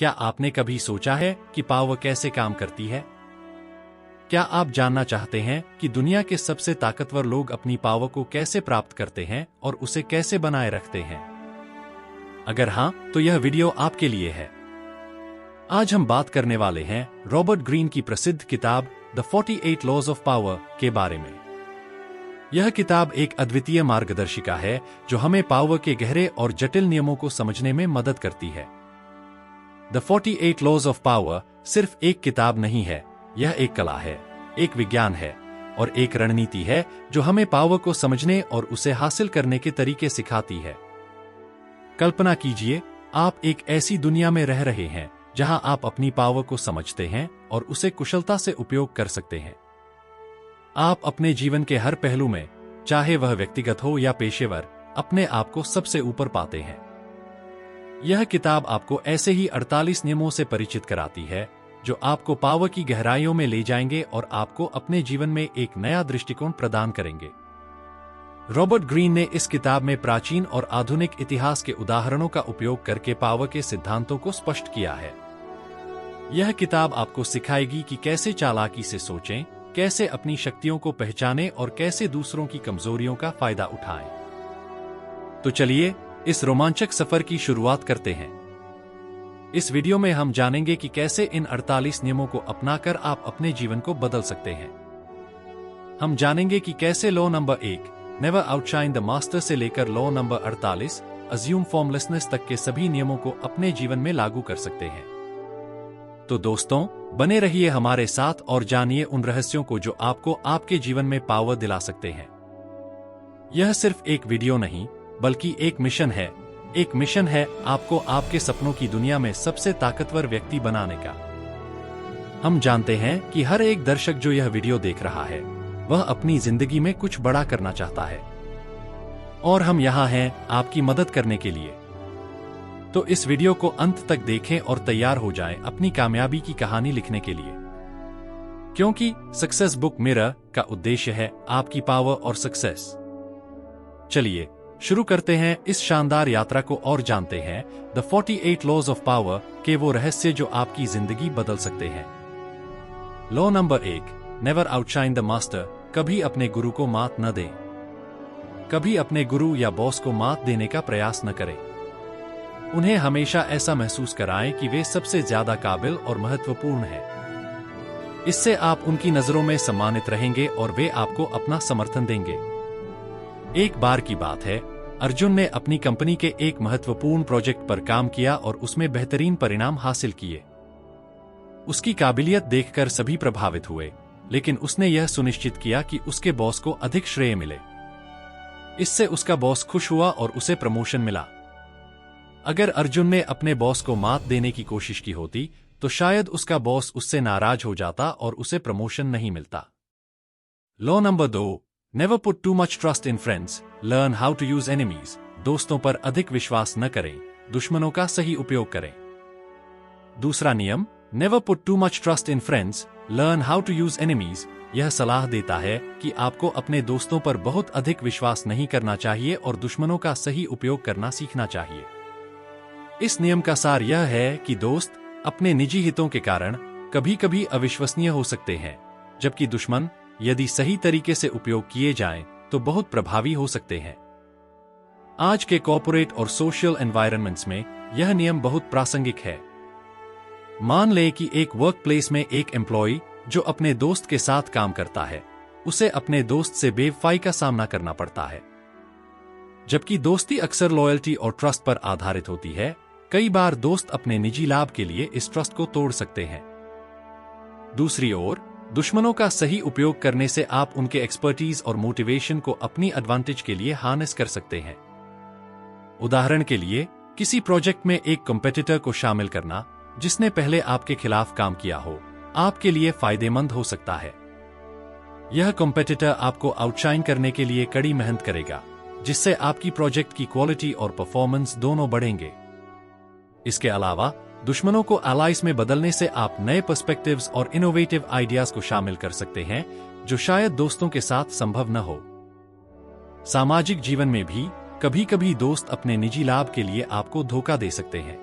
क्या आपने कभी सोचा है कि पावर कैसे काम करती है? क्या आप जानना चाहते हैं कि दुनिया के सबसे ताकतवर लोग अपनी पावर को कैसे प्राप्त करते हैं और उसे कैसे बनाए रखते हैं? अगर हाँ, तो यह वीडियो आपके लिए है। आज हम बात करने वाले हैं रॉबर्ट ग्रीन की प्रसिद्ध किताब द 48 लॉज ऑफ पावर के बारे में। यह किताब एक अद्वितीय मार्गदर्शिका है जो हमें पावर के गहरे और जटिल नियमों को समझने में मदद करती है। द 48 लॉज ऑफ पावर सिर्फ एक किताब नहीं है, यह एक कला है, एक विज्ञान है और एक रणनीति है जो हमें पावर को समझने और उसे हासिल करने के तरीके सिखाती है। कल्पना कीजिए, आप एक ऐसी दुनिया में रह रहे हैं जहां आप अपनी पावर को समझते हैं और उसे कुशलता से उपयोग कर सकते हैं। आप अपने जीवन के हर पहलू में, चाहे वह व्यक्तिगत हो या पेशेवर, अपने आप को सबसे ऊपर पाते हैं। यह किताब आपको ऐसे ही 48 नियमों से परिचित कराती है जो आपको पावर की गहराइयों में ले जाएंगे और आपको अपने जीवन में एक नया दृष्टिकोण प्रदान करेंगे। रॉबर्ट ग्रीन ने इस किताब में प्राचीन और आधुनिक इतिहास के उदाहरणों का उपयोग करके पावर के सिद्धांतों को स्पष्ट किया है। यह किताब आपको सिखाएगी कि कैसे चालाकी से सोचें, कैसे अपनी शक्तियों को पहचानें और कैसे दूसरों की कमजोरियों का फायदा उठाएं। तो चलिए इस रोमांचक सफर की शुरुआत करते हैं। इस वीडियो में हम जानेंगे कि कैसे इन 48 नियमों को अपनाकर आप अपने जीवन को बदल सकते हैं। हम जानेंगे कि कैसे law number 1 never outshine the master से लेकर लॉ नंबर 48 अज्यूम फॉर्मलेसनेस तक के सभी नियमों को अपने जीवन में लागू कर सकते हैं। तो दोस्तों, बने रहिए हमारे साथ और जानिए उन रहस्यों को जो आपको आपके जीवन में पावर दिला सकते हैं। यह सिर्फ एक वीडियो नहीं, बल्कि एक मिशन है। एक मिशन है आपको आपके सपनों की दुनिया में सबसे ताकतवर व्यक्ति बनाने का। हम जानते हैं कि हर एक दर्शक जो यह वीडियो देख रहा है, वह अपनी जिंदगी में कुछ बड़ा करना चाहता है। और हम यहाँ हैं आपकी मदद करने के लिए। तो इस वीडियो को अंत तक देखें और तैयार हो जाएं अपनी कामयाबी की कहानी लिखने के लिए। क्योंकि सक्सेस बुक मिरर का उद्देश्य है आपकी पावर और सक्सेस। चलिए शुरू करते हैं इस शानदार यात्रा को और जानते हैं द 48 लॉज ऑफ पावर के वो रहस्य जो आपकी जिंदगी बदल सकते हैं। Law number 1 never outshine the master. कभी अपने गुरु को मात न दें। कभी अपने गुरु या बॉस को मात देने का प्रयास न करें। उन्हें हमेशा ऐसा महसूस कराएं कि वे सबसे ज्यादा काबिल और महत्वपूर्ण हैं। इससे आप उनकी नजरों में सम्मानित रहेंगे और वे आपको अपना समर्थन देंगे। एक बार की बात है, अर्जुन ने अपनी कंपनी के एक महत्वपूर्ण प्रोजेक्ट पर काम किया और उसमें बेहतरीन परिणाम हासिल किए। उसकी काबिलियत देखकर सभी प्रभावित हुए, लेकिन उसने यह सुनिश्चित किया कि उसके बॉस को अधिक श्रेय मिले। इससे उसका बॉस खुश हुआ और उसे प्रमोशन मिला। अगर अर्जुन ने अपने बॉस को मात देने की कोशिश की होती, तो शायद उसका बॉस उससे नाराज हो जाता और उसे प्रमोशन नहीं मिलता। Law number 2 never put too much trust in friends, learn how to use enemies. दोस्तों पर अधिक विश्वास न करें, दुश्मनों का सही उपयोग करें। दूसरा नियम never put too much trust in friends, learn how to use enemies यह सलाह देता है कि आपको अपने दोस्तों पर बहुत अधिक विश्वास नहीं करना चाहिए और दुश्मनों का सही उपयोग करना सीखना चाहिए। इस नियम का सार यह है कि दोस्त अपने निजी हितों के कारण कभी कभी अविश्वसनीय हो सकते हैं, जबकि दुश्मन यदि सही तरीके से उपयोग किए जाएं, तो बहुत प्रभावी हो सकते हैं। आज के कॉर्पोरेट और सोशल एनवायरनमेंट्स में यह नियम बहुत प्रासंगिक है। मान लें कि एक वर्क प्लेस में एक एम्प्लॉय जो अपने दोस्त के साथ काम करता है, उसे अपने दोस्त से बेवफाई का सामना करना पड़ता है। जबकि दोस्ती अक्सर लॉयल्टी और ट्रस्ट पर आधारित होती है, कई बार दोस्त अपने निजी लाभ के लिए इस ट्रस्ट को तोड़ सकते हैं। दूसरी ओर, दुश्मनों का सही उपयोग करने से आप उनके एक्सपर्टीज और मोटिवेशन को अपनी एडवांटेज के लिए हार्नेस कर सकते हैं। उदाहरण के लिए, किसी प्रोजेक्ट में एक कॉम्पिटिटर को शामिल करना जिसने पहले आपके खिलाफ काम किया हो, आपके लिए फायदेमंद हो सकता है। यह कॉम्पिटिटर आपको आउटशाइन करने के लिए कड़ी मेहनत करेगा, जिससे आपकी प्रोजेक्ट की क्वालिटी और परफॉर्मेंस दोनों बढ़ेंगे। इसके अलावा दुश्मनों को एलाइज में बदलने से आप नए पर्सपेक्टिव्स और इनोवेटिव आइडियाज को शामिल कर सकते हैं, जो शायद दोस्तों के साथ संभव न हो। सामाजिक जीवन में भी कभी कभी दोस्त अपने निजी लाभ के लिए आपको धोखा दे सकते हैं।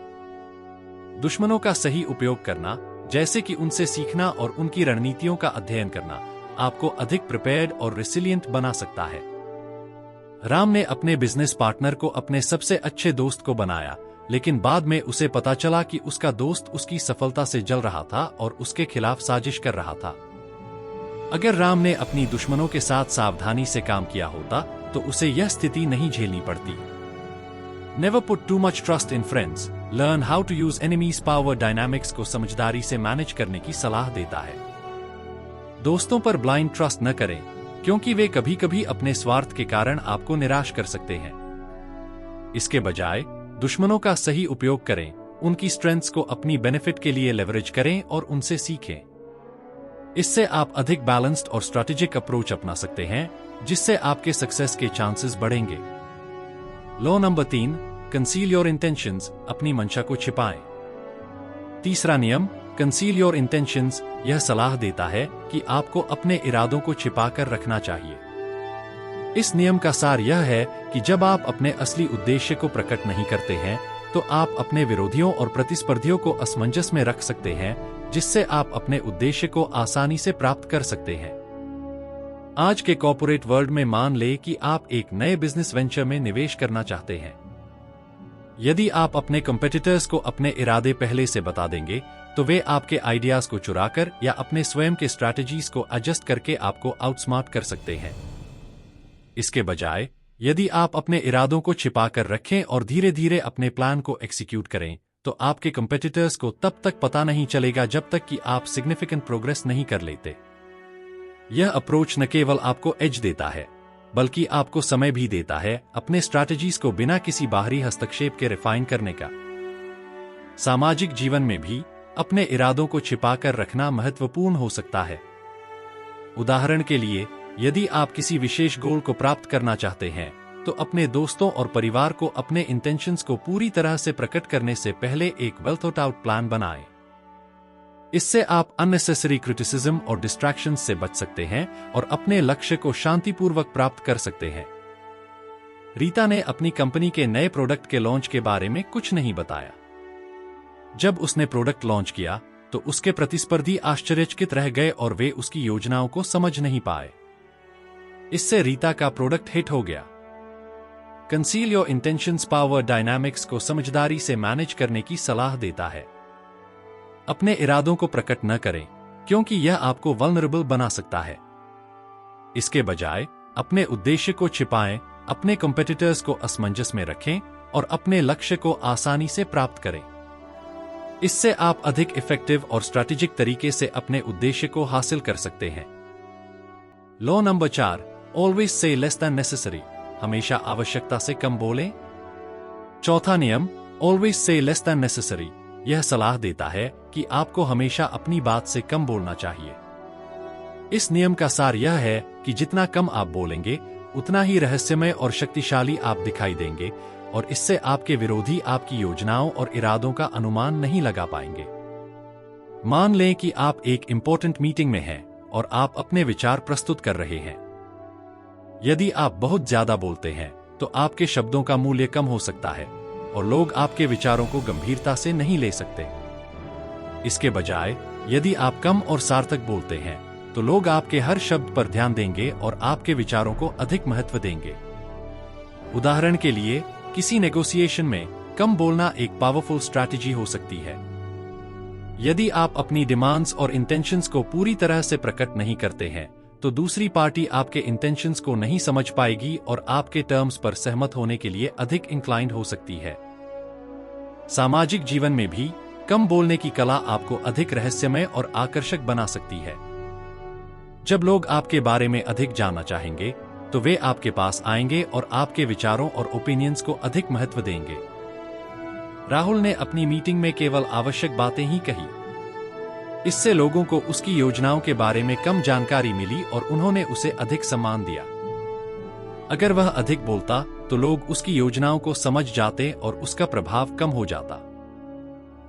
दुश्मनों का सही उपयोग करना, जैसे कि उनसे सीखना और उनकी रणनीतियों का अध्ययन करना, आपको अधिक प्रिपेयर्ड और रेसिलिएंट बना सकता है। राम ने अपने बिजनेस पार्टनर को अपने सबसे अच्छे दोस्त को बनाया, लेकिन बाद में उसे पता चला कि उसका दोस्त उसकी सफलता से जल रहा था और उसके खिलाफ साजिश कर रहा था। अगर राम ने अपनी दुश्मनों के साथ सावधानी से काम किया होता तो उसे यह स्थिति नहीं झेलनी पड़ती। Never put too much trust in friends, learn how to use enemies power dynamics को समझदारी से मैनेज करने की सलाह देता है। दोस्तों पर ब्लाइंड ट्रस्ट न करें, क्योंकि वे कभी कभी अपने स्वार्थ के कारण आपको निराश कर सकते हैं। इसके बजाय दुश्मनों का सही उपयोग करें, उनकी स्ट्रेंथ्स को अपनी बेनिफिट के लिए लेवरेज करें और उनसे सीखें। इससे आप अधिक बैलेंस्ड और स्ट्रैटेजिक अप्रोच अपना सकते हैं, जिससे आपके सक्सेस के चांसेस बढ़ेंगे। Law number 3, conceal your intentions, अपनी मंशा को छिपाएं। तीसरा नियम, कंसील योर इंटेंशंस, यह सलाह देता है कि आपको अपने इरादों को छिपाकर रखना चाहिए। इस नियम का सार यह है कि जब आप अपने असली उद्देश्य को प्रकट नहीं करते हैं, तो आप अपने विरोधियों और प्रतिस्पर्धियों को असमंजस में रख सकते हैं, जिससे आप अपने उद्देश्य को आसानी से प्राप्त कर सकते हैं। आज के कॉर्पोरेट वर्ल्ड में मान ले कि आप एक नए बिजनेस वेंचर में निवेश करना चाहते हैं। यदि आप अपने कंपेटिटर्स को अपने इरादे पहले से बता देंगे, तो वे आपके आइडियाज को चुराकर या अपने स्वयं के स्ट्रैटेजीज को एडजस्ट करके आपको आउटस्मार्ट कर सकते हैं। इसके बजाय यदि आप अपने इरादों को छिपाकर रखें और धीरे धीरे अपने प्लान को एग्जीक्यूट करें, तो आपके कंपेटिटर्स को तब तक पता नहीं चलेगा जब तक कि आप सिग्निफिकेंट प्रोग्रेस नहीं कर लेते। यह अप्रोच न केवल आपको एज देता है, बल्कि आपको समय भी देता है अपने स्ट्रैटेजीज को बिना किसी बाहरी हस्तक्षेप के रिफाइन करने का। सामाजिक जीवन में भी अपने इरादों को छिपाकर रखना महत्वपूर्ण हो सकता है। उदाहरण के लिए, यदि आप किसी विशेष गोल को प्राप्त करना चाहते हैं, तो अपने दोस्तों और परिवार को अपने इंटेंशंस को पूरी तरह से प्रकट करने से पहले एक वेल थॉट आउट प्लान बनाएं। इससे आप अननेसेसरी क्रिटिसिज्म और डिस्ट्रैक्शंस से बच सकते हैं और अपने लक्ष्य को शांतिपूर्वक प्राप्त कर सकते हैं। रीता ने अपनी कंपनी के नए प्रोडक्ट के लॉन्च के बारे में कुछ नहीं बताया। जब उसने प्रोडक्ट लॉन्च किया, तो उसके प्रतिस्पर्धी आश्चर्यचकित रह गए और वे उसकी योजनाओं को समझ नहीं पाए। इससे रीता का प्रोडक्ट हिट हो गया। Conceal your intentions power dynamics को समझदारी से मैनेज करने की सलाह देता है। अपने इरादों को प्रकट न करें, क्योंकि यह आपको वल्नरेबल बना सकता है। इसके बजाय अपने उद्देश्य को छिपाएं, अपने कंपेटिटर्स को असमंजस में रखें और अपने लक्ष्य को आसानी से प्राप्त करें। इससे आप अधिक इफेक्टिव और स्ट्रैटेजिक तरीके से अपने उद्देश्य को हासिल कर सकते हैं। Law number 4, always say less than necessary, हमेशा आवश्यकता से कम बोलें। चौथा नियम, always say less than necessary, यह सलाह देता है कि आपको हमेशा अपनी बात से कम बोलना चाहिए। इस नियम का सार यह है कि जितना कम आप बोलेंगे, उतना ही रहस्यमय और शक्तिशाली आप दिखाई देंगे, और इससे आपके विरोधी आपकी योजनाओं और इरादों का अनुमान नहीं लगा पाएंगे। मान लें कि आप एक इंपॉर्टेंट मीटिंग में हैं और आप अपने विचार प्रस्तुत कर रहे हैं। यदि आप बहुत ज्यादा बोलते हैं, तो आपके शब्दों का मूल्य कम हो सकता है और लोग आपके विचारों को गंभीरता से नहीं ले सकते। इसके बजाय यदि आप कम और सार्थक बोलते हैं, तो लोग आपके हर शब्द पर ध्यान देंगे और आपके विचारों को अधिक महत्व देंगे। उदाहरण के लिए, किसी नेगोशिएशन में कम बोलना एक पावरफुल स्ट्रैटेजी हो सकती है। यदि आप अपनी डिमांड्स और इंटेंशंस को पूरी तरह से प्रकट नहीं करते हैं, तो दूसरी पार्टी आपके इंटेंशंस को नहीं समझ पाएगी और आपके टर्म्स पर सहमत होने के लिए अधिक इंक्लाइंड हो सकती है। सामाजिक जीवन में भी कम बोलने की कला आपको अधिक रहस्यमय और आकर्षक बना सकती है। जब लोग आपके बारे में अधिक जानना चाहेंगे, तो वे आपके पास आएंगे और आपके विचारों और ओपिनियंस को अधिक महत्व देंगे। राहुल ने अपनी मीटिंग में केवल आवश्यक बातें ही कही। इससे लोगों को उसकी योजनाओं के बारे में कम जानकारी मिली और उन्होंने उसे अधिक सम्मान दिया। अगर वह अधिक बोलता, तो लोग उसकी योजनाओं को समझ जाते और उसका प्रभाव कम हो जाता।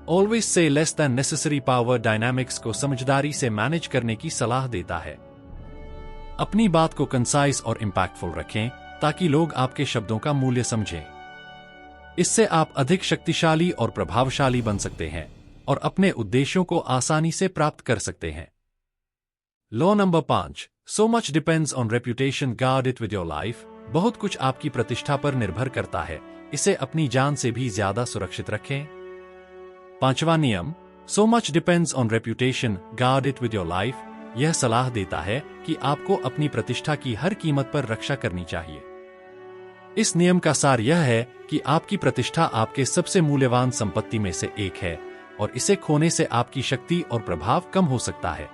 Always say less than necessary power dynamics को समझदारी से मैनेज करने की सलाह देता है। अपनी बात को कंसाइज और इंपैक्टफुल रखें, ताकि लोग आपके शब्दों का मूल्य समझें। इससे आप अधिक शक्तिशाली और प्रभावशाली बन सकते हैं और अपने उद्देश्यों को आसानी से प्राप्त कर सकते हैं। Law number 5, so much depends on reputation, guard it with your life. बहुत कुछ आपकी प्रतिष्ठा पर निर्भर करता है, इसे अपनी जान से भी ज्यादा सुरक्षित रखें। 5वां नियम, so much depends on reputation, guard it with your life, यह सलाह देता है कि आपको अपनी प्रतिष्ठा की हर कीमत पर रक्षा करनी चाहिए। इस नियम का सार यह है कि आपकी प्रतिष्ठा आपके सबसे मूल्यवान संपत्ति में से एक है और इसे खोने से आपकी शक्ति और प्रभाव कम हो सकता है।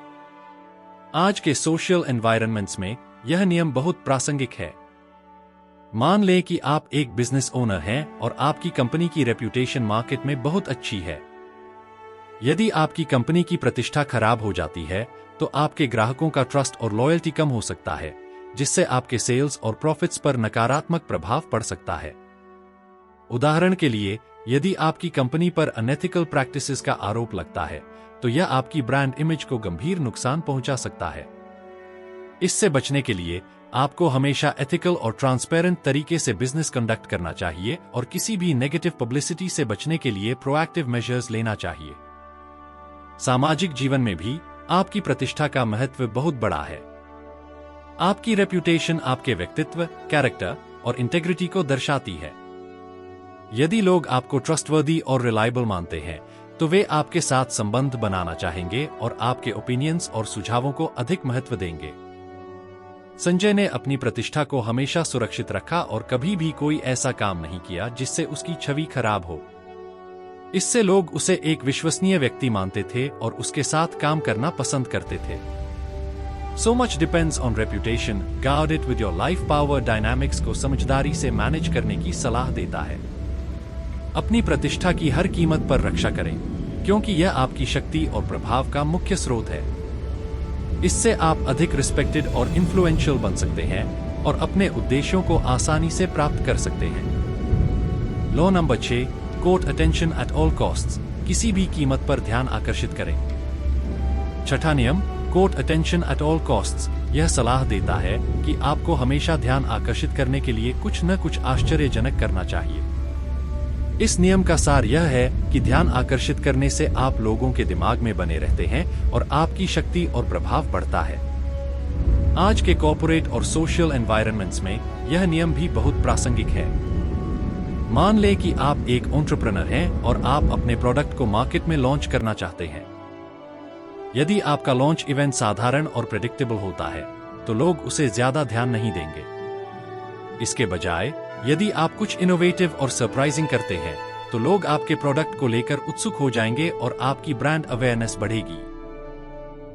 आज के सोशल एनवायरनमेंट्स में यह नियम बहुत प्रासंगिक है। मान लें कि आप एक बिजनेस ओनर हैं और आपकी कंपनी की रेप्यूटेशन मार्केट में बहुत अच्छी है। यदि आपकी कंपनी की प्रतिष्ठा खराब हो जाती है तो आपके ग्राहकों का ट्रस्ट और लॉयल्टी कम हो सकता है, जिससे आपके सेल्स और प्रॉफिट्स पर नकारात्मक प्रभाव पड़ सकता है। उदाहरण के लिए, यदि आपकी कंपनी पर अनएथिकल प्रैक्टिसेस का आरोप लगता है तो यह आपकी ब्रांड इमेज को गंभीर नुकसान पहुंचा सकता है। इससे बचने के लिए आपको हमेशा एथिकल और ट्रांसपेरेंट तरीके से बिजनेस कंडक्ट करना चाहिए और किसी भी नेगेटिव पब्लिसिटी से बचने के लिए प्रोएक्टिव मेजर्स लेना चाहिए। सामाजिक जीवन में भी आपकी प्रतिष्ठा का महत्व बहुत बड़ा है। आपकी रेप्यूटेशन आपके व्यक्तित्व, कैरेक्टर और इंटेग्रिटी को दर्शाती है। यदि लोग आपको ट्रस्टवर्दी और रिलायबल मानते हैं तो वे आपके साथ संबंध बनाना चाहेंगे और आपके ओपिनियंस और सुझावों को अधिक महत्व देंगे। संजय ने अपनी प्रतिष्ठा को हमेशा सुरक्षित रखा और कभी भी कोई ऐसा काम नहीं किया जिससे उसकी छवि खराब हो। इससे लोग उसे एक विश्वसनीय व्यक्ति मानते थे और उसके साथ काम करना पसंद करते थे। So much depends on reputation, guard it with your life power dynamics को समझदारी से मैनेज करने की सलाह देता है। अपनी प्रतिष्ठा की हर कीमत पर रक्षा करें, क्योंकि यह आपकी शक्ति और प्रभाव का मुख्य स्रोत है। इससे आप अधिक रिस्पेक्टेड और इन्फ्लुएंशियल बन सकते हैं और अपने उद्देश्यों को आसानी से प्राप्त कर सकते हैं। Law number 6, court attention at all costs, किसी भी कीमत पर ध्यान आकर्षित करें। 6ठा नियम, court attention at all costs, यह सलाह देता है कि आपको हमेशा ध्यान आकर्षित करने के लिए कुछ न कुछ आश्चर्यजनक करना चाहिए। इस नियम का सार यह है कि ध्यान आकर्षित करने से आप लोगों के दिमाग में बने रहते हैं और आपकी शक्ति और प्रभाव बढ़ता है। आज के कॉर्पोरेट और सोशल एनवायरनमेंट्स में यह नियम भी बहुत प्रासंगिक है। मान लें कि आप एक एंटरप्रेन्योर हैं और आप अपने प्रोडक्ट को मार्केट में लॉन्च करना चाहते हैं। यदि आपका लॉन्च इवेंट साधारण और प्रेडिक्टेबल होता है तो लोग उसे ज्यादा ध्यान नहीं देंगे। इसके बजाय यदि आप कुछ इनोवेटिव और सरप्राइजिंग करते हैं तो लोग आपके प्रोडक्ट को लेकर उत्सुक हो जाएंगे और आपकी ब्रांड अवेयरनेस बढ़ेगी।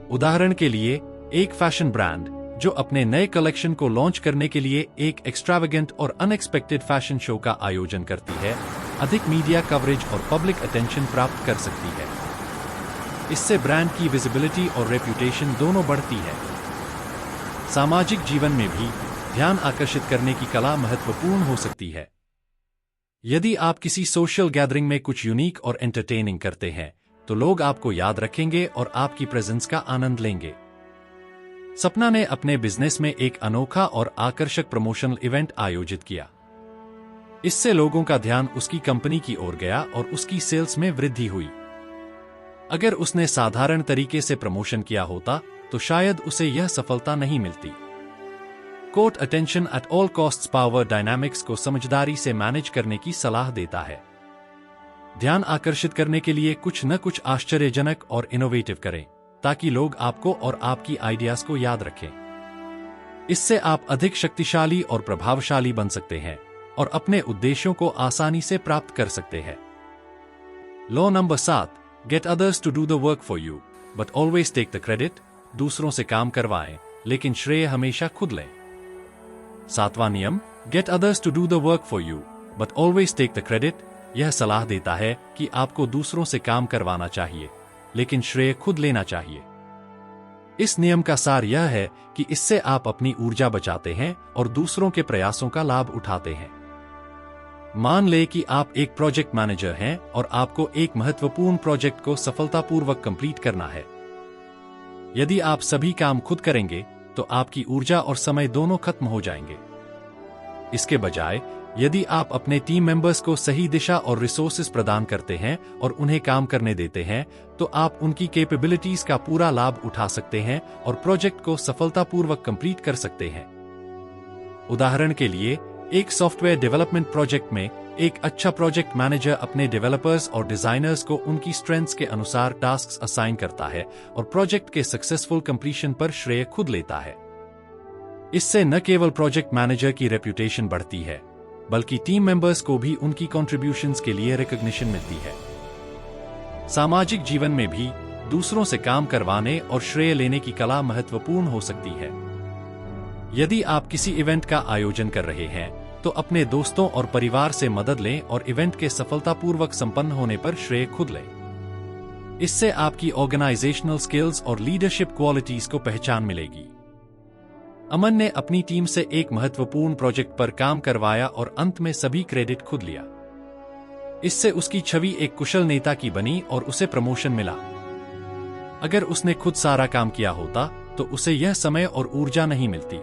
उदाहरण के लिए, एक फैशन ब्रांड जो अपने नए कलेक्शन को लॉन्च करने के लिए एक एक्स्ट्रावेगेंट और अनएक्सपेक्टेड फैशन शो का आयोजन करती है, अधिक मीडिया कवरेज और पब्लिक अटेंशन प्राप्त कर सकती है। इससे ब्रांड की विजिबिलिटी और रेप्यूटेशन दोनों बढ़ती है। सामाजिक जीवन में भी ध्यान आकर्षित करने की कला महत्वपूर्ण हो सकती है। यदि आप किसी सोशल गैदरिंग में कुछ यूनिक और एंटरटेनिंग करते हैं तो लोग आपको याद रखेंगे और आपकी प्रेजेंस का आनंद लेंगे। सपना ने अपने बिजनेस में एक अनोखा और आकर्षक प्रमोशनल इवेंट आयोजित किया। इससे लोगों का ध्यान उसकी कंपनी की ओर गया और उसकी सेल्स में वृद्धि हुई। अगर उसने साधारण तरीके से प्रमोशन किया होता तो शायद उसे यह सफलता नहीं मिलती। Court attention at all costs power dynamics को समझदारी से मैनेज करने की सलाह देता है। ध्यान आकर्षित करने के लिए कुछ न कुछ आश्चर्यजनक और इनोवेटिव करें ताकि लोग आपको और आपकी आइडियाज को याद रखें। इससे आप अधिक शक्तिशाली और प्रभावशाली बन सकते हैं और अपने उद्देश्यों को आसानी से प्राप्त कर सकते हैं। Law number 7, get others to do the work for you but always take the credit, दूसरों से काम करवाएं लेकिन श्रेय हमेशा खुद लें। 7वां नियम, get others to do the work for you but always take the credit, यह सलाह देता है कि आपको दूसरों से काम करवाना चाहिए लेकिन श्रेय खुद लेना चाहिए। इस नियम का सार यह है कि इससे आप अपनी ऊर्जा बचाते हैं और दूसरों के प्रयासों का लाभ उठाते हैं। मान ले कि आप एक प्रोजेक्ट मैनेजर हैं और आपको एक महत्वपूर्ण प्रोजेक्ट को सफलतापूर्वक कंप्लीट करना है। यदि आप सभी काम खुद करेंगे तो आपकी ऊर्जा और समय दोनों खत्म हो जाएंगे। इसके बजाय यदि आप अपने टीम मेंबर्स को सही दिशा और रिसोर्सेज प्रदान करते हैं और उन्हें काम करने देते हैं, तो आप उनकी कैपेबिलिटीज का पूरा लाभ उठा सकते हैं और प्रोजेक्ट को सफलतापूर्वक कंप्लीट कर सकते हैं। उदाहरण के लिए, एक सॉफ्टवेयर डेवलपमेंट प्रोजेक्ट में एक अच्छा प्रोजेक्ट मैनेजर अपने डेवलपर्स और डिजाइनर्स को उनकी स्ट्रेंथ्स के अनुसार टास्क्स असाइन करता है और प्रोजेक्ट के सक्सेसफुल कंप्लीशन पर श्रेय खुद लेता है। इससे न केवल प्रोजेक्ट मैनेजर की रेप्यूटेशन बढ़ती है, बल्कि टीम मेंबर्स को भी उनकी कॉन्ट्रीब्यूशंस के लिए रिकॉग्निशन मिलती है। सामाजिक जीवन में भी दूसरों से काम करवाने और श्रेय लेने की कला महत्वपूर्ण हो सकती है। यदि आप किसी इवेंट का आयोजन कर रहे हैं, तो अपने दोस्तों और परिवार से मदद लें और इवेंट के सफलतापूर्वक संपन्न होने पर श्रेय खुद लें। इससे आपकी ऑर्गेनाइजेशनल स्किल्स और लीडरशिप क्वालिटीज को पहचान मिलेगी। अमन ने अपनी टीम से एक महत्वपूर्ण प्रोजेक्ट पर काम करवाया और अंत में सभी क्रेडिट खुद लिया। इससे उसकी छवि एक कुशल नेता की बनी और उसे प्रमोशन मिला। अगर उसने खुद सारा काम किया होता, तो उसे यह समय और ऊर्जा नहीं मिलती।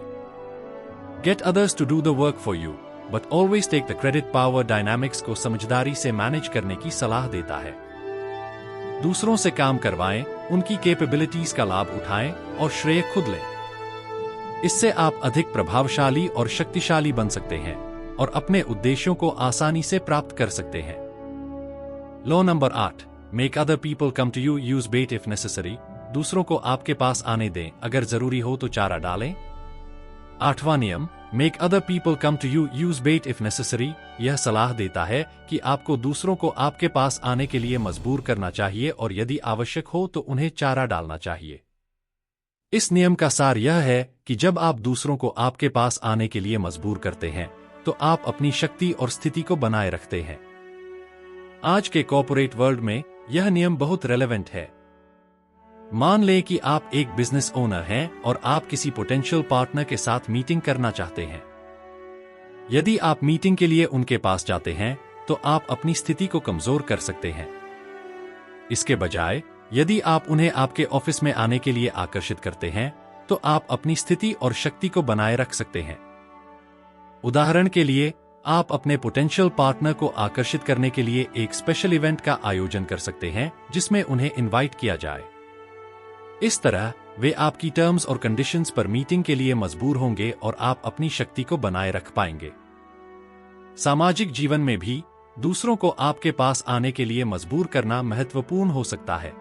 Get others to do the work for you, but always take the credit. Power dynamics को समझदारी से मैनेज करने की सलाह देता है। दूसरों से काम करवाएं, उनकी कैपेबिलिटीज का लाभ उठाएं और श्रेय खुद लें। इससे आप अधिक प्रभावशाली और शक्तिशाली बन सकते हैं और अपने उद्देश्यों को आसानी से प्राप्त कर सकते हैं। Law number 8, make other people come to you, use bait if necessary. दूसरों को आपके पास आने दें, अगर जरूरी हो तो चारा डालें। 8वां नियम, make other people come to you, use bait if necessary, यह सलाह देता है कि आपको दूसरों को आपके पास आने के लिए मजबूर करना चाहिए और यदि आवश्यक हो तो उन्हें चारा डालना चाहिए। इस नियम का सार यह है कि जब आप दूसरों को आपके पास आने के लिए मजबूर करते हैं, तो आप अपनी शक्ति और स्थिति को बनाए रखते हैं। आज के कॉर्पोरेट वर्ल्ड में यह नियम बहुत रेलेवेंट है। मान लें कि आप एक बिजनेस ओनर हैं और आप किसी पोटेंशियल पार्टनर के साथ मीटिंग करना चाहते हैं। यदि आप मीटिंग के लिए उनके पास जाते हैं, तो आप अपनी स्थिति को कमजोर कर सकते हैं। इसके बजाय, यदि आप उन्हें आपके ऑफिस में आने के लिए आकर्षित करते हैं, तो आप अपनी स्थिति और शक्ति को बनाए रख सकते हैं। उदाहरण के लिए, आप अपने पोटेंशियल पार्टनर को आकर्षित करने के लिए एक स्पेशल इवेंट का आयोजन कर सकते हैं, जिसमें उन्हें इनवाइट किया जाए। इस तरह वे आपकी टर्म्स और कंडीशंस पर मीटिंग के लिए मजबूर होंगे और आप अपनी शक्ति को बनाए रख पाएंगे। सामाजिक जीवन में भी दूसरों को आपके पास आने के लिए मजबूर करना महत्वपूर्ण हो सकता है।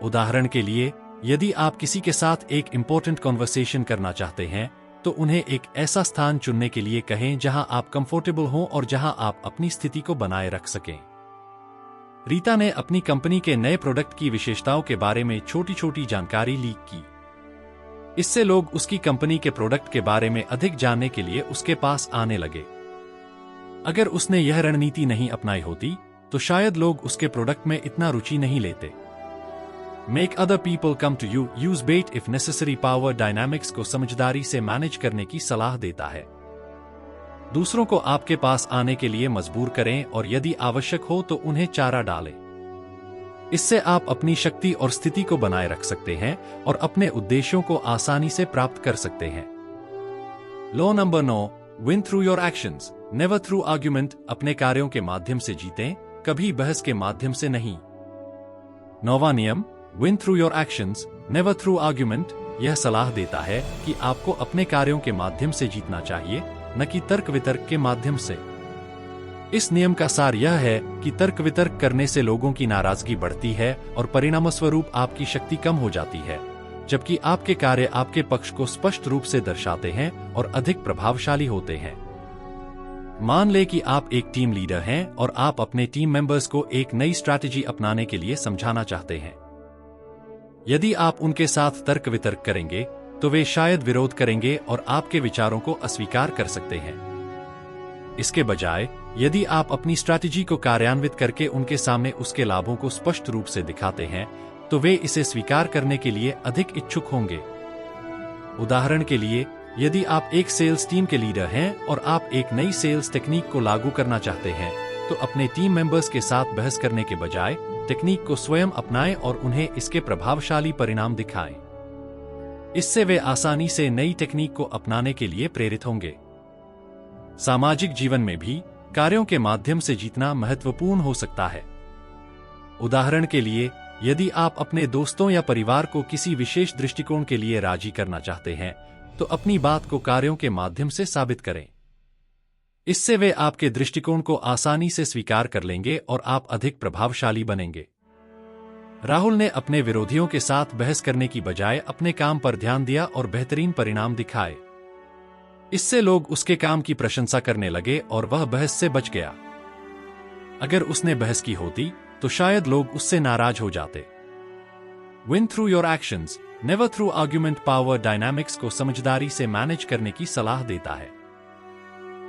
उदाहरण के लिए, यदि आप किसी के साथ एक इंपॉर्टेंट कॉन्वर्सेशन करना चाहते हैं, तो उन्हें एक ऐसा स्थान चुनने के लिए कहें जहां आप कंफर्टेबल हों और जहां आप अपनी स्थिति को बनाए रख सकें। रीता ने अपनी कंपनी के नए प्रोडक्ट की विशेषताओं के बारे में छोटी छोटी जानकारी लीक की। इससे लोग उसकी कंपनी के प्रोडक्ट के बारे में अधिक जानने के लिए उसके पास आने लगे। अगर उसने यह रणनीति नहीं अपनाई होती, तो शायद लोग उसके प्रोडक्ट में इतना रुचि नहीं लेते। Make other people come to you, use bait if necessary power dynamics को समझदारी से मैनेज करने की सलाह देता है। दूसरों को आपके पास आने के लिए मजबूर करें और यदि आवश्यक हो तो उन्हें चारा डालें। इससे आप अपनी शक्ति और स्थिति को बनाए रख सकते हैं और अपने उद्देश्यों को आसानी से प्राप्त कर सकते हैं। Law number 9, win through your actions, never through argument. अपने कार्यों के माध्यम से जीतें, कभी बहस के माध्यम से नहीं। 9वां नियम, win through your actions, never through argument, यह सलाह देता है कि आपको अपने कार्यों के माध्यम से जीतना चाहिए, न कि तर्क वितर्क के माध्यम से। इस नियम का सार यह है कि तर्क वितर्क करने से लोगों की नाराजगी बढ़ती है और परिणामस्वरूप आपकी शक्ति कम हो जाती है, जबकि आपके कार्य आपके पक्ष को स्पष्ट रूप से दर्शाते हैं और अधिक प्रभावशाली होते हैं। मान लें कि आप एक टीम लीडर हैं और आप अपने टीम मेंबर्स को एक नई स्ट्रैटेजी अपनाने के लिए समझाना चाहते हैं। यदि आप उनके साथ तर्क वितर्क करेंगे, तो वे शायद विरोध करेंगे और आपके विचारों को अस्वीकार कर सकते हैं। इसके बजाय, यदि आप अपनी स्ट्रैटेजी को कार्यान्वित करके उनके सामने उसके लाभों को स्पष्ट रूप से दिखाते हैं, तो वे इसे स्वीकार करने के लिए अधिक इच्छुक होंगे। उदाहरण के लिए, यदि आप एक सेल्स टीम के लीडर हैं और आप एक नई सेल्स टेक्निक को लागू करना चाहते हैं, तो अपने टीम मेंबर्स के साथ बहस करने के बजाय टेक्निक को स्वयं अपनाएं और उन्हें इसके प्रभावशाली परिणाम दिखाएं। इससे वे आसानी से नई टेक्निक को अपनाने के लिए प्रेरित होंगे। सामाजिक जीवन में भी कार्यों के माध्यम से जीतना महत्वपूर्ण हो सकता है। उदाहरण के लिए, यदि आप अपने दोस्तों या परिवार को किसी विशेष दृष्टिकोण के लिए राजी करना चाहते हैं, तो अपनी बात को कार्यों के माध्यम से साबित करें। इससे वे आपके दृष्टिकोण को आसानी से स्वीकार कर लेंगे और आप अधिक प्रभावशाली बनेंगे। राहुल ने अपने विरोधियों के साथ बहस करने की बजाय अपने काम पर ध्यान दिया और बेहतरीन परिणाम दिखाए। इससे लोग उसके काम की प्रशंसा करने लगे और वह बहस से बच गया। अगर उसने बहस की होती तो शायद लोग उससे नाराज हो जाते। Win through your actions, never through argument power dynamics को समझदारी से मैनेज करने की सलाह देता है।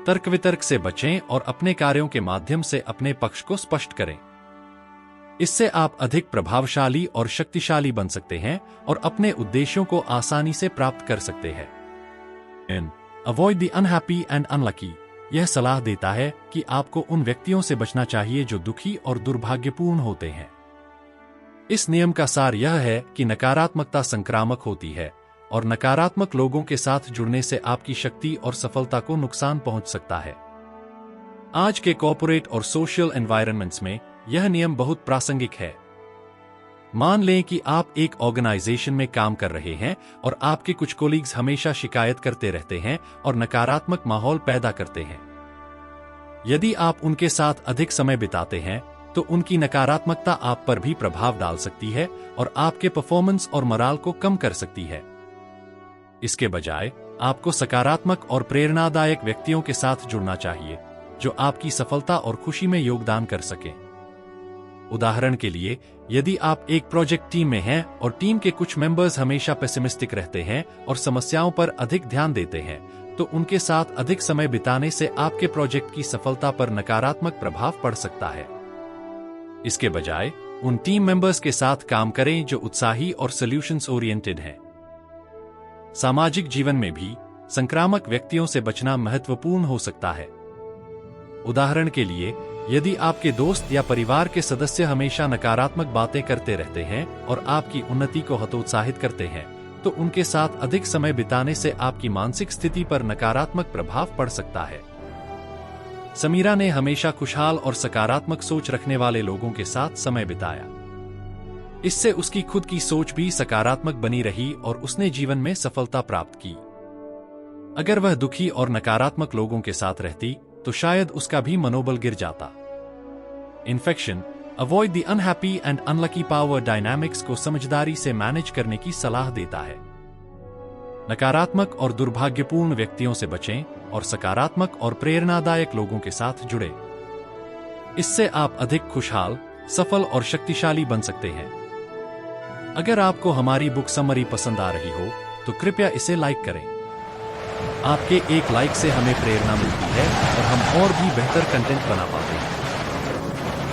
तर्क वितर्क से बचें और अपने कार्यों के माध्यम से अपने पक्ष को स्पष्ट करें। इससे आप अधिक प्रभावशाली और शक्तिशाली बन सकते हैं और अपने उद्देश्यों को आसानी से प्राप्त कर सकते हैं। Avoid the unhappy and unlucky, यह सलाह देता है कि आपको उन व्यक्तियों से बचना चाहिए जो दुखी और दुर्भाग्यपूर्ण होते हैं। इस नियम का सार यह है कि नकारात्मकता संक्रामक होती है और नकारात्मक लोगों के साथ जुड़ने से आपकी शक्ति और सफलता को नुकसान पहुंच सकता है। आज के कॉर्पोरेट और सोशल एनवायरनमेंट्स में यह नियम बहुत प्रासंगिक है। मान लें कि आप एक ऑर्गेनाइजेशन में काम कर रहे हैं और आपके कुछ कोलीग्स हमेशा शिकायत करते रहते हैं और नकारात्मक माहौल पैदा करते हैं। यदि आप उनके साथ अधिक समय बिताते हैं तो उनकी नकारात्मकता आप पर भी प्रभाव डाल सकती है और आपके परफॉर्मेंस और मोराल को कम कर सकती है। इसके बजाय आपको सकारात्मक और प्रेरणादायक व्यक्तियों के साथ जुड़ना चाहिए जो आपकी सफलता और खुशी में योगदान कर सकें। उदाहरण के लिए, यदि आप एक प्रोजेक्ट टीम में हैं और टीम के कुछ मेंबर्स हमेशा पेसिमिस्टिक रहते हैं और समस्याओं पर अधिक ध्यान देते हैं, तो उनके साथ अधिक समय बिताने से आपके प्रोजेक्ट की सफलता पर नकारात्मक प्रभाव पड़ सकता है। इसके बजाय उन टीम मेंबर्स के साथ काम करें जो उत्साही और सॉल्यूशंस ओरिएंटेड हैं। सामाजिक जीवन में भी संक्रामक व्यक्तियों से बचना महत्वपूर्ण हो सकता है। उदाहरण के लिए, यदि आपके दोस्त या परिवार के सदस्य हमेशा नकारात्मक बातें करते रहते हैं और आपकी उन्नति को हतोत्साहित करते हैं, तो उनके साथ अधिक समय बिताने से आपकी मानसिक स्थिति पर नकारात्मक प्रभाव पड़ सकता है। समीरा ने हमेशा खुशहाल और सकारात्मक सोच रखने वाले लोगों के साथ समय बिताया। इससे उसकी खुद की सोच भी सकारात्मक बनी रही और उसने जीवन में सफलता प्राप्त की। अगर वह दुखी और नकारात्मक लोगों के साथ रहती तो शायद उसका भी मनोबल गिर जाता। Infection, avoid the unhappy and unlucky power dynamics को समझदारी से मैनेज करने की सलाह देता है। नकारात्मक और दुर्भाग्यपूर्ण व्यक्तियों से बचें और सकारात्मक और प्रेरणादायक लोगों के साथ जुड़े। इससे आप अधिक खुशहाल, सफल और शक्तिशाली बन सकते हैं। अगर आपको हमारी बुक समरी पसंद आ रही हो तो कृपया इसे लाइक करें। आपके एक लाइक से हमें प्रेरणा मिलती है और हम और भी बेहतर कंटेंट बना पाते हैं।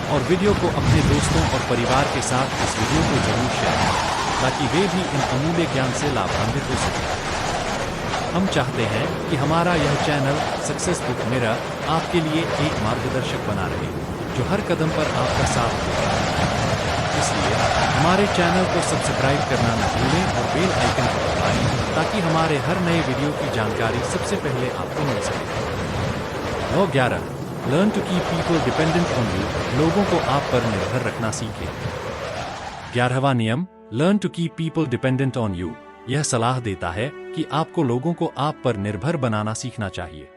और वीडियो को अपने दोस्तों और परिवार के साथ इस वीडियो को जरूर शेयर करें ताकि वे भी इन अमूल्य ज्ञान से लाभान्वित हो सकें। हम चाहते हैं कि हमारा यह चैनल सक्सेस बुक मिरर आपके लिए एक मार्गदर्शक बना रहे जो हर कदम पर आपका साथ देगा। इसलिए हमारे चैनल को सब्सक्राइब करना न भूलें और बेल आइकन को दबाएं ताकि हमारे हर नए वीडियो की जानकारी सबसे पहले आपको मिल सके। 9/11 learn to keep people dependent on you, लोगों को आप पर निर्भर रखना सीखें। 11वां नियम, learn to keep people dependent on you, यह सलाह देता है कि आपको लोगों को आप पर निर्भर बनाना सीखना चाहिए।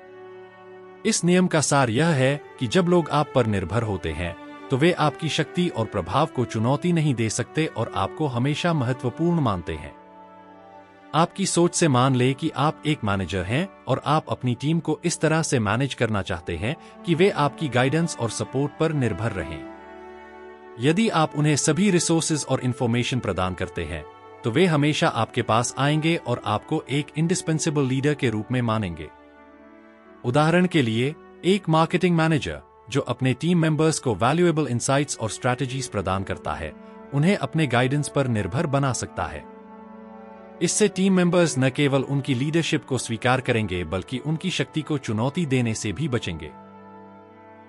इस नियम का सार यह है कि जब लोग आप पर निर्भर होते हैं तो वे आपकी शक्ति और प्रभाव को चुनौती नहीं दे सकते और आपको हमेशा महत्वपूर्ण मानते हैं। आपकी सोच से मान ले कि आप एक मैनेजर हैं और आप अपनी टीम को इस तरह से मैनेज करना चाहते हैं कि वे आपकी गाइडेंस और सपोर्ट पर निर्भर रहें। यदि आप उन्हें सभी रिसोर्सेज और इंफॉर्मेशन प्रदान करते हैं तो वे हमेशा आपके पास आएंगे और आपको एक इंडिस्पेंसेबल लीडर के रूप में मानेंगे। उदाहरण के लिए, एक मार्केटिंग मैनेजर जो अपने टीम मेंबर्स को वैल्यूएबल इंसाइट्स और स्ट्रैटेजीज प्रदान करता है, उन्हें अपने गाइडेंस पर निर्भर बना सकता है। इससे टीम मेंबर्स न केवल उनकी लीडरशिप को स्वीकार करेंगे बल्कि उनकी शक्ति को चुनौती देने से भी बचेंगे।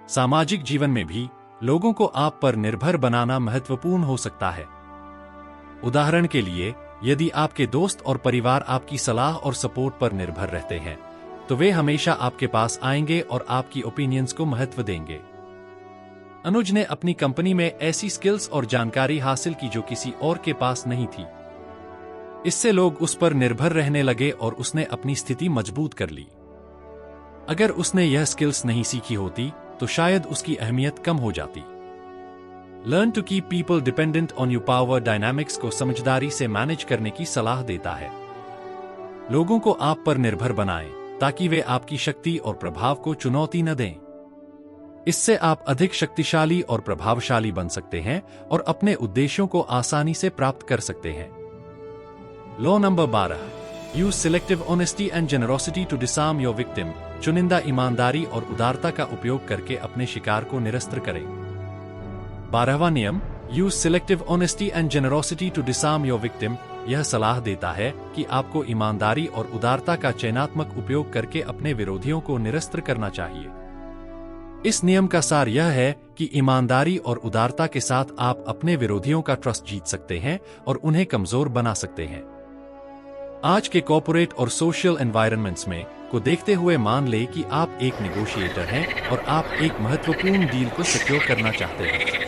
सामाजिक जीवन में भी लोगों को आप पर निर्भर बनाना महत्वपूर्ण हो सकता है। उदाहरण के लिए, यदि आपके दोस्त और परिवार आपकी सलाह और सपोर्ट पर निर्भर रहते हैं तो वे हमेशा आपके पास आएंगे और आपकी ओपिनियंस को महत्व देंगे। अनुज ने अपनी कंपनी में ऐसी स्किल्स और जानकारी हासिल की जो किसी और के पास नहीं थी। इससे लोग उस पर निर्भर रहने लगे और उसने अपनी स्थिति मजबूत कर ली। अगर उसने यह स्किल्स नहीं सीखी होती तो शायद उसकी अहमियत कम हो जाती। Learn to keep people dependent on you power dynamics को समझदारी से मैनेज करने की सलाह देता है। लोगों को आप पर निर्भर बनाएं ताकि वे आपकी शक्ति और प्रभाव को चुनौती न दें। इससे आप अधिक शक्तिशाली और प्रभावशाली बन सकते हैं और अपने उद्देश्यों को आसानी से प्राप्त कर सकते हैं। Law number 12, use selective honesty and generosity to disarm your victim. चुनिंदा ईमानदारी और उदारता का उपयोग करके अपने शिकार को निरस्त करें। 12वां नियम, use selective honesty and generosity to disarm your victim, यह सलाह देता है कि आपको ईमानदारी और उदारता का चयनात्मक उपयोग करके अपने विरोधियों को निरस्त करना चाहिए। इस नियम का सार यह है कि ईमानदारी और उदारता के साथ आप अपने विरोधियों का ट्रस्ट जीत सकते हैं और उन्हें कमजोर बना सकते हैं। आज के कॉर्पोरेट और सोशल एनवायरनमेंट्स में को देखते हुए मान ले कि आप एक नेगोशिएटर हैं और आप एक महत्वपूर्ण डील को सिक्योर करना चाहते हैं।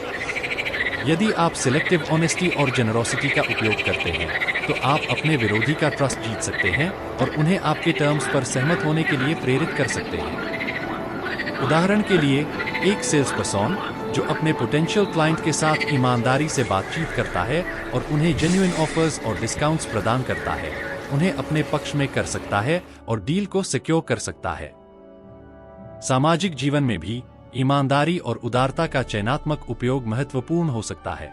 यदि आप सिलेक्टिव ऑनेस्टी और जेनरोसिटी का उपयोग करते हैं तो आप अपने विरोधी का ट्रस्ट जीत सकते हैं और उन्हें आपके टर्म्स पर सहमत होने के लिए प्रेरित कर सकते हैं। उदाहरण के लिए, एक सेल्स पर्सन जो अपने पोटेंशियल क्लाइंट के साथ ईमानदारी से बातचीत करता है और उन्हें जेन्युइन ऑफर्स और डिस्काउंट्स प्रदान करता है, उन्हें अपने पक्ष में कर सकता है और डील को सिक्योर कर सकता है। सामाजिक जीवन में भी ईमानदारी और उदारता का चयनात्मक उपयोग महत्वपूर्ण हो सकता है।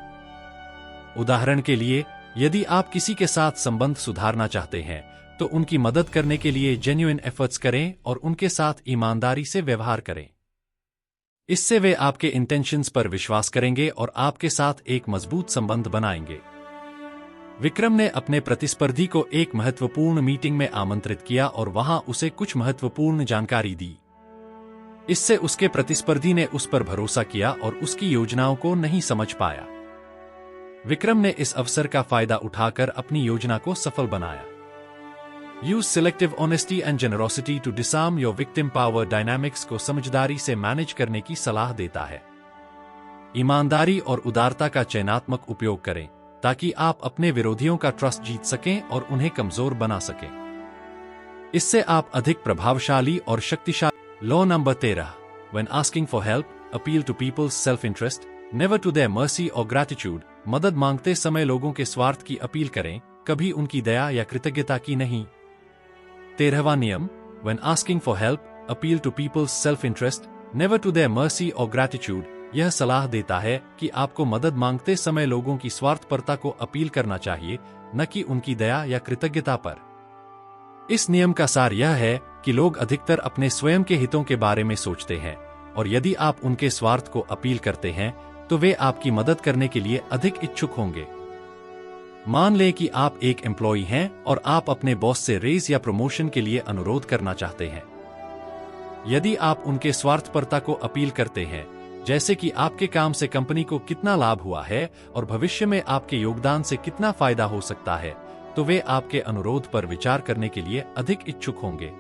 उदाहरण के लिए, यदि आप किसी के साथ संबंध सुधारना चाहते हैं तो उनकी मदद करने के लिए जेन्युइन एफर्ट्स करें और उनके साथ ईमानदारी से व्यवहार करें। इससे वे आपके इंटेंशंस पर विश्वास करेंगे और आपके साथ एक मजबूत संबंध बनाएंगे। विक्रम ने अपने प्रतिस्पर्धी को एक महत्वपूर्ण मीटिंग में आमंत्रित किया और वहां उसे कुछ महत्वपूर्ण जानकारी दी। इससे उसके प्रतिस्पर्धी ने उस पर भरोसा किया और उसकी योजनाओं को नहीं समझ पाया। विक्रम ने इस अवसर का फायदा उठाकर अपनी योजना को सफल बनाया। Use selective honesty and generosity to disarm your victim power dynamics को समझदारी से मैनेज करने की सलाह देता है। ईमानदारी और उदारता का चयनात्मक उपयोग करें ताकि आप अपने विरोधियों का ट्रस्ट जीत सकें और उन्हें कमजोर बना सकें। इससे आप अधिक प्रभावशाली और शक्तिशाली। Law number 13, when asking for help, appeal to people's self interest, never to their mercy और ग्रैटिट्यूड। मदद मांगते समय लोगों के स्वार्थ की अपील करें, कभी उनकी दया या कृतज्ञता की नहीं। 13वां नियम, when asking for help, appeal to people's self interest, never to their mercy और ग्रैटिट्यूड, यह सलाह देता है कि आपको मदद मांगते समय लोगों की स्वार्थपरता को अपील करना चाहिए, न कि उनकी दया या कृतज्ञता पर। इस नियम का सार यह है कि लोग अधिकतर अपने स्वयं के हितों के बारे में सोचते हैं और यदि आप उनके स्वार्थ को अपील करते हैं तो वे आपकी मदद करने के लिए अधिक इच्छुक होंगे। मान लें कि आप एक एम्प्लॉई हैं और आप अपने बॉस से रेज या प्रमोशन के लिए अनुरोध करना चाहते हैं। यदि आप उनके स्वार्थपरता को अपील करते हैं, जैसे कि आपके काम से कंपनी को कितना लाभ हुआ है और भविष्य में आपके योगदान से कितना फायदा हो सकता है, तो वे आपके अनुरोध पर विचार करने के लिए अधिक इच्छुक होंगे।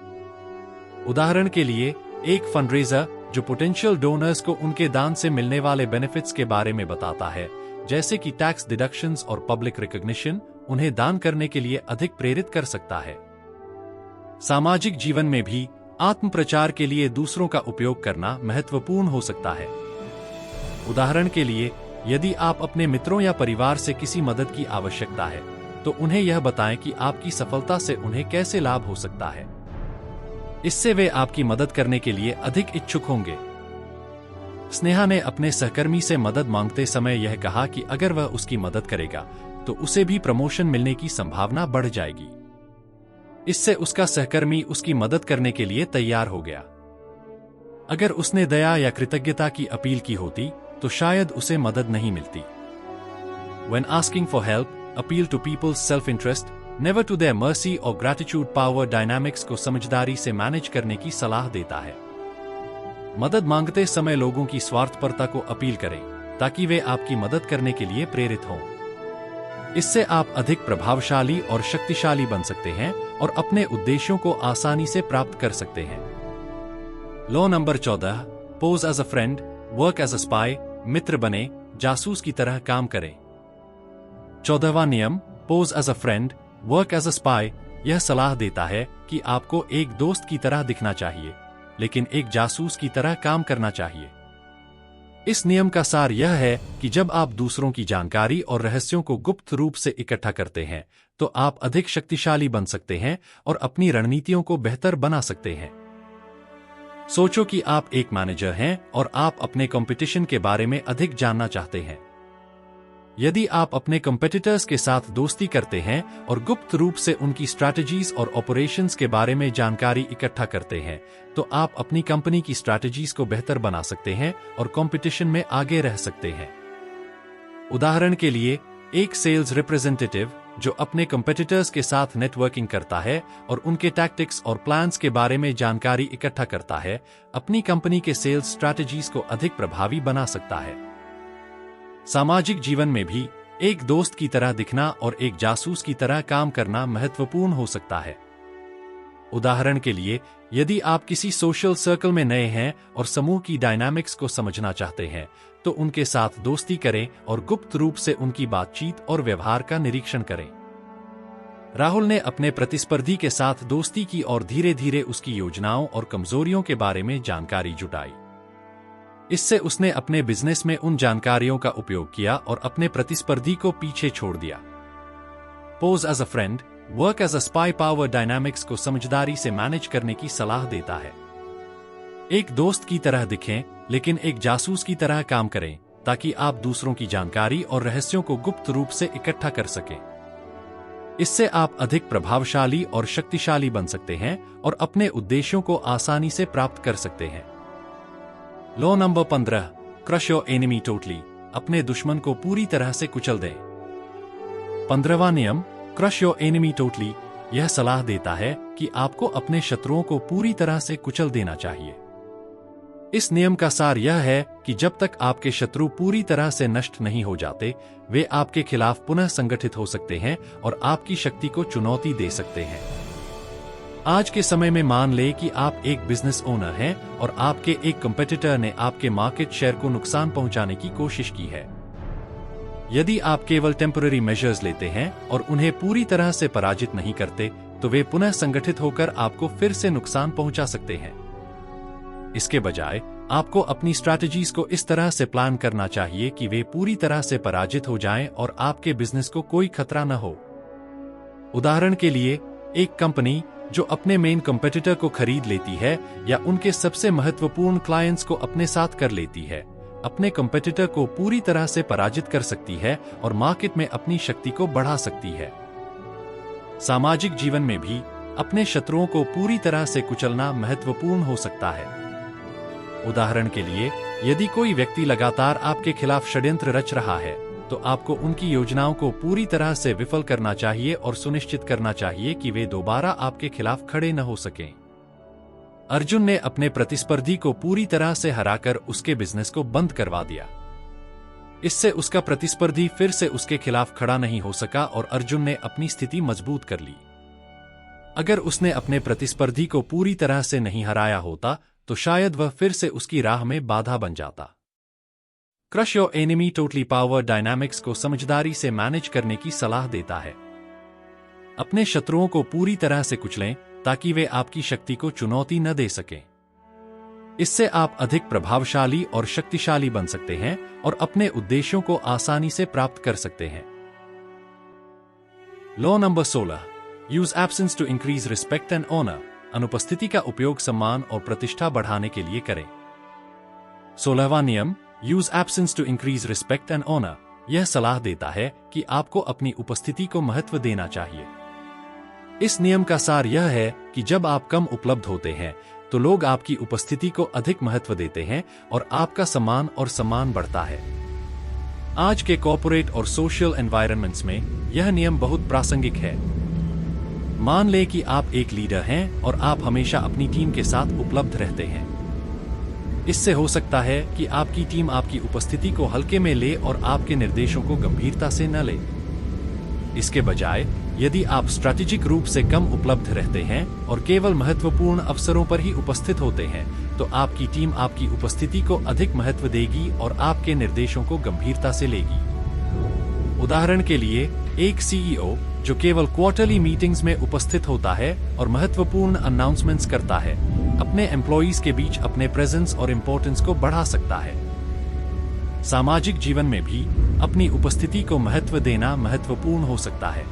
उदाहरण के लिए, एक फंडरेजर जो पोटेंशियल डोनर्स को उनके दान से मिलने वाले बेनिफिट्स के बारे में बताता है, जैसे कि टैक्स डिडक्शंस और पब्लिक रिकॉग्निशन, उन्हें दान करने के लिए अधिक प्रेरित कर सकता है। सामाजिक जीवन में भी आत्म प्रचार के लिए दूसरों का उपयोग करना महत्वपूर्ण हो सकता है। उदाहरण के लिए, यदि आप अपने मित्रों या परिवार से किसी मदद की आवश्यकता है, तो उन्हें यह बताएं कि आपकी सफलता से उन्हें कैसे लाभ हो सकता है। इससे वे आपकी मदद करने के लिए अधिक इच्छुक होंगे। स्नेहा ने अपने सहकर्मी से मदद मांगते समय यह कहा कि अगर वह उसकी मदद करेगा तो उसे भी प्रमोशन मिलने की संभावना बढ़ जाएगी। इससे उसका सहकर्मी उसकी मदद करने के लिए तैयार हो गया। अगर उसने दया या कृतज्ञता की अपील की होती तो शायद उसे मदद नहीं मिलती। When asking for help, appeal to people's self-interest, never to their mercy or gratitude power dynamics को समझदारी से मैनेज करने की सलाह देता है। मदद मांगते समय लोगों की स्वार्थपरता को अपील करें ताकि वे आपकी मदद करने के लिए प्रेरित हों। इससे आप अधिक प्रभावशाली और शक्तिशाली बन सकते हैं और अपने उद्देश्यों को आसानी से प्राप्त कर सकते हैं। Law number 14, pose as a friend, work as a spy, मित्र बने, जासूस की तरह काम करें। 14वां नियम, pose as a friend, work as a spy, यह सलाह देता है कि आपको एक दोस्त की तरह दिखना चाहिए, लेकिन एक जासूस की तरह काम करना चाहिए। इस नियम का सार यह है कि जब आप दूसरों की जानकारी और रहस्यों को गुप्त रूप से इकट्ठा करते हैं, तो आप अधिक शक्तिशाली बन सकते हैं और अपनी रणनीतियों को बेहतर बना सकते हैं। सोचो कि आप एक मैनेजर हैं और आप अपने कंपटीशन के बारे में अधिक जानना चाहते हैं। यदि आप अपने कंपेटिटर्स के साथ दोस्ती करते हैं और गुप्त रूप से उनकी स्ट्रैटेजीज और ऑपरेशंस के बारे में जानकारी इकट्ठा करते हैं, तो आप अपनी कंपनी की स्ट्रैटेजीज को बेहतर बना सकते हैं और कंपटीशन में आगे रह सकते हैं। उदाहरण के लिए, एक सेल्स रिप्रेजेंटेटिव जो अपने कंपेटिटर्स के साथ नेटवर्किंग करता है और उनके टैक्टिक्स और प्लान्स के बारे में जानकारी इकट्ठा करता है, अपनी कंपनी के सेल्स स्ट्रैटेजीज को अधिक प्रभावी बना सकता है। सामाजिक जीवन में भी एक दोस्त की तरह दिखना और एक जासूस की तरह काम करना महत्वपूर्ण हो सकता है। उदाहरण के लिए, यदि आप किसी सोशल सर्कल में नए हैं और समूह की डायनामिक्स को समझना चाहते हैं, तो उनके साथ दोस्ती करें और गुप्त रूप से उनकी बातचीत और व्यवहार का निरीक्षण करें। राहुल ने अपने प्रतिस्पर्धी के साथ दोस्ती की और धीरे धीरे उसकी योजनाओं और कमजोरियों के बारे में जानकारी जुटाई। इससे उसने अपने बिजनेस में उन जानकारियों का उपयोग किया और अपने प्रतिस्पर्धी को पीछे छोड़ दिया। Pose as a friend, work as a spy power dynamics को समझदारी से मैनेज करने की सलाह देता है। एक दोस्त की तरह दिखें, लेकिन एक जासूस की तरह काम करें, ताकि आप दूसरों की जानकारी और रहस्यों को गुप्त रूप से इकट्ठा कर सकें। इससे आप अधिक प्रभावशाली और शक्तिशाली बन सकते हैं और अपने उद्देश्यों को आसानी से प्राप्त कर सकते हैं। Law number 15, crush your enemy totally, अपने दुश्मन को पूरी तरह से कुचल दें। 15वां नियम, क्रश योर एनिमी टोटली, यह सलाह देता है कि आपको अपने शत्रुओं को पूरी तरह से कुचल देना चाहिए। इस नियम का सार यह है कि जब तक आपके शत्रु पूरी तरह से नष्ट नहीं हो जाते, वे आपके खिलाफ पुनः संगठित हो सकते हैं और आपकी शक्ति को चुनौती दे सकते हैं। आज के समय में मान लें कि आप एक बिजनेस ओनर हैं और आपके एक कंपेटिटर ने आपके मार्केट शेयर को नुकसान पहुंचाने की कोशिश की है। यदि आप केवल टेम्पररी मेजर्स लेते हैं और उन्हें पूरी तरह से पराजित नहीं करते, तो वे पुनः संगठित होकर आपको फिर से नुकसान पहुंचा सकते हैं। इसके बजाय आपको अपनी स्ट्रैटेजीज को इस तरह से प्लान करना चाहिए कि वे पूरी तरह से पराजित हो जाएं और आपके बिजनेस को कोई खतरा न हो। उदाहरण के लिए, एक कंपनी जो अपने मेन कंपेटिटर को खरीद लेती है या उनके सबसे महत्वपूर्ण क्लाइंट्स को अपने साथ कर लेती है, अपने कंपेटिटर को पूरी तरह से पराजित कर सकती है और मार्केट में अपनी शक्ति को बढ़ा सकती है। सामाजिक जीवन में भी अपने शत्रुओं को पूरी तरह से कुचलना महत्वपूर्ण हो सकता है। उदाहरण के लिए, यदि कोई व्यक्ति लगातार आपके खिलाफ षड्यंत्र रच रहा है, तो आपको उनकी योजनाओं को पूरी तरह से विफल करना चाहिए और सुनिश्चित करना चाहिए कि वे दोबारा आपके खिलाफ खड़े न हो सकें। अर्जुन ने अपने प्रतिस्पर्धी को पूरी तरह से हराकर उसके बिजनेस को बंद करवा दिया। इससे उसका प्रतिस्पर्धी फिर से उसके खिलाफ खड़ा नहीं हो सका और अर्जुन ने अपनी स्थिति मजबूत कर ली। अगर उसने अपने प्रतिस्पर्धी को पूरी तरह से नहीं हराया होता, तो शायद वह फिर से उसकी राह में बाधा बन जाता। Crush your enemy totally power dynamics को समझदारी से मैनेज करने की सलाह देता है। अपने शत्रुओं को पूरी तरह से कुचलें ताकि वे आपकी शक्ति को चुनौती न दे सकें। इससे आप अधिक प्रभावशाली और शक्तिशाली बन सकते हैं और अपने उद्देश्यों को आसानी से प्राप्त कर सकते हैं। Law number 16, use absence to increase respect and honour, अनुपस्थिति का उपयोग सम्मान और प्रतिष्ठा बढ़ाने के लिए करें। 16वां नियम, use absence to increase respect and honour, यह सलाह देता है कि आपको अपनी उपस्थिति को महत्व देना चाहिए। इस नियम का सार यह है कि जब आप कम उपलब्ध होते हैं, तो लोग आपकी उपस्थिति को अधिक महत्व देते हैं और आपका सम्मान बढ़ता है। आज के कॉर्पोरेट और सोशल एनवायरनमेंट्स में यह नियम बहुत प्रासंगिक है। मान लें कि आप एक लीडर हैं और आप हमेशा अपनी टीम के साथ उपलब्ध रहते हैं। इससे हो सकता है कि आपकी टीम आपकी उपस्थिति को हल्के में ले और आपके निर्देशों को गंभीरता से न ले। इसके बजाय यदि आप स्ट्रैटेजिक रूप से कम उपलब्ध रहते हैं और केवल महत्वपूर्ण अवसरों पर ही उपस्थित होते हैं, तो आपकी टीम आपकी उपस्थिति को अधिक महत्व देगी और आपके निर्देशों को गंभीरता से लेगी। उदाहरण के लिए, एक सीईओ जो केवल क्वार्टरली मीटिंग्स में उपस्थित होता है और महत्वपूर्ण अनाउंसमेंट्स करता है, अपने एम्प्लॉइज के बीच अपने प्रेजेंस और इम्पोर्टेंस को बढ़ा सकता है। सामाजिक जीवन में भी अपनी उपस्थिति को महत्व देना महत्वपूर्ण हो सकता है।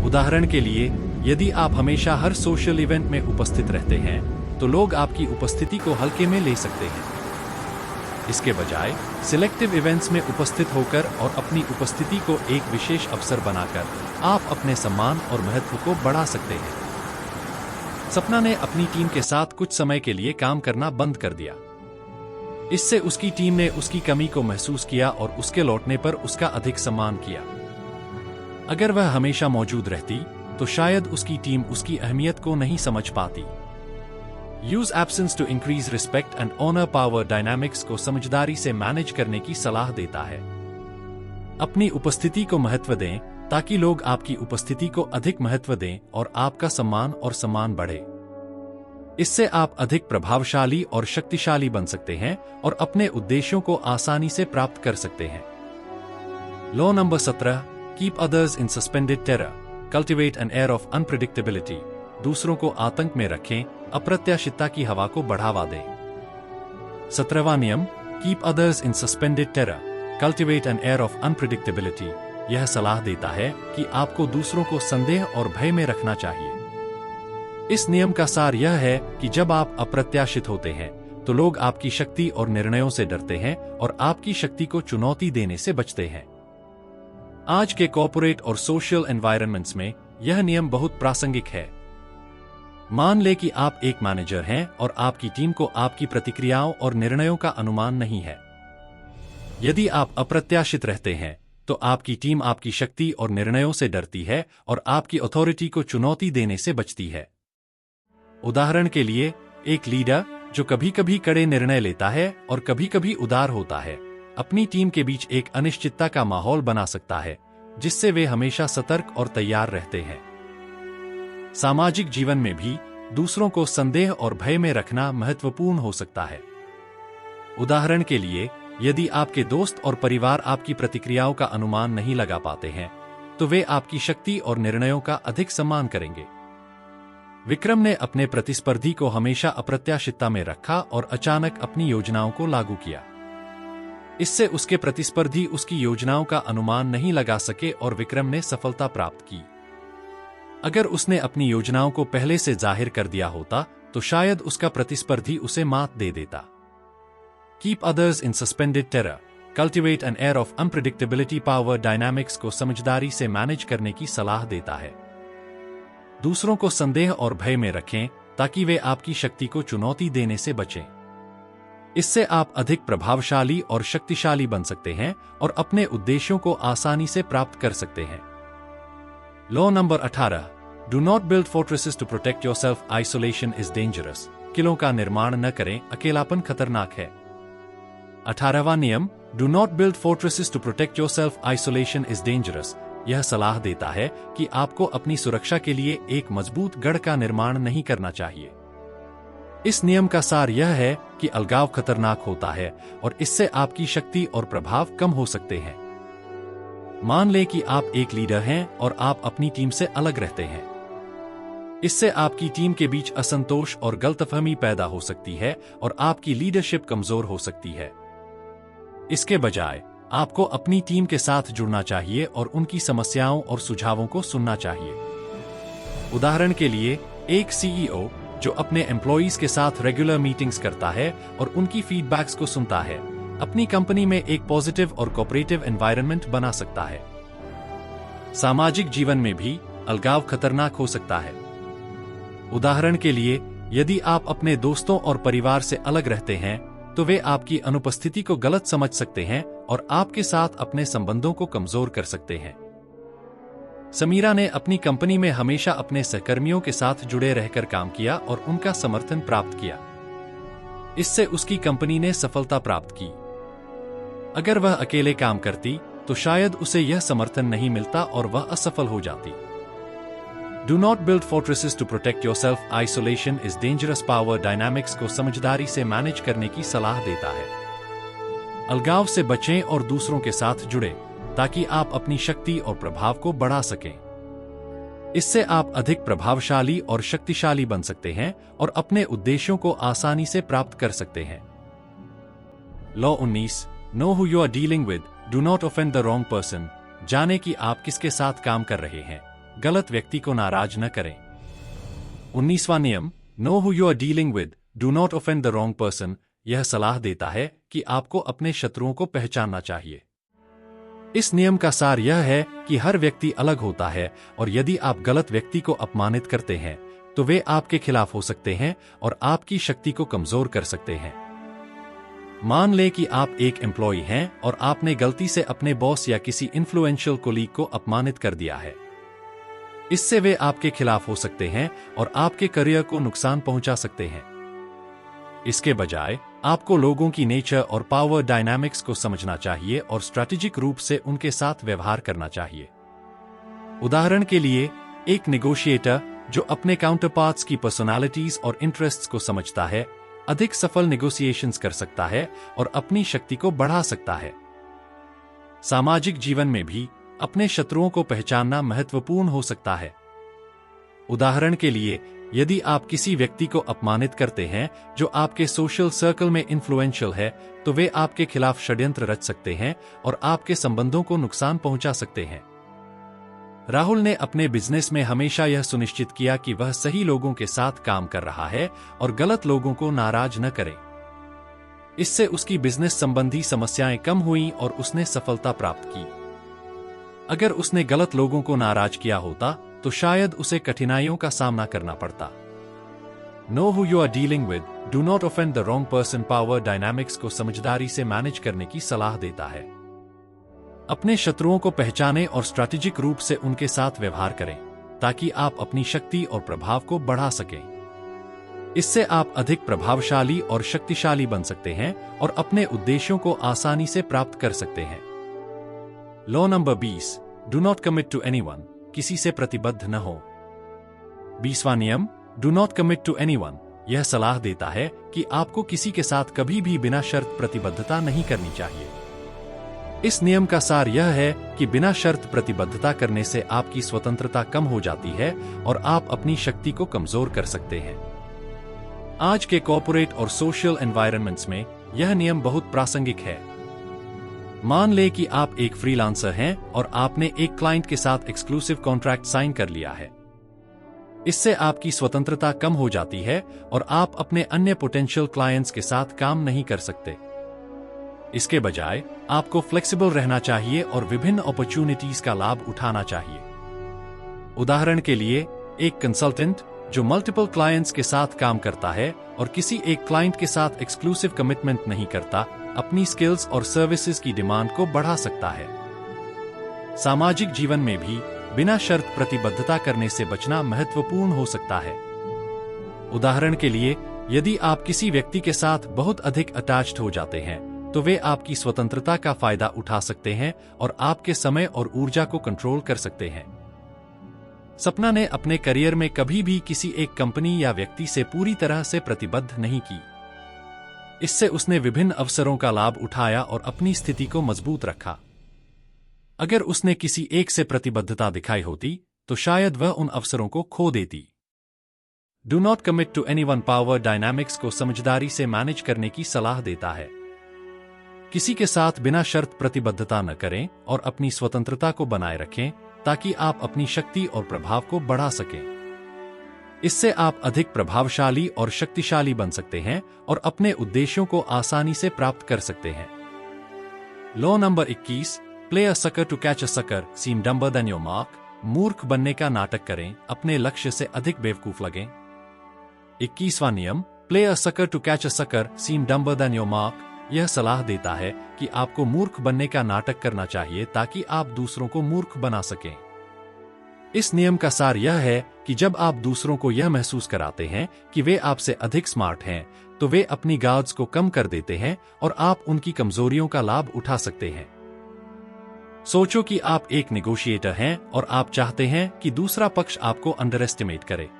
उदाहरण के लिए, यदि आप हमेशा हर सोशल इवेंट में उपस्थित रहते हैं, तो लोग आपकी उपस्थिति को हल्के में ले सकते हैं। इसके बजाय सिलेक्टिव इवेंट्स में उपस्थित होकर और अपनी उपस्थिति को एक विशेष अवसर बनाकर आप अपने सम्मान और महत्व को बढ़ा सकते हैं। सपना ने अपनी टीम के साथ कुछ समय के लिए काम करना बंद कर दिया। इससे उसकी टीम ने उसकी कमी को महसूस किया और उसके लौटने पर उसका अधिक सम्मान किया। अगर वह हमेशा मौजूद रहती, तो शायद उसकी टीम उसकी अहमियत को नहीं समझ पाती। Use absence to increase respect and honour power dynamics को समझदारी से मैनेज करने की सलाह देता है। अपनी उपस्थिति को महत्व दें ताकि लोग आपकी उपस्थिति को अधिक महत्व दें और आपका सम्मान बढ़े। इससे आप अधिक प्रभावशाली और शक्तिशाली बन सकते हैं और अपने उद्देश्यों को आसानी से प्राप्त कर सकते हैं। Law number 17, keep others in suspended terror, cultivate an air of unpredictability. दूसरों को आतंक में रखें, अप्रत्याशितता की हवा को बढ़ावा दें। 17वां नियम, keep others in suspended terror, cultivate an air of unpredictability, यह सलाह देता है कि आपको दूसरों को संदेह और भय में रखना चाहिए। इस नियम का सार यह है कि जब आप अप्रत्याशित होते हैं, तो लोग आपकी शक्ति और निर्णयों से डरते हैं और आपकी शक्ति को चुनौती देने से बचते हैं। आज के कॉर्पोरेट और सोशल एनवायरनमेंट्स में यह नियम बहुत प्रासंगिक है। मान लें कि आप एक मैनेजर हैं और आपकी टीम को आपकी प्रतिक्रियाओं और निर्णयों का अनुमान नहीं है। यदि आप अप्रत्याशित रहते हैं, तो आपकी टीम आपकी शक्ति और निर्णयों से डरती है और आपकी अथॉरिटी को चुनौती देने से बचती है। उदाहरण के लिए, एक लीडर जो कभी कभी कड़े निर्णय लेता है और कभी कभी उदार होता है, अपनी टीम के बीच एक अनिश्चितता का माहौल बना सकता है, जिससे वे हमेशा सतर्क और तैयार रहते हैं। सामाजिक जीवन में भी दूसरों को संदेह और भय में रखना महत्वपूर्ण हो सकता है। उदाहरण के लिए, यदि आपके दोस्त और परिवार आपकी प्रतिक्रियाओं का अनुमान नहीं लगा पाते हैं, तो वे आपकी शक्ति और निर्णयों का अधिक सम्मान करेंगे। विक्रम ने अपने प्रतिस्पर्धी को हमेशा अप्रत्याशितता में रखा और अचानक अपनी योजनाओं को लागू किया। इससे उसके प्रतिस्पर्धी उसकी योजनाओं का अनुमान नहीं लगा सके और विक्रम ने सफलता प्राप्त की। अगर उसने अपनी योजनाओं को पहले से जाहिर कर दिया होता, तो शायद उसका प्रतिस्पर्धी उसे मात दे देता। Keep others in suspended terror, cultivate an air of unpredictability power dynamics को समझदारी से मैनेज करने की सलाह देता है। दूसरों को संदेह और भय में रखें ताकि वे आपकी शक्ति को चुनौती देने से बचें। इससे आप अधिक प्रभावशाली और शक्तिशाली बन सकते हैं और अपने उद्देश्यों को आसानी से प्राप्त कर सकते हैं। Law number 18, do not build fortresses to protect yourself, isolation is dangerous. किलों का निर्माण न करें, अकेलापन खतरनाक है। 18वां नियम, do not build fortresses to protect yourself, isolation is dangerous, यह सलाह देता है कि आपको अपनी सुरक्षा के लिए एक मजबूत गढ़ का निर्माण नहीं करना चाहिए। इस नियम का सार यह है कि अलगाव खतरनाक होता है और इससे आपकी शक्ति और प्रभाव कम हो सकते हैं। मान लें कि आप एक लीडर हैं और आप अपनी टीम से अलग रहते हैं। इससे आपकी टीम के बीच असंतोष और गलतफहमी पैदा हो सकती है और आपकी लीडरशिप कमजोर हो सकती है। इसके बजाय आपको अपनी टीम के साथ जुड़ना चाहिए और उनकी समस्याओं और सुझावों को सुनना चाहिए। उदाहरण के लिए, एक सीईओ जो अपने एम्प्लॉइज के साथ रेगुलर मीटिंग्स करता है और उनकी फीडबैक्स को सुनता है, अपनी कंपनी में एक पॉजिटिव और कोऑपरेटिव एनवायरनमेंट बना सकता है। सामाजिक जीवन में भी अलगाव खतरनाक हो सकता है। उदाहरण के लिए, यदि आप अपने दोस्तों और परिवार से अलग रहते हैं, तो वे आपकी अनुपस्थिति को गलत समझ सकते हैं और आपके साथ अपने संबंधों को कमजोर कर सकते हैं। समीरा ने अपनी कंपनी में हमेशा अपने सहकर्मियों के साथ जुड़े रहकर काम किया और उनका समर्थन प्राप्त किया। इससे उसकी कंपनी ने सफलता प्राप्त की। अगर वह अकेले काम करती, तो शायद उसे यह समर्थन नहीं मिलता और वह असफल हो जाती। Do not build fortresses to protect yourself. Isolation is dangerous. Power dynamics को समझदारी से मैनेज करने की सलाह देता है। अलगाव से बचें और दूसरों के साथ जुड़े ताकि आप अपनी शक्ति और प्रभाव को बढ़ा सकें। इससे आप अधिक प्रभावशाली और शक्तिशाली बन सकते हैं और अपने उद्देश्यों को आसानी से प्राप्त कर सकते हैं। Law 19 Know who you are dealing with. Do not offend the wrong person. जाने कि आप किसके साथ काम कर रहे हैं, गलत व्यक्ति को नाराज न करें। 19वां नियम Know who you are dealing with. Do not offend the wrong person. यह सलाह देता है कि आपको अपने शत्रुओं को पहचानना चाहिए। इस नियम का सार यह है कि हर व्यक्ति अलग होता है और यदि आप गलत व्यक्ति को अपमानित करते हैं तो वे आपके खिलाफ हो सकते हैं और आपकी शक्ति को कमजोर कर सकते हैं। मान लें कि आप एक एम्प्लॉय हैं और आपने गलती से अपने बॉस या किसी इन्फ्लुएंशियल कोलीग को अपमानित कर दिया है। इससे वे आपके खिलाफ हो सकते हैं और आपके करियर को नुकसान पहुंचा सकते हैं। इसके बजाय आपको लोगों की नेचर और पावर डायनामिक्स को समझना चाहिए और स्ट्रैटेजिक रूप से उनके साथ व्यवहार करना चाहिए। उदाहरण के लिए, एक नेगोशिएटर जो अपने काउंटरपार्ट्स की पर्सनालिटीज और इंटरेस्ट्स को समझता है, अधिक सफल नेगोशिएशंस कर सकता है और अपनी शक्ति को बढ़ा सकता है। सामाजिक जीवन में भी अपने शत्रुओं को पहचानना महत्वपूर्ण हो सकता है। उदाहरण के लिए, यदि आप किसी व्यक्ति को अपमानित करते हैं जो आपके सोशल सर्कल में इन्फ्लुएंशियल है, तो वे आपके खिलाफ षड्यंत्र रच सकते हैं और आपके संबंधों को नुकसान पहुंचा सकते हैं। राहुल ने अपने बिजनेस में हमेशा यह सुनिश्चित किया कि वह सही लोगों के साथ काम कर रहा है और गलत लोगों को नाराज न करे। इससे उसकी बिजनेस संबंधी समस्याएं कम हुईं और उसने सफलता प्राप्त की। अगर उसने गलत लोगों को नाराज किया होता तो शायद उसे कठिनाइयों का सामना करना पड़ता। Know who you are dealing with. Do not offend the wrong person. Power dynamics को समझदारी से मैनेज करने की सलाह देता है। अपने शत्रुओं को पहचानें और स्ट्रैटेजिक रूप से उनके साथ व्यवहार करें ताकि आप अपनी शक्ति और प्रभाव को बढ़ा सकें। इससे आप अधिक प्रभावशाली और शक्तिशाली बन सकते हैं और अपने उद्देश्यों को आसानी से प्राप्त कर सकते हैं। Law number 20 do not commit to anyone. किसी से प्रतिबद्ध न हो। 20वां नियम do not commit to anyone यह सलाह देता है कि आपको किसी के साथ कभी भी बिना शर्त प्रतिबद्धता नहीं करनी चाहिए। इस नियम का सार यह है कि बिना शर्त प्रतिबद्धता करने से आपकी स्वतंत्रता कम हो जाती है और आप अपनी शक्ति को कमजोर कर सकते हैं। आज के कॉर्पोरेट और सोशल एनवायरनमेंट्स में यह नियम बहुत प्रासंगिक है। मान लें कि आप एक फ्रीलांसर हैं और आपने एक क्लाइंट के साथ एक्सक्लूसिव कॉन्ट्रैक्ट साइन कर लिया है। इससे आपकी स्वतंत्रता कम हो जाती है और आप अपने अन्य पोटेंशियल क्लाइंट्स के साथ काम नहीं कर सकते। इसके बजाय आपको फ्लेक्सिबल रहना चाहिए और विभिन्न अपॉर्चुनिटीज का लाभ उठाना चाहिए। उदाहरण के लिए, एक कंसल्टेंट जो मल्टीपल क्लाइंट्स के साथ काम करता है और किसी एक क्लाइंट के साथ एक्सक्लूसिव कमिटमेंट नहीं करता, अपनी स्किल्स और सर्विसेज की डिमांड को बढ़ा सकता है। सामाजिक जीवन में भी बिना शर्त प्रतिबद्धता करने से बचना महत्वपूर्ण हो सकता है। उदाहरण के लिए, यदि आप किसी व्यक्ति के साथ बहुत अधिक अटैच्ड हो जाते हैं तो वे आपकी स्वतंत्रता का फायदा उठा सकते हैं और आपके समय और ऊर्जा को कंट्रोल कर सकते हैं। सपना ने अपने करियर में कभी भी किसी एक कंपनी या व्यक्ति से पूरी तरह से प्रतिबद्ध नहीं की। इससे उसने विभिन्न अवसरों का लाभ उठाया और अपनी स्थिति को मजबूत रखा। अगर उसने किसी एक से प्रतिबद्धता दिखाई होती तो शायद वह उन अवसरों को खो देती। Do not commit to anyone. Power dynamics को समझदारी से मैनेज करने की सलाह देता है। किसी के साथ बिना शर्त प्रतिबद्धता न करें और अपनी स्वतंत्रता को बनाए रखें ताकि आप अपनी शक्ति और प्रभाव को बढ़ा सकें। इससे आप अधिक प्रभावशाली और शक्तिशाली बन सकते हैं और अपने उद्देश्यों को आसानी से प्राप्त कर सकते हैं। Law number 21 play a sucker to catch a sucker. Seem dumber than your mark. मूर्ख बनने का नाटक करें, अपने लक्ष्य से अधिक बेवकूफ लगें। 21वां नियम play a sucker to catch a sucker. Seem dumber than your mark यह सलाह देता है कि आपको मूर्ख बनने का नाटक करना चाहिए ताकि आप दूसरों को मूर्ख बना सकें। इस नियम का सार यह है कि जब आप दूसरों को यह महसूस कराते हैं कि वे आपसे अधिक स्मार्ट हैं, तो वे अपनी गार्ड्स को कम कर देते हैं और आप उनकी कमजोरियों का लाभ उठा सकते हैं। सोचो कि आप एक नेगोशिएटर हैं और आप चाहते हैं कि दूसरा पक्ष आपको अंडर एस्टिमेट करे।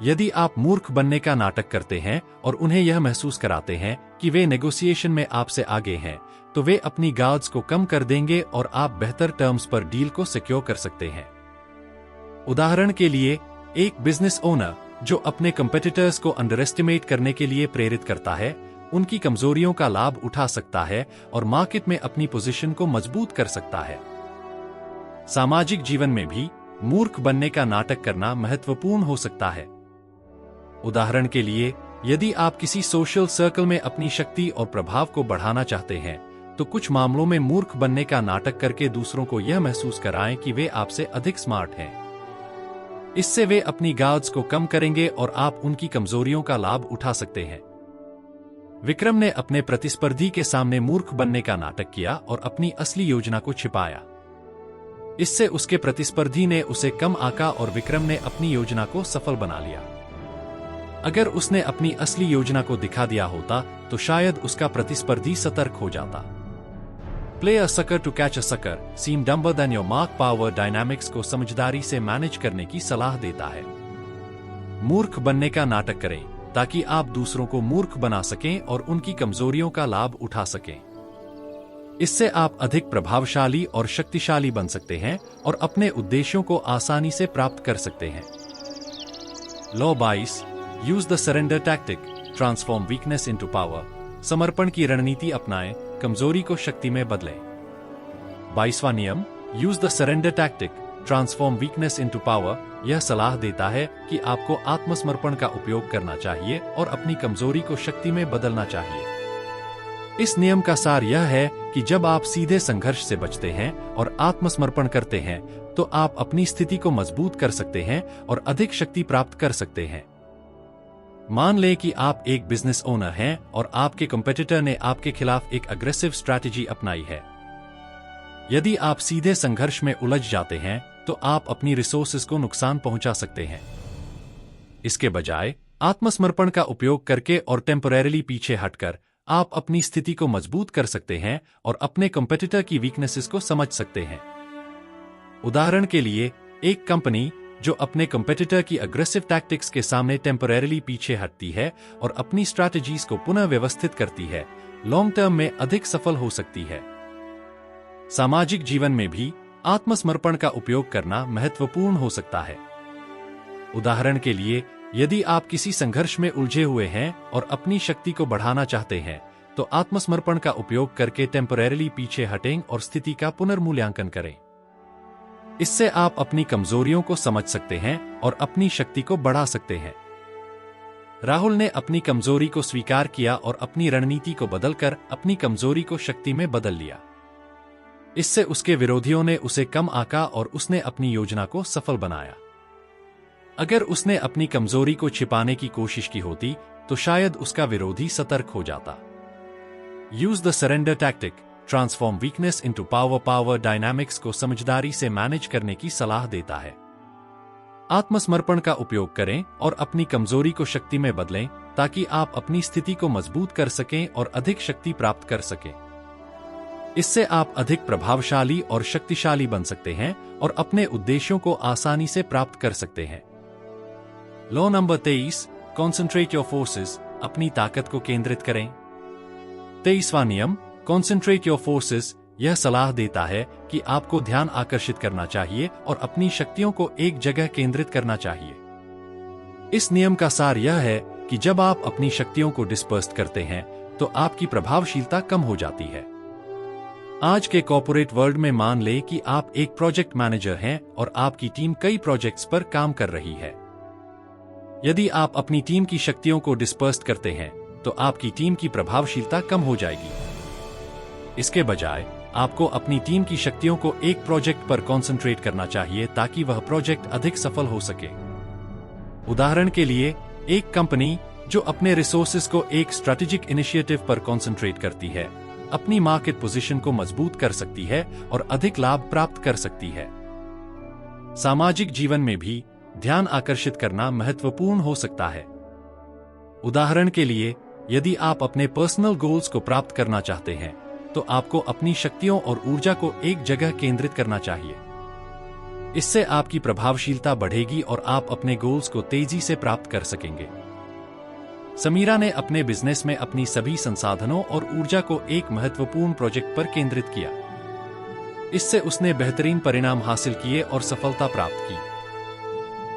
यदि आप मूर्ख बनने का नाटक करते हैं और उन्हें यह महसूस कराते हैं कि वे नेगोशिएशन में आपसे आगे हैं, तो वे अपनी गार्ड्स को कम कर देंगे और आप बेहतर टर्म्स पर डील को सिक्योर कर सकते हैं। उदाहरण के लिए, एक बिजनेस ओनर जो अपने कंपेटिटर्स को अंडर एस्टिमेट करने के लिए प्रेरित करता है, उनकी कमजोरियों का लाभ उठा सकता है और मार्केट में अपनी पोजीशन को मजबूत कर सकता है। सामाजिक जीवन में भी मूर्ख बनने का नाटक करना महत्वपूर्ण हो सकता है। उदाहरण के लिए, यदि आप किसी सोशल सर्कल में अपनी शक्ति और प्रभाव को बढ़ाना चाहते हैं, तो कुछ मामलों में मूर्ख बनने का नाटक करके दूसरों को यह महसूस कराएं कि वे आपसे अधिक स्मार्ट हैं। इससे वे अपनी गार्ड्स को कम करेंगे और आप उनकी कमजोरियों का लाभ उठा सकते हैं। विक्रम ने अपने प्रतिस्पर्धी के सामने मूर्ख बनने का नाटक किया और अपनी असली योजना को छिपाया। इससे उसके प्रतिस्पर्धी ने उसे कम आंका और विक्रम ने अपनी योजना को सफल बना लिया। अगर उसने अपनी असली योजना को दिखा दिया होता, तो शायद उसका प्रतिस्पर्धी सतर्क हो जाता। Play a sucker to catch a sucker, seem dumber than your mark power dynamics को समझदारी से मैनेज करने की सलाह देता है। मूर्ख बनने का नाटक करें ताकि आप दूसरों को मूर्ख बना सकें और उनकी कमजोरियों का लाभ उठा सकें। इससे आप अधिक प्रभावशाली और शक्तिशाली बन सकते हैं और अपने उद्देश्यों को आसानी से प्राप्त कर सकते हैं। Law 22, use the surrender tactic, transform weakness into power. समर्पण की रणनीति अपनाएं, कमजोरी को शक्ति में बदलें। 22वां नियम, use the surrender tactic, transform weakness into power, यह सलाह देता है कि आपको आत्मसमर्पण का उपयोग करना चाहिए और अपनी कमजोरी को शक्ति में बदलना चाहिए। इस नियम का सार यह है कि जब आप सीधे संघर्ष से बचते हैं और आत्मसमर्पण करते हैं, तो आप अपनी स्थिति को मजबूत कर सकते हैं और अधिक शक्ति प्राप्त कर सकते हैं। मान लें कि आप एक बिजनेस ओनर हैं और आपके कंपेटिटर ने आपके खिलाफ एक अग्रेसिव स्ट्रैटेजी अपनाई है। यदि आप सीधे संघर्ष में उलझ जाते हैं, तो आप अपनी रिसोर्सेज को नुकसान पहुंचा सकते हैं। इसके बजाय आत्मसमर्पण का उपयोग करके और टेम्परेरीली पीछे हटकर आप अपनी स्थिति को मजबूत कर सकते हैं और अपने कंपेटिटर की वीकनेसेस को समझ सकते हैं। उदाहरण के लिए, एक कंपनी जो अपने कंपेटिटर की अग्रेसिव टैक्टिक्स के सामने टेम्परेरीली पीछे हटती है और अपनी स्ट्रैटेजीज को पुनः व्यवस्थित करती है, लॉन्ग टर्म में अधिक सफल हो सकती है। सामाजिक जीवन में भी आत्मसमर्पण का उपयोग करना महत्वपूर्ण हो सकता है। उदाहरण के लिए, यदि आप किसी संघर्ष में उलझे हुए हैं और अपनी शक्ति को बढ़ाना चाहते हैं, तो आत्मसमर्पण का उपयोग करके टेम्परेरीली पीछे हटें और स्थिति का पुनर्मूल्यांकन करें। इससे आप अपनी कमजोरियों को समझ सकते हैं और अपनी शक्ति को बढ़ा सकते हैं। राहुल ने अपनी कमजोरी को स्वीकार किया और अपनी रणनीति को बदलकर अपनी कमजोरी को शक्ति में बदल लिया। इससे उसके विरोधियों ने उसे कम आंका और उसने अपनी योजना को सफल बनाया। अगर उसने अपनी कमजोरी को छिपाने की कोशिश की होती, तो शायद उसका विरोधी सतर्क हो जाता। Use the surrender tactic, transform weakness into power. Power dynamics को समझदारी से मैनेज करने की सलाह देता है। आत्मसमर्पण का उपयोग करें और अपनी कमजोरी को शक्ति में बदलें ताकि आप अपनी स्थिति को मजबूत कर सकें और अधिक शक्ति प्राप्त कर सकें। इससे आप अधिक प्रभावशाली और शक्तिशाली बन सकते हैं और अपने उद्देश्यों को आसानी से प्राप्त कर सकते हैं। Law number 23, concentrate your forces, अपनी ताकत को केंद्रित करें। 23वां नियम, कॉन्सेंट्रेट योर फोर्सेस, यह सलाह देता है कि आपको ध्यान आकर्षित करना चाहिए और अपनी शक्तियों को एक जगह केंद्रित करना चाहिए। इस नियम का सार यह है कि जब आप अपनी शक्तियों को डिस्पर्स करते हैं, तो आपकी प्रभावशीलता कम हो जाती है। आज के कॉर्पोरेट वर्ल्ड में मान लें कि आप एक प्रोजेक्ट मैनेजर हैं और आपकी टीम कई प्रोजेक्ट्स पर काम कर रही है। यदि आप अपनी टीम की शक्तियों को डिस्पर्स करते हैं, तो आपकी टीम की प्रभावशीलता कम हो जाएगी। इसके बजाय आपको अपनी टीम की शक्तियों को एक प्रोजेक्ट पर कॉन्सेंट्रेट करना चाहिए ताकि वह प्रोजेक्ट अधिक सफल हो सके। उदाहरण के लिए, एक कंपनी जो अपने रिसोर्सेज को एक स्ट्रैटेजिक इनिशिएटिव पर कॉन्सेंट्रेट करती है, अपनी मार्केट पोजीशन को मजबूत कर सकती है और अधिक लाभ प्राप्त कर सकती है। सामाजिक जीवन में भी ध्यान आकर्षित करना महत्वपूर्ण हो सकता है। उदाहरण के लिए, यदि आप अपने पर्सनल गोल्स को प्राप्त करना चाहते हैं, तो आपको अपनी शक्तियों और ऊर्जा को एक जगह केंद्रित करना चाहिए। इससे आपकी प्रभावशीलता बढ़ेगी और आप अपने गोल्स को तेजी से प्राप्त कर सकेंगे। समीरा ने अपने बिजनेस में अपनी सभी संसाधनों और ऊर्जा को एक महत्वपूर्ण प्रोजेक्ट पर केंद्रित किया। इससे उसने बेहतरीन परिणाम हासिल किए और सफलता प्राप्त की।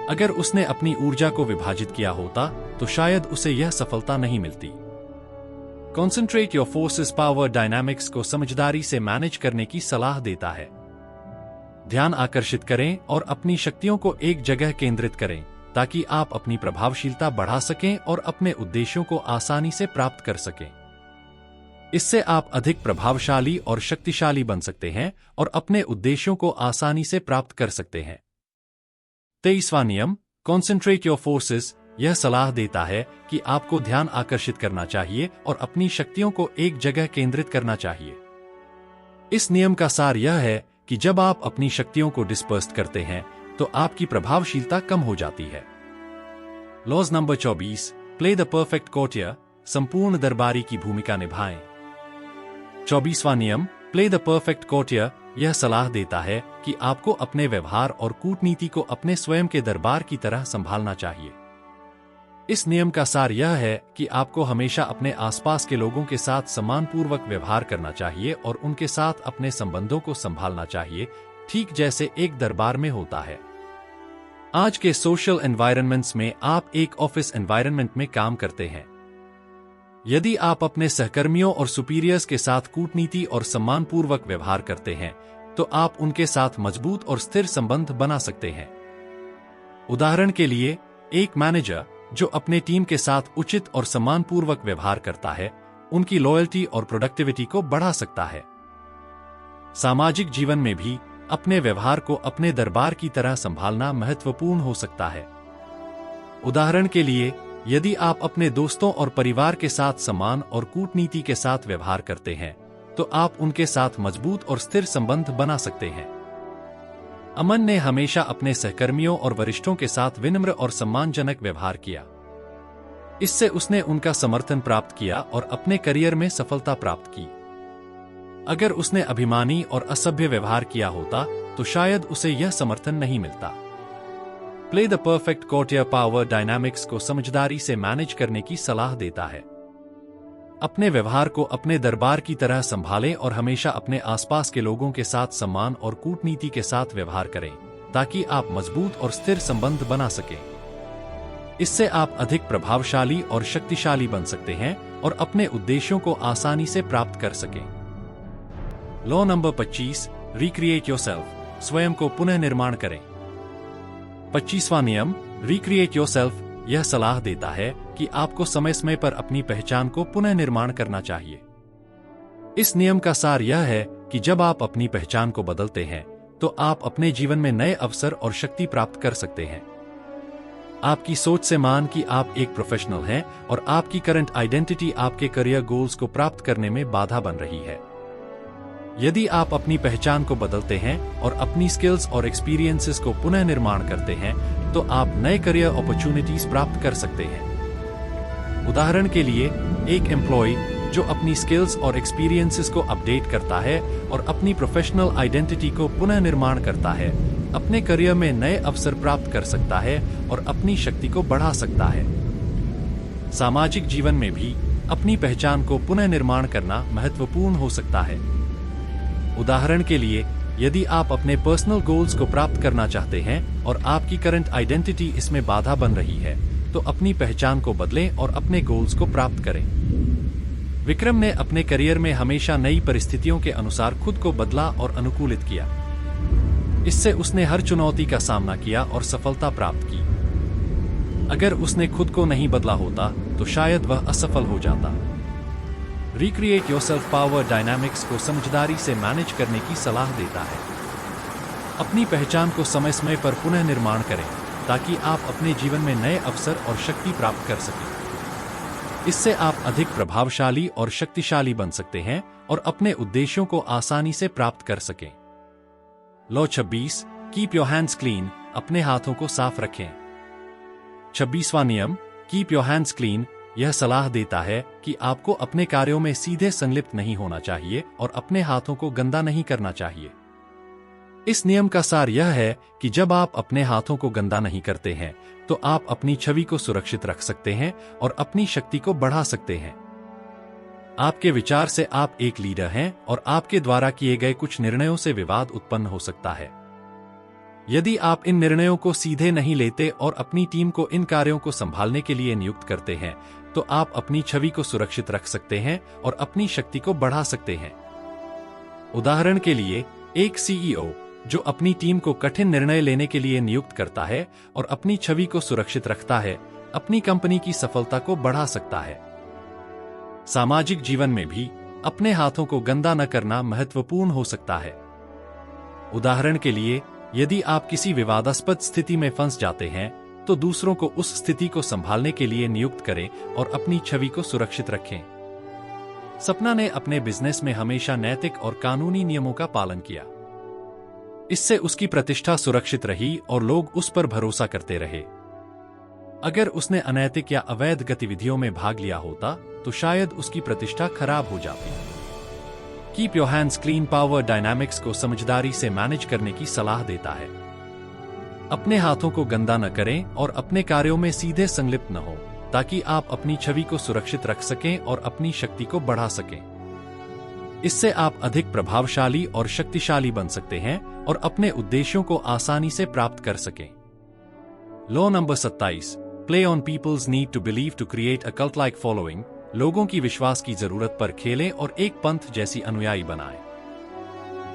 अगर उसने अपनी ऊर्जा को विभाजित किया होता तो शायद उसे यह सफलता नहीं मिलती। Concentrate your forces power dynamics को समझदारी से मैनेज करने की सलाह देता है। ध्यान आकर्षित करें और अपनी शक्तियों को एक जगह केंद्रित करें ताकि आप अपनी प्रभावशीलता बढ़ा सकें और अपने उद्देश्यों को आसानी से प्राप्त कर सकें। इससे आप अधिक प्रभावशाली और शक्तिशाली बन सकते हैं और अपने उद्देश्यों को आसानी से प्राप्त कर सकते हैं। 23वां नियम, कॉन्सेंट्रेट योर फोर्सेस, यह सलाह देता है कि आपको ध्यान आकर्षित करना चाहिए और अपनी शक्तियों को एक जगह केंद्रित करना चाहिए। इस नियम का सार यह है कि जब आप अपनी शक्तियों को डिस्पर्स करते हैं तो आपकी प्रभावशीलता कम हो जाती है। Laws number 24, play the perfect courtier, संपूर्ण दरबारी की भूमिका निभाएं। 24वां नियम, प्ले द परफेक्ट कोर्टियर, यह सलाह देता है कि आपको अपने व्यवहार और कूटनीति को अपने स्वयं के दरबार की तरह संभालना चाहिए। इस नियम का सार यह है कि आपको हमेशा अपने आसपास के लोगों के साथ सम्मानपूर्वक व्यवहार करना चाहिए और उनके साथ अपने संबंधों को संभालना चाहिए, ठीक जैसे एक दरबार में होता है। आज के सोशल एनवायरनमेंट्स में आप एक ऑफिस एनवायरनमेंट में काम करते हैं। यदि आप अपने सहकर्मियों और सुपीरियर्स के साथ कूटनीति और सम्मानपूर्वक व्यवहार करते हैं तो आप उनके साथ मजबूत और स्थिर संबंध बना सकते हैं। उदाहरण के लिए, एक मैनेजर जो अपने टीम के साथ उचित और सम्मानपूर्वक व्यवहार करता है, उनकी लॉयल्टी और प्रोडक्टिविटी को बढ़ा सकता है। सामाजिक जीवन में भी अपने व्यवहार को अपने दरबार की तरह संभालना महत्वपूर्ण हो सकता है। उदाहरण के लिए, यदि आप अपने दोस्तों और परिवार के साथ सम्मान और कूटनीति के साथ व्यवहार करते हैं तो आप उनके साथ मजबूत और स्थिर संबंध बना सकते हैं। अमन ने हमेशा अपने सहकर्मियों और वरिष्ठों के साथ विनम्र और सम्मानजनक व्यवहार किया। इससे उसने उनका समर्थन प्राप्त किया और अपने करियर में सफलता प्राप्त की। अगर उसने अभिमानी और असभ्य व्यवहार किया होता तो शायद उसे यह समर्थन नहीं मिलता। Play the perfect courtier power dynamics को समझदारी से मैनेज करने की सलाह देता है। अपने व्यवहार को अपने दरबार की तरह संभालें और हमेशा अपने आसपास के लोगों के साथ सम्मान और कूटनीति के साथ व्यवहार करें ताकि आप मजबूत और स्थिर संबंध बना सकें। इससे आप अधिक प्रभावशाली और शक्तिशाली बन सकते हैं और अपने उद्देश्यों को आसानी से प्राप्त कर सकें। लॉ नंबर 25, रिक्रिएट योरसेल्फ, स्वयं को पुनः निर्माण करें। 25वां नियम, रिक्रिएट योरसेल्फ, यह सलाह देता है कि आपको समय समय पर अपनी पहचान को पुनः निर्माण करना चाहिए। इस नियम का सार यह है कि जब आप अपनी पहचान को बदलते हैं तो आप अपने जीवन में नए अवसर और शक्ति प्राप्त कर सकते हैं। आपकी सोच से मान कि आप एक प्रोफेशनल हैं और आपकी करंट आइडेंटिटी आपके करियर गोल्स को प्राप्त करने में बाधा बन रही है। यदि आप अपनी पहचान को बदलते हैं और अपनी स्किल्स और एक्सपीरियंसेस को पुनः निर्माण करते हैं तो आप नए करियर अपॉर्चुनिटीज प्राप्त कर सकते हैं। उदाहरण के लिए, एक एम्प्लॉय जो अपनी स्किल्स और एक्सपीरियंसेस को अपडेट करता है और अपनी प्रोफेशनल आइडेंटिटी को पुनः निर्माण करता है, अपने करियर में नए अवसर प्राप्त कर सकता है और अपनी शक्ति को बढ़ा सकता है। सामाजिक जीवन में भी अपनी पहचान को पुनः निर्माण करना महत्वपूर्ण हो सकता है। उदाहरण के लिए, यदि आप अपने पर्सनल गोल्स को प्राप्त करना चाहते हैं और आपकी करंट आइडेंटिटी इसमें बाधा बन रही है, तो अपनी पहचान को बदलें और अपने गोल्स को प्राप्त करें। विक्रम ने अपने करियर में हमेशा नई परिस्थितियों के अनुसार खुद को बदला और अनुकूलित किया। इससे उसने हर चुनौती का सामना किया और सफलता प्राप्त की। अगर उसने खुद को नहीं बदला होता तो शायद वह असफल हो जाता। रिक्रिएट योरसेल्फ पावर डायनामिक्स को समझदारी से मैनेज करने की सलाह देता है। अपनी पहचान को समय समय पर पुनः निर्माण करें ताकि आप अपने जीवन में नए अवसर और शक्ति प्राप्त कर सकें। इससे आप अधिक प्रभावशाली और शक्तिशाली बन सकते हैं और अपने उद्देश्यों को आसानी से प्राप्त कर सकें। Law 26, keep your hands clean, अपने हाथों को साफ रखें। 26वां नियम, कीप योर हैंड्स क्लीन, यह सलाह देता है कि आपको अपने कार्यों में सीधे संलिप्त नहीं होना चाहिए और अपने हाथों को गंदा नहीं करना चाहिए। इस नियम का सार यह है कि जब आप अपने हाथों को गंदा नहीं करते हैं, तो आप अपनी छवि को सुरक्षित रख सकते हैं और अपनी शक्ति को बढ़ा सकते हैं। आपके विचार से आप एक लीडर हैं और आपके द्वारा किए गए कुछ निर्णयों से विवाद उत्पन्न हो सकता है। यदि आप इन निर्णयों को सीधे नहीं लेते और अपनी टीम को इन कार्यों को संभालने के लिए नियुक्त करते हैं, तो आप अपनी छवि को सुरक्षित रख सकते हैं और अपनी शक्ति को बढ़ा सकते हैं। उदाहरण के लिए, एक सीईओ जो अपनी टीम को कठिन निर्णय लेने के लिए नियुक्त करता है और अपनी छवि को सुरक्षित रखता है, अपनी कंपनी की सफलता को बढ़ा सकता है। सामाजिक जीवन में भी अपने हाथों को गंदा न करना महत्वपूर्ण हो सकता है। उदाहरण के लिए, यदि आप किसी विवादास्पद स्थिति में फंस जाते हैं, तो दूसरों को उस स्थिति को संभालने के लिए नियुक्त करें और अपनी छवि को सुरक्षित रखें। सपना ने अपने बिजनेस में हमेशा नैतिक और कानूनी नियमों का पालन किया। इससे उसकी प्रतिष्ठा सुरक्षित रही और लोग उस पर भरोसा करते रहे। अगर उसने अनैतिक या अवैध गतिविधियों में भाग लिया होता, तो शायद उसकी प्रतिष्ठा खराब हो जाती। Keep your hands clean power dynamics को समझदारी से मैनेज करने की सलाह देता है। अपने हाथों को गंदा न करें और अपने कार्यों में सीधे संलिप्त न हो, ताकि आप अपनी छवि को सुरक्षित रख सकें और अपनी शक्ति को बढ़ा सकें। इससे आप अधिक प्रभावशाली और शक्तिशाली बन सकते हैं और अपने उद्देश्यों को आसानी से प्राप्त कर सकें। Law number 27, play on people's need to believe to create a cult like following. लोगों की विश्वास की जरूरत पर खेलें और एक पंथ जैसी अनुयायी बनाएं।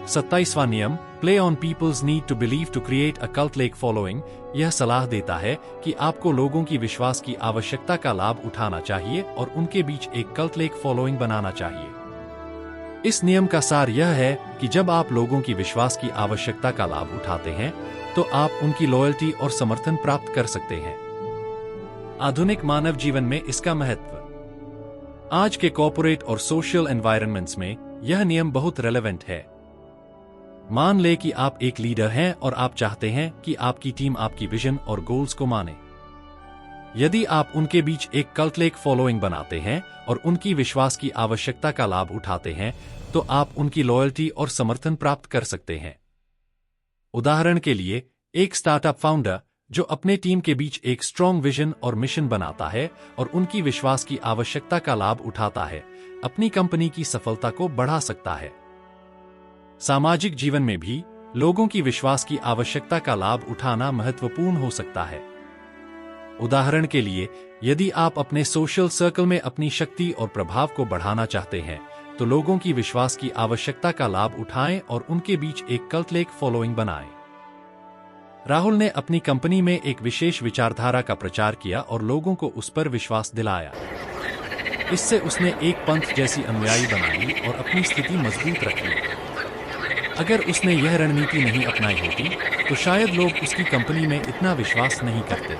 27वां नियम, play on people's need to believe to create a cult like following, यह सलाह देता है कि आपको लोगों की विश्वास की आवश्यकता का लाभ उठाना चाहिए और उनके बीच एक कल्ट लाइक फॉलोइंग बनाना चाहिए। इस नियम का सार यह है कि जब आप लोगों की विश्वास की आवश्यकता का लाभ उठाते हैं, तो आप उनकी लॉयल्टी और समर्थन प्राप्त कर सकते हैं। आधुनिक मानव जीवन में इसका महत्व। आज के कॉर्पोरेट और सोशल एनवायरनमेंट्स में यह नियम बहुत रेलेवेंट है। मान ले कि आप एक लीडर हैं और आप चाहते हैं कि आपकी टीम आपकी विजन और गोल्स को माने। यदि आप उनके बीच एक कल्ट लाइक फॉलोइंग बनाते हैं और उनकी विश्वास की आवश्यकता का लाभ उठाते हैं, तो आप उनकी लॉयल्टी और समर्थन प्राप्त कर सकते हैं। उदाहरण के लिए, एक स्टार्टअप फाउंडर जो अपने टीम के बीच एक स्ट्रॉन्ग विजन और मिशन बनाता है और उनकी विश्वास की आवश्यकता का लाभ उठाता है, अपनी कंपनी की सफलता को बढ़ा सकता है। सामाजिक जीवन में भी लोगों की विश्वास की आवश्यकता का लाभ उठाना महत्वपूर्ण हो सकता है। उदाहरण के लिए, यदि आप अपने सोशल सर्कल में अपनी शक्ति और प्रभाव को बढ़ाना चाहते हैं, तो लोगों की विश्वास की आवश्यकता का लाभ उठाएं और उनके बीच एक कल्ट लाइक फॉलोइंग बनाएं। राहुल ने अपनी कंपनी में एक विशेष विचारधारा का प्रचार किया और लोगों को उस पर विश्वास दिलाया। इससे उसने एक पंथ जैसी अनुयायी बनाई और अपनी स्थिति मजबूत रखी। अगर उसने यह रणनीति नहीं अपनाई होती, तो शायद लोग उसकी कंपनी में इतना विश्वास नहीं करते।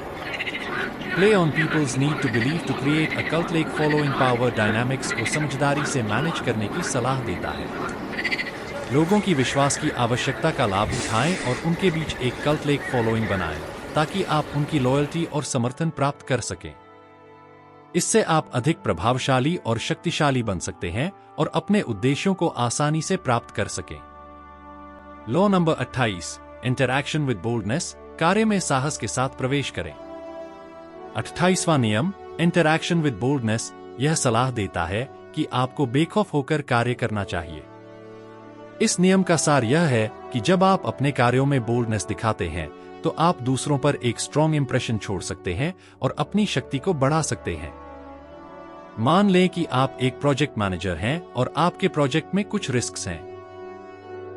Play on people's need to believe to create a cult like following power dynamics को समझदारी से मैनेज करने की सलाह देता है। लोगों की विश्वास की आवश्यकता का लाभ उठाएं और उनके बीच एक कल्ट लाइक फॉलोइंग बनाएं, ताकि आप उनकी लॉयल्टी और समर्थन प्राप्त कर सकें। इससे आप अधिक प्रभावशाली और शक्तिशाली बन सकते हैं और अपने उद्देश्यों को आसानी से प्राप्त कर सकें। Law number 28, interaction with boldness, कार्य में साहस के साथ प्रवेश करें। 28वां नियम, इंटरैक्शन विद बोल्डनेस, यह सलाह देता है कि आपको बेखौफ होकर कार्य करना चाहिए। इस नियम का सार यह है कि जब आप अपने कार्यों में बोल्डनेस दिखाते हैं, तो आप दूसरों पर एक स्ट्रॉन्ग इंप्रेशन छोड़ सकते हैं और अपनी शक्ति को बढ़ा सकते हैं। मान लें कि आप एक प्रोजेक्ट मैनेजर हैं और आपके प्रोजेक्ट में कुछ रिस्क्स हैं।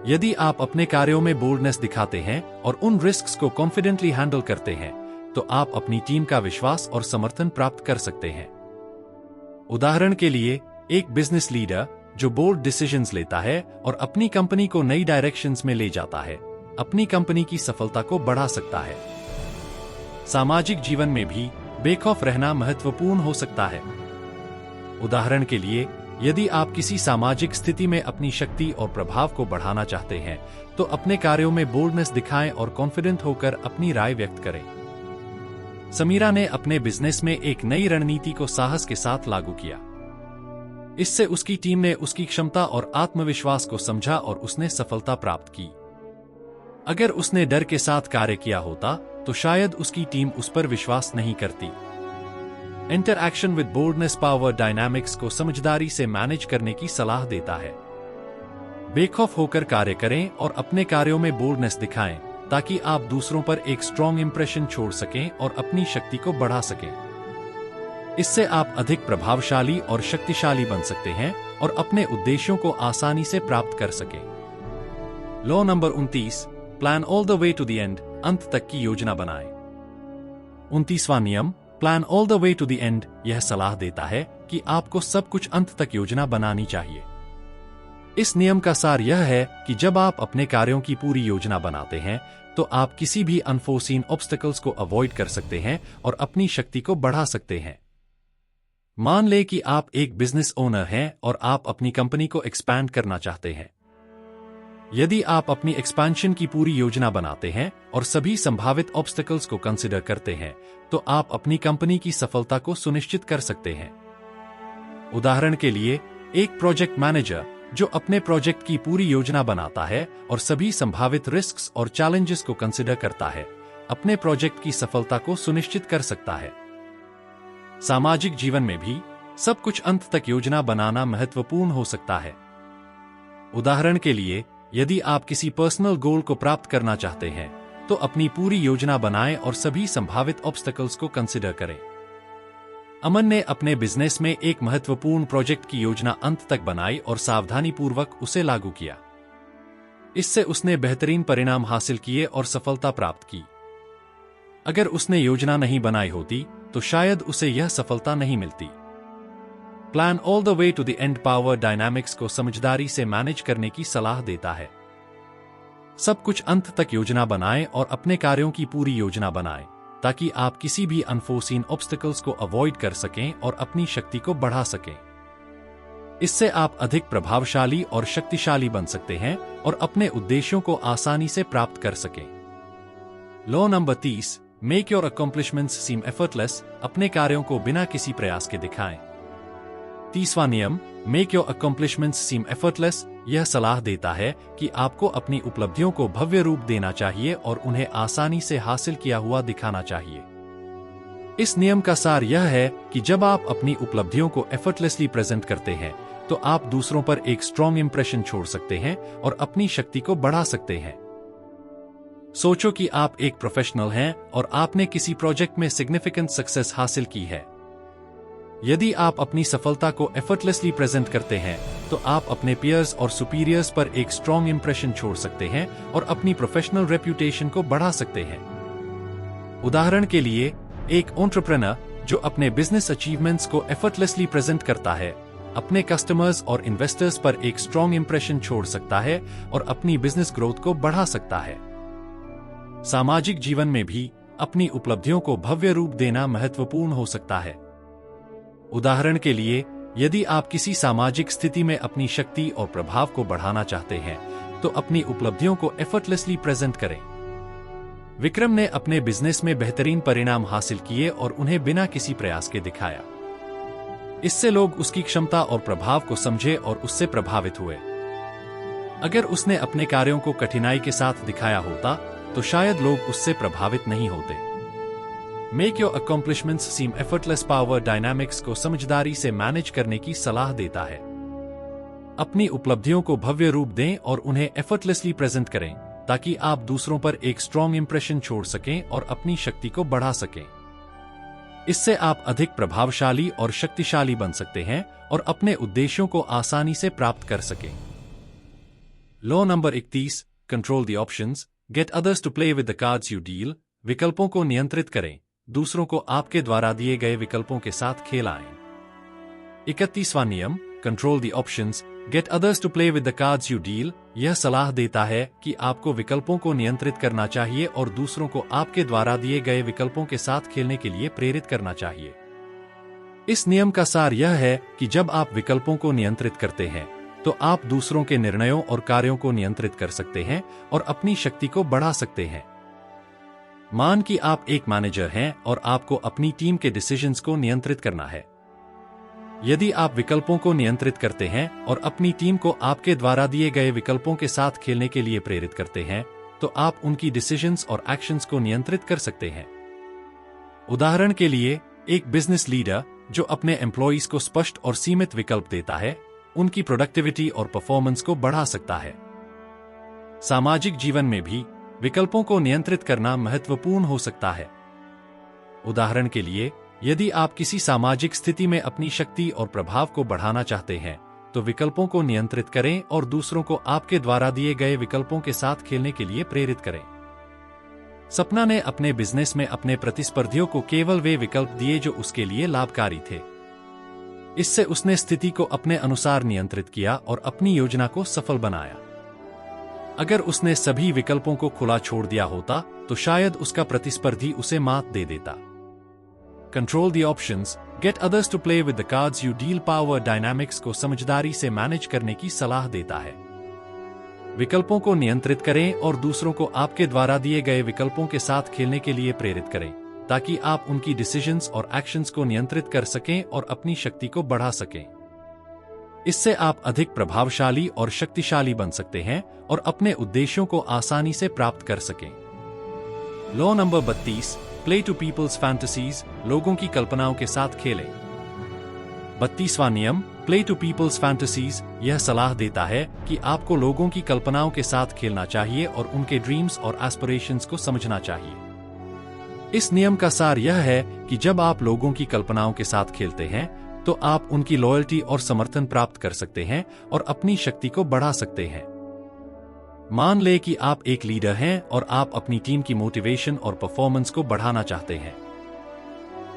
यदि आप अपने कार्यों में बोल्डनेस दिखाते हैं और उन रिस्क्स को कॉन्फिडेंटली हैंडल करते हैं, तो आप अपनी टीम का विश्वास और समर्थन प्राप्त कर सकते हैं। उदाहरण के लिए, एक बिजनेस लीडर जो बोल्ड डिसीजंस लेता है और अपनी कंपनी को नई डायरेक्शंस में ले जाता है, अपनी कंपनी की सफलता को बढ़ा सकता है। सामाजिक जीवन में भी बेखौफ रहना महत्वपूर्ण हो सकता है। उदाहरण के लिए, यदि आप किसी सामाजिक स्थिति में अपनी शक्ति और प्रभाव को बढ़ाना चाहते हैं, तो अपने कार्यों में बोल्डनेस दिखाएं और कॉन्फिडेंट होकर अपनी राय व्यक्त करें। समीरा ने अपने बिजनेस में एक नई रणनीति को साहस के साथ लागू किया। इससे उसकी टीम ने उसकी क्षमता और आत्मविश्वास को समझा और उसने सफलता प्राप्त की। अगर उसने डर के साथ कार्य किया होता तो शायद उसकी टीम उस पर विश्वास नहीं करती। Interaction with boldness power dynamics को समझदारी से मैनेज करने की सलाह देता है। बेखौफ होकर कार्य करें और अपने कार्यों में बोल्डनेस दिखाएं ताकि आप दूसरों पर एक स्ट्रॉन्ग इंप्रेशन छोड़ सकें और अपनी शक्ति को बढ़ा सकें। इससे आप अधिक प्रभावशाली और शक्तिशाली बन सकते हैं और अपने उद्देश्यों को आसानी से प्राप्त कर सकें। Law number 29, plan all the way to the end, अंत तक की योजना बनाएं। 29वां नियम, plan all the way to the end, यह सलाह देता है कि आपको सब कुछ अंत तक योजना बनानी चाहिए। इस नियम का सार यह है कि जब आप अपने कार्यों की पूरी योजना बनाते हैं तो आप किसी भी अनफोर्सीन ऑब्स्टेकल्स को अवॉइड कर सकते हैं और अपनी शक्ति को बढ़ा सकते हैं। मान लें कि आप एक बिजनेस ओनर हैं और आप अपनी कंपनी को एक्सपैंड करना चाहते हैं। यदि आप अपनी एक्सपेंशन की पूरी योजना बनाते हैं और सभी संभावित ऑब्स्टेकल्स को कंसिडर करते हैं तो आप अपनी कंपनी की सफलता को सुनिश्चित कर सकते हैं। उदाहरण के लिए, एक प्रोजेक्ट मैनेजर जो अपने प्रोजेक्ट की पूरी योजना बनाता है और सभी संभावित रिस्क्स और चैलेंजेस को कंसिडर करता है, अपने प्रोजेक्ट की सफलता को सुनिश्चित कर सकता है। सामाजिक जीवन में भी सब कुछ अंत तक योजना बनाना महत्वपूर्ण हो सकता है। उदाहरण के लिए, यदि आप किसी पर्सनल गोल को प्राप्त करना चाहते हैं तो अपनी पूरी योजना बनाएं और सभी संभावित ऑब्स्टेकल्स को कंसिडर करें। अमन ने अपने बिजनेस में एक महत्वपूर्ण प्रोजेक्ट की योजना अंत तक बनाई और सावधानीपूर्वक उसे लागू किया। इससे उसने बेहतरीन परिणाम हासिल किए और सफलता प्राप्त की। अगर उसने योजना नहीं बनाई होती तो शायद उसे यह सफलता नहीं मिलती। Plan all the way to the end power dynamics को समझदारी से मैनेज करने की सलाह देता है। सब कुछ अंत तक योजना बनाएं और अपने कार्यों की पूरी योजना बनाएं ताकि आप किसी भी अनफोर्सीन ऑब्स्टेकल्स को अवॉइड कर सकें और अपनी शक्ति को बढ़ा सकें। इससे आप अधिक प्रभावशाली और शक्तिशाली बन सकते हैं और अपने उद्देश्यों को आसानी से प्राप्त कर सकें। Law number 30, make your accomplishments seem effortless, अपने कार्यों को बिना किसी प्रयास के दिखाएं। 30वां नियम, make your accomplishments seem effortless, यह सलाह देता है कि आपको अपनी उपलब्धियों को भव्य रूप देना चाहिए और उन्हें आसानी से हासिल किया हुआ दिखाना चाहिए। इस नियम का सार यह है कि जब आप अपनी उपलब्धियों को एफर्टलेसली प्रेजेंट करते हैं तो आप दूसरों पर एक स्ट्रॉन्ग इंप्रेशन छोड़ सकते हैं और अपनी शक्ति को बढ़ा सकते हैं। सोचो कि आप एक प्रोफेशनल हैं और आपने किसी प्रोजेक्ट में सिग्निफिकेंट सक्सेस हासिल की है। यदि आप अपनी सफलता को एफर्टलेसली प्रेजेंट करते हैं तो आप अपने पीयर्स और सुपीरियर्स पर एक स्ट्रॉन्ग इंप्रेशन छोड़ सकते हैं और अपनी प्रोफेशनल रेप्यूटेशन को बढ़ा सकते हैं। उदाहरण के लिए, एक एंटरप्रेन्योर जो अपने बिजनेस अचीवमेंट्स को एफर्टलेसली प्रेजेंट करता है, अपने कस्टमर्स और इन्वेस्टर्स पर एक स्ट्रॉन्ग इंप्रेशन छोड़ सकता है और अपनी बिजनेस ग्रोथ को बढ़ा सकता है। सामाजिक जीवन में भी अपनी उपलब्धियों को भव्य रूप देना महत्वपूर्ण हो सकता है। उदाहरण के लिए, यदि आप किसी सामाजिक स्थिति में अपनी शक्ति और प्रभाव को बढ़ाना चाहते हैं तो अपनी उपलब्धियों को एफर्टलेसली प्रेजेंट करें। विक्रम ने अपने बिजनेस में बेहतरीन परिणाम हासिल किए और उन्हें बिना किसी प्रयास के दिखाया। इससे लोग उसकी क्षमता और प्रभाव को समझे और उससे प्रभावित हुए। अगर उसने अपने कार्यों को कठिनाई के साथ दिखाया होता तो शायद लोग उससे प्रभावित नहीं होते। Make your accomplishments seem effortless power dynamics को समझदारी से मैनेज करने की सलाह देता है। अपनी उपलब्धियों को भव्य रूप दें और उन्हें एफर्टलेसली प्रेजेंट करें ताकि आप दूसरों पर एक स्ट्रॉन्ग इंप्रेशन छोड़ सकें और अपनी शक्ति को बढ़ा सकें। इससे आप अधिक प्रभावशाली और शक्तिशाली बन सकते हैं और अपने उद्देश्यों को आसानी से प्राप्त कर सकें। Law number 31, control the options, get others to play with the cards you deal, विकल्पों को नियंत्रित करें, दूसरों को आपके द्वारा दिए गए विकल्पों के साथ खेलाएं। 31वां नियम, control the options, get others to play with the cards you deal, यह सलाह देता है कि आपको विकल्पों को नियंत्रित करना चाहिए और दूसरों को आपके द्वारा दिए गए विकल्पों के साथ खेलने के लिए प्रेरित करना चाहिए। इस नियम का सार यह है कि जब आप विकल्पों को नियंत्रित करते हैं तो आप दूसरों के निर्णयों और कार्यों को नियंत्रित कर सकते हैं और अपनी शक्ति को बढ़ा सकते हैं। मान कि आप एक मैनेजर हैं और आपको अपनी टीम के डिसीजंस को नियंत्रित करना है। यदि आप विकल्पों को नियंत्रित करते हैं और अपनी टीम को आपके द्वारा दिए गए विकल्पों के साथ खेलने के लिए प्रेरित करते हैं, तो आप उनकी डिसीजंस और एक्शंस को नियंत्रित कर सकते हैं। उदाहरण के लिए, एक बिजनेस लीडर जो अपने एम्प्लॉइज को स्पष्ट और सीमित विकल्प देता है, उनकी प्रोडक्टिविटी और परफॉर्मेंस को बढ़ा सकता है। सामाजिक जीवन में भी विकल्पों को नियंत्रित करना महत्वपूर्ण हो सकता है। उदाहरण के लिए, यदि आप किसी सामाजिक स्थिति में अपनी शक्ति और प्रभाव को बढ़ाना चाहते हैं, तो विकल्पों को नियंत्रित करें और दूसरों को आपके द्वारा दिए गए विकल्पों के साथ खेलने के लिए प्रेरित करें। सपना ने अपने बिजनेस में अपने प्रतिस्पर्धियों को केवल वे विकल्प दिए जो उसके लिए लाभकारी थे। इससे उसने स्थिति को अपने अनुसार नियंत्रित किया और अपनी योजना को सफल बनाया। अगर उसने सभी विकल्पों को खुला छोड़ दिया होता, तो शायद उसका प्रतिस्पर्धी उसे मात दे देता। Control the options, get others to play with the cards you deal power dynamics को समझदारी से मैनेज करने की सलाह देता है। विकल्पों को नियंत्रित करें और दूसरों को आपके द्वारा दिए गए विकल्पों के साथ खेलने के लिए प्रेरित करें, ताकि आप उनकी डिसीजंस और एक्शंस को नियंत्रित कर सकें और अपनी शक्ति को बढ़ा सकें। इससे आप अधिक प्रभावशाली और शक्तिशाली बन सकते हैं और अपने उद्देश्यों को आसानी से प्राप्त कर सकें। Law number 32, play to people's fantasies, लोगों की कल्पनाओं के साथ खेलें। 32वां नियम, प्ले टू पीपल्स फैंटेसीज, यह सलाह देता है कि आपको लोगों की कल्पनाओं के साथ खेलना चाहिए और उनके ड्रीम्स और एस्पिरेशंस को समझना चाहिए। इस नियम का सार यह है कि जब आप लोगों की कल्पनाओं के साथ खेलते हैं, तो आप उनकी लॉयल्टी और समर्थन प्राप्त कर सकते हैं और अपनी शक्ति को बढ़ा सकते हैं। मान लें कि आप एक लीडर हैं और आप अपनी टीम की मोटिवेशन और परफॉर्मेंस को बढ़ाना चाहते हैं।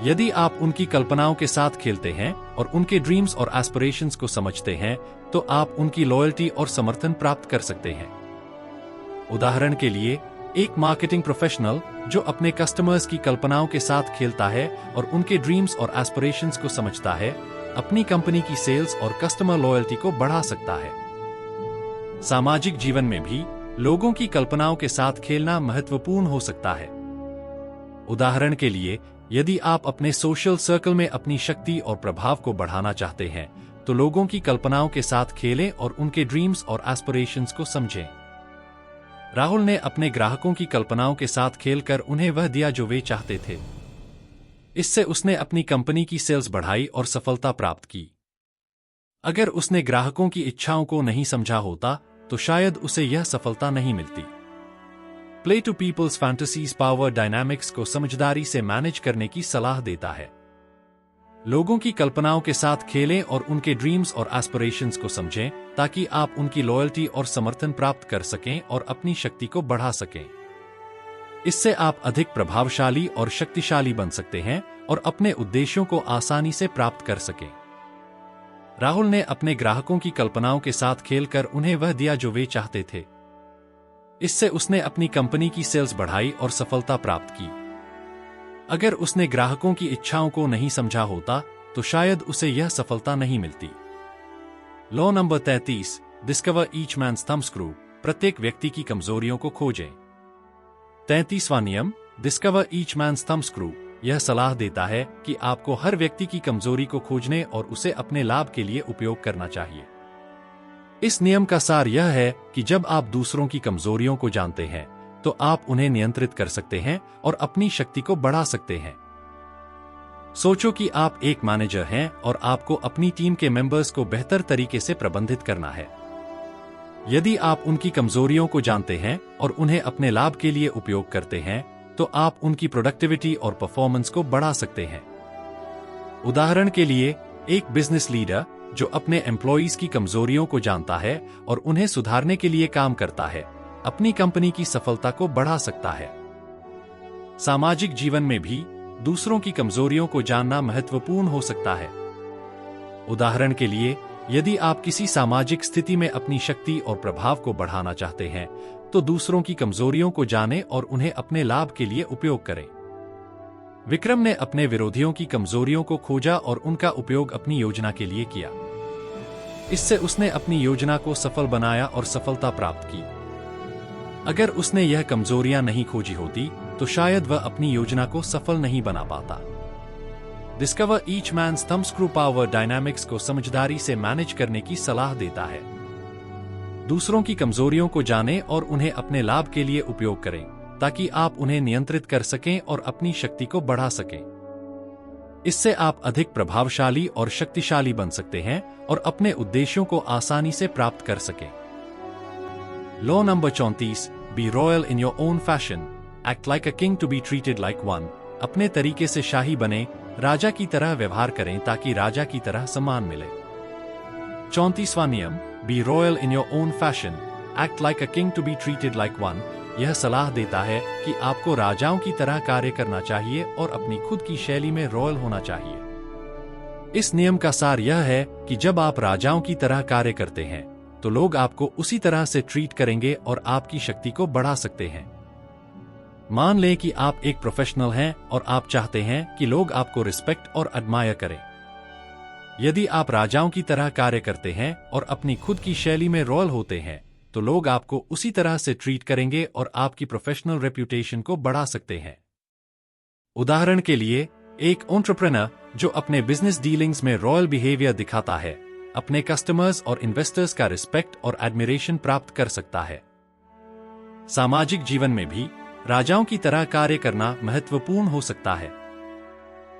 यदि आप उनकी कल्पनाओं के साथ खेलते हैं और उनके ड्रीम्स और एस्पिरेशंस को समझते हैं, तो आप उनकी लॉयल्टी और समर्थन प्राप्त कर सकते हैं। उदाहरण के लिए, एक मार्केटिंग प्रोफेशनल जो अपने कस्टमर्स की कल्पनाओं के साथ खेलता है और उनके ड्रीम्स और एस्पिरेशंस को समझता है, अपनी कंपनी की सेल्स और कस्टमर लॉयल्टी को बढ़ा सकता है। सामाजिक जीवन में भी लोगों की कल्पनाओं के साथ खेलना महत्वपूर्ण हो सकता है। उदाहरण के लिए, यदि आप अपने सोशल सर्कल में अपनी शक्ति और प्रभाव को बढ़ाना चाहते हैं, तो लोगों की कल्पनाओं के साथ खेलें और उनके ड्रीम्स और एस्पिरेशंस को समझें। राहुल ने अपने ग्राहकों की कल्पनाओं के साथ खेलकर उन्हें वह दिया जो वे चाहते थे। इससे उसने अपनी कंपनी की सेल्स बढ़ाई और सफलता प्राप्त की। अगर उसने ग्राहकों की इच्छाओं को नहीं समझा होता, तो शायद उसे यह सफलता नहीं मिलती। Play to people's fantasies power dynamics को समझदारी से मैनेज करने की सलाह देता है। लोगों की कल्पनाओं के साथ खेलें और उनके ड्रीम्स और एस्पिरेशंस को समझें, ताकि आप उनकी लॉयल्टी और समर्थन प्राप्त कर सकें और अपनी शक्ति को बढ़ा सकें। इससे आप अधिक प्रभावशाली और शक्तिशाली बन सकते हैं और अपने उद्देश्यों को आसानी से प्राप्त कर सकें। राहुल ने अपने ग्राहकों की कल्पनाओं के साथ खेलकर उन्हें वह दिया जो वे चाहते थे। इससे उसने अपनी कंपनी की सेल्स बढ़ाई और सफलता प्राप्त की। अगर उसने ग्राहकों की इच्छाओं को नहीं समझा होता, तो शायद उसे यह सफलता नहीं मिलती। Law number 33, discover each man's thumbscrew, प्रत्येक व्यक्ति की कमजोरियों को खोजें। 33वां नियम, discover each man's thumbscrew, यह सलाह देता है कि आपको हर व्यक्ति की कमजोरी को खोजने और उसे अपने लाभ के लिए उपयोग करना चाहिए। इस नियम का सार यह है कि जब आप दूसरों की कमजोरियों को जानते हैं, तो आप उन्हें नियंत्रित कर सकते हैं और अपनी शक्ति को बढ़ा सकते हैं। सोचो कि आप एक मैनेजर हैं और आपको अपनी टीम के मेंबर्स को बेहतर तरीके से प्रबंधित करना है। यदि आप उनकी कमजोरियों को जानते हैं और उन्हें अपने लाभ के लिए उपयोग करते हैं, तो आप उनकी प्रोडक्टिविटी और परफॉर्मेंस को बढ़ा सकते हैं। उदाहरण के लिए, एक बिजनेस लीडर जो अपने एम्प्लॉइज की कमजोरियों को जानता है और उन्हें सुधारने के लिए काम करता है, अपनी कंपनी की सफलता को बढ़ा सकता है। सामाजिक जीवन में भी दूसरों की कमजोरियों को जानना महत्वपूर्ण हो सकता है। उदाहरण के लिए, यदि आप किसी सामाजिक स्थिति में अपनी शक्ति और प्रभाव को बढ़ाना चाहते हैं, तो दूसरों की कमजोरियों को जानें और उन्हें अपने लाभ के लिए उपयोग करें। विक्रम ने अपने विरोधियों की कमजोरियों को खोजा और उनका उपयोग अपनी योजना के लिए किया। इससे उसने अपनी योजना को सफल बनाया और सफलता प्राप्त की। अगर उसने यह कमजोरियां नहीं खोजी होती तो शायद वह अपनी योजना को सफल नहीं बना पाता। Discover each man's thumbscrew power dynamics को समझदारी से मैनेज करने की सलाह देता है। दूसरों की कमजोरियों को जानें और उन्हें अपने लाभ के लिए उपयोग करें ताकि आप उन्हें नियंत्रित कर सकें और अपनी शक्ति को बढ़ा सकें। इससे आप अधिक प्रभावशाली और शक्तिशाली बन सकते हैं और अपने उद्देश्यों को आसानी से प्राप्त कर सकें। Law number 34, be royal in your own fashion, act like a king to be treated like one. अपने तरीके से शाही बने, राजा की तरह व्यवहार करें ताकि राजा की तरह सम्मान मिले। 34वां नियम, be royal in your own fashion, act like a king to be treated like one. यह सलाह देता है कि आपको राजाओं की तरह कार्य करना चाहिए और अपनी खुद की शैली में रॉयल होना चाहिए। इस नियम का सार यह है कि जब आप राजाओं की तरह कार्य करते हैं तो लोग आपको उसी तरह से ट्रीट करेंगे और आपकी शक्ति को बढ़ा सकते हैं। मान लें कि आप एक प्रोफेशनल हैं और आप चाहते हैं कि लोग आपको रिस्पेक्ट और एडमायर करें। यदि आप राजाओं की तरह कार्य करते हैं और अपनी खुद की शैली में रॉयल होते हैं तो लोग आपको उसी तरह से ट्रीट करेंगे और आपकी प्रोफेशनल रेप्यूटेशन को बढ़ा सकते हैं। उदाहरण के लिए, एक एंटरप्रेन्योर जो अपने बिजनेस डीलिंग्स में रॉयल बिहेवियर दिखाता है अपने कस्टमर्स और इन्वेस्टर्स का रिस्पेक्ट और एडमिरेशन प्राप्त कर सकता है। सामाजिक जीवन में भी राजाओं की तरह कार्य करना महत्वपूर्ण हो सकता है।